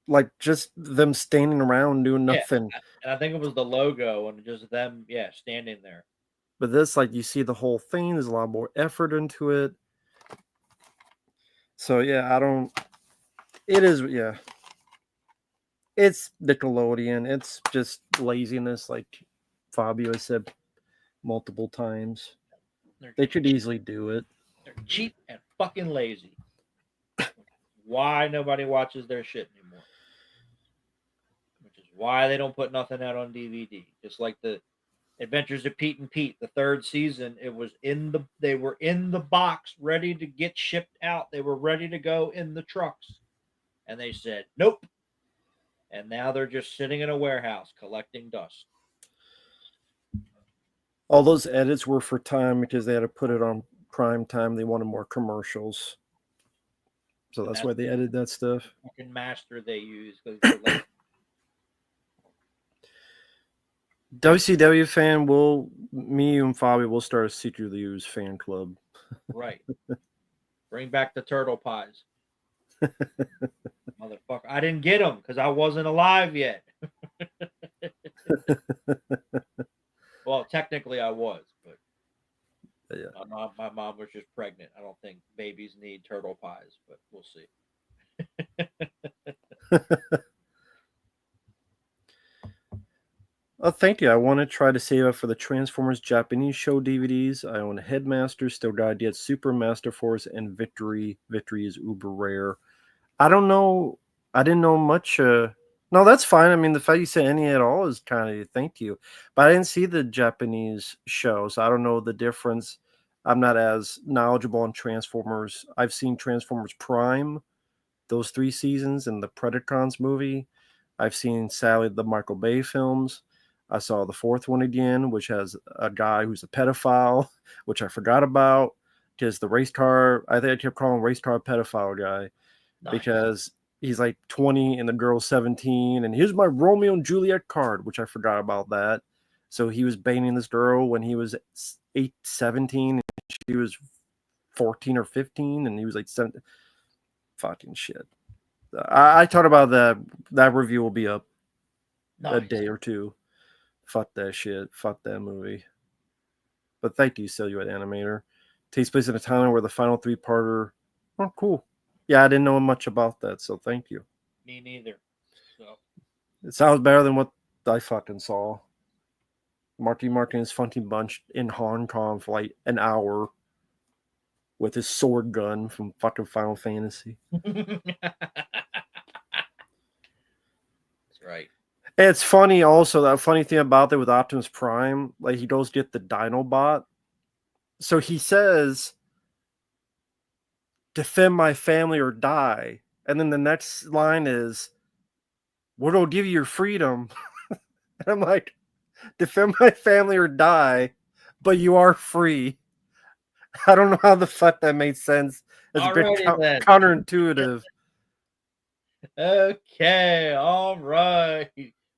like just them standing around doing nothing. Yeah, and I think it was the logo and just them, standing there. But this, like, you see the whole thing. There's a lot more effort into it. So yeah, I don't. It is, yeah. It's Nickelodeon. It's just laziness, like Fabio has said multiple times. They could easily do it. They're cheap and fucking lazy. Why nobody watches their shit anymore? Which is why they don't put nothing out on DVD. Just like the Adventures of Pete and Pete, the third season, they were in the box, ready to get shipped out. They were ready to go in the trucks, and they said nope. And now they're just sitting in a warehouse collecting dust. All those edits were for time because they had to put it on prime time. They wanted more commercials, so that's why they edited that stuff. Fucking master they use, because like, WCW fan, me and Fabio will start a secretly used fan club. Right. Bring back the turtle pies. Motherfucker. I didn't get them because I wasn't alive yet. Well, technically I was, but yeah. my mom was just pregnant. I don't think babies need turtle pies, but we'll see. Oh, thank you. I want to try to save up for the Transformers Japanese show DVDs. I own Headmaster, still got to get Super Master Force, and Victory. Victory is uber rare. I don't know. I didn't know much. No, that's fine. I mean, the fact you said any at all is kind of thank you. But I didn't see the Japanese show, so I don't know the difference. I'm not as knowledgeable on Transformers. I've seen Transformers Prime, those 3 seasons, and the Predacons movie. I've seen, sadly, the Michael Bay films. I saw the 4th one again, which has a guy who's a pedophile, which I forgot about. Because the race car, I think I kept calling race car pedophile guy. Nice. Because he's like 20 and the girl's 17. And here's my Romeo and Juliet card, which I forgot about that. So he was banging this girl when he was 17 and she was 14 or 15. And he was like 17. Fucking shit. I thought about that. That review will be up a day or two. Fuck that shit. Fuck that movie. But thank you, Silhouette Animator. Takes place in a town where the final 3-parter. Oh, cool. Yeah, I didn't know much about that, so thank you. Me neither. So it sounds better than what I fucking saw. Marty Martin's Funky Bunch in Hong Kong for like an hour with his sword gun from fucking Final Fantasy. That's right. It's funny also, that funny thing about that with Optimus Prime, like he goes get the Dinobot. So he says, defend my family or die. And then the next line is, what'll give you your freedom? And I'm like, defend my family or die, but you are free. I don't know how the fuck that made sense. It's a bit counterintuitive. Okay, all right.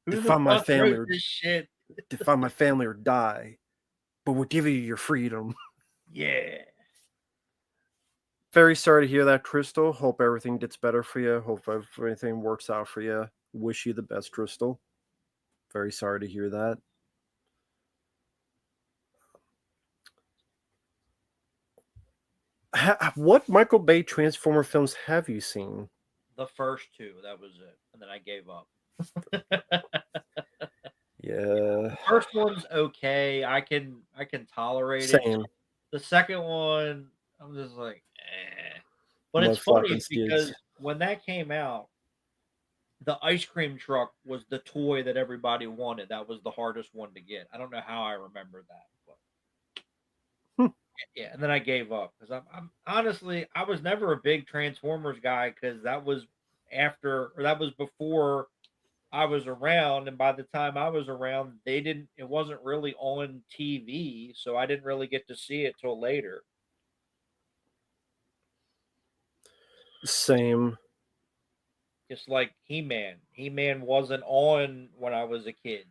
Defend my family or shit. Defend my family or die, but we'll give you your freedom. Yeah. Very sorry to hear that, Crystal. Hope everything gets better for you. Hope everything works out for you. Wish you the best, Crystal. Very sorry to hear that. What Michael Bay Transformer films have you seen? The first 2, that was it, and then I gave up. Yeah. The first one's okay. I can tolerate it. The second one, I'm just like, eh. But it's funny because when that came out, the ice cream truck was the toy that everybody wanted. That was the hardest one to get. I don't know how I remember that, but Hmm. yeah. And then I gave up because I'm honestly I was never a big Transformers guy because that was after or that was before I was around, and by the time I was around, they didn't. It wasn't really on TV, so I didn't really get to see it till later. Same. Just like He-Man. He-Man wasn't on when I was a kid,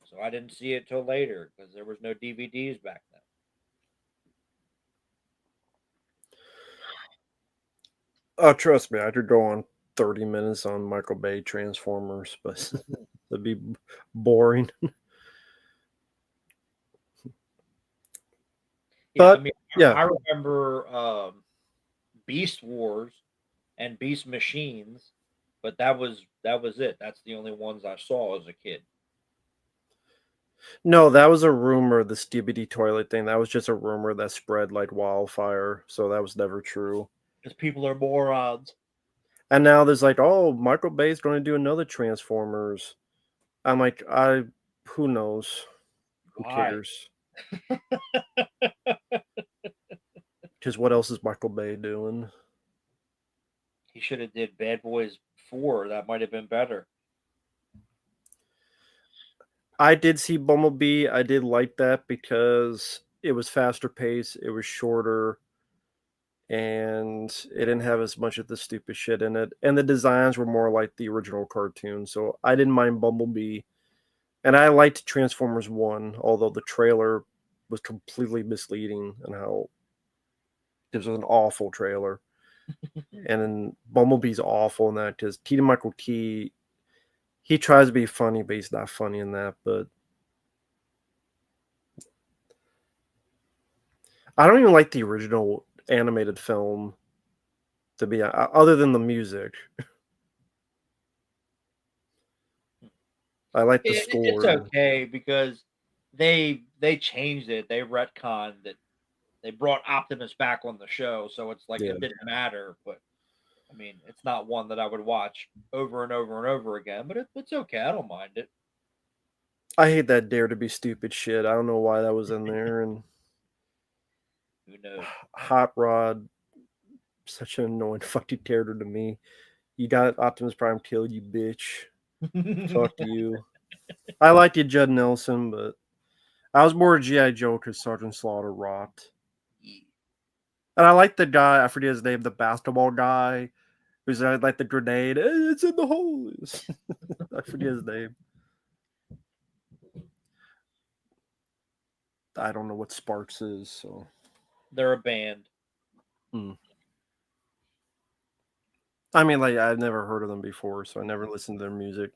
so I didn't see it till later because there was no DVDs back then. Oh, trust me, I could go on 30 minutes on Michael Bay Transformers, but that'd be boring. Yeah, I But mean, yeah, I remember Beast Wars and Beast Machines, but that was it. That's the only ones I saw as a kid. no, that was a rumor, the Skibidi toilet thing. That was just a rumor that spread like wildfire. So that was never true. Because people are morons. And now there's like, oh, Michael Bay's going to do another Transformers. I'm like, who knows? Who Why? cares? Because what else is Michael Bay doing? He should have did Bad Boys 4. That might have been better. I did see Bumblebee. I did like that because it was faster paced, it was shorter, and it didn't have as much of the stupid shit in it. And the designs were more like the original cartoon. So I didn't mind Bumblebee. And I liked Transformers 1, although the trailer was completely misleading and how it was an awful trailer. And then Bumblebee's awful in that because Keaton Michael Key, he tries to be funny, but he's not funny in that. But I don't even like the original animated film, to be other than the music. I like the It's score. okay because they changed it. They retconned it. They brought Optimus back on the show, so it's like Yeah, it didn't matter. But I mean, it's not one that I would watch over and over and over again. But it's okay. I don't mind it. I hate that Dare to Be Stupid shit. I don't know why that was in there. And Who knows? Hot Rod, such an annoying fucking character to me. You got Optimus Prime killed, you bitch. Fuck you. I liked you, Judd Nelson, but I was more a G.I. Joe because Sergeant Slaughter rocked. And I like the guy, I forget his name, the basketball guy, who's like the grenade. It's in the hole. I forget his name. I don't know what Sparks is, so. They're a band. Hmm. I mean, like, I've never heard of them before, so I never listened to their music.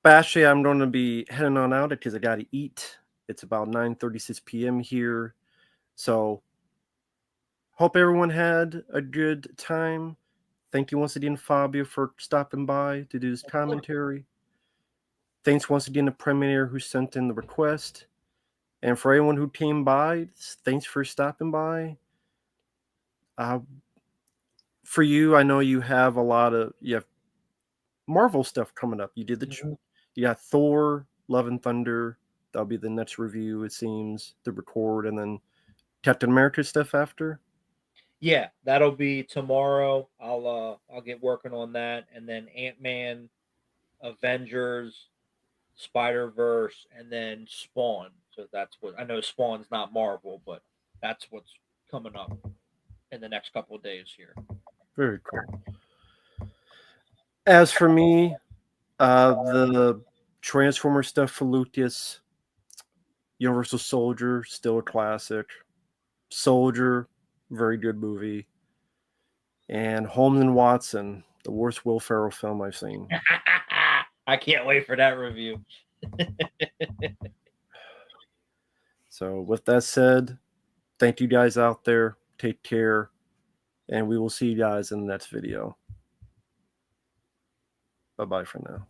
But actually, I'm going to be heading on out because I got to eat. It's about 9:36 p.m. here. So, hope everyone had a good time. Thank you once again, Fabio, for stopping by to do this commentary. Thanks once again to Predminator who sent in the request. And for everyone who came by, thanks for stopping by. For you, I know you have you have Marvel stuff coming up. You did you got Thor, Love and Thunder. That'll be the next review, it seems, to record, and then Captain America stuff after. Yeah, that'll be tomorrow. I'll get working on that, and then Ant-Man, Avengers, Spider-Verse, and then Spawn. So that's what I know. Spawn's not Marvel, but that's what's coming up in the next couple of days here. Very cool. As for me, the Transformer stuff for Lucas, Universal Soldier, still a classic. Soldier, very good movie. And Holmes and Watson, the worst Will Ferrell film I've seen. I can't wait for that review. So, with that said, thank you guys out there. Take care. And we will see you guys in the next video. Bye bye for now.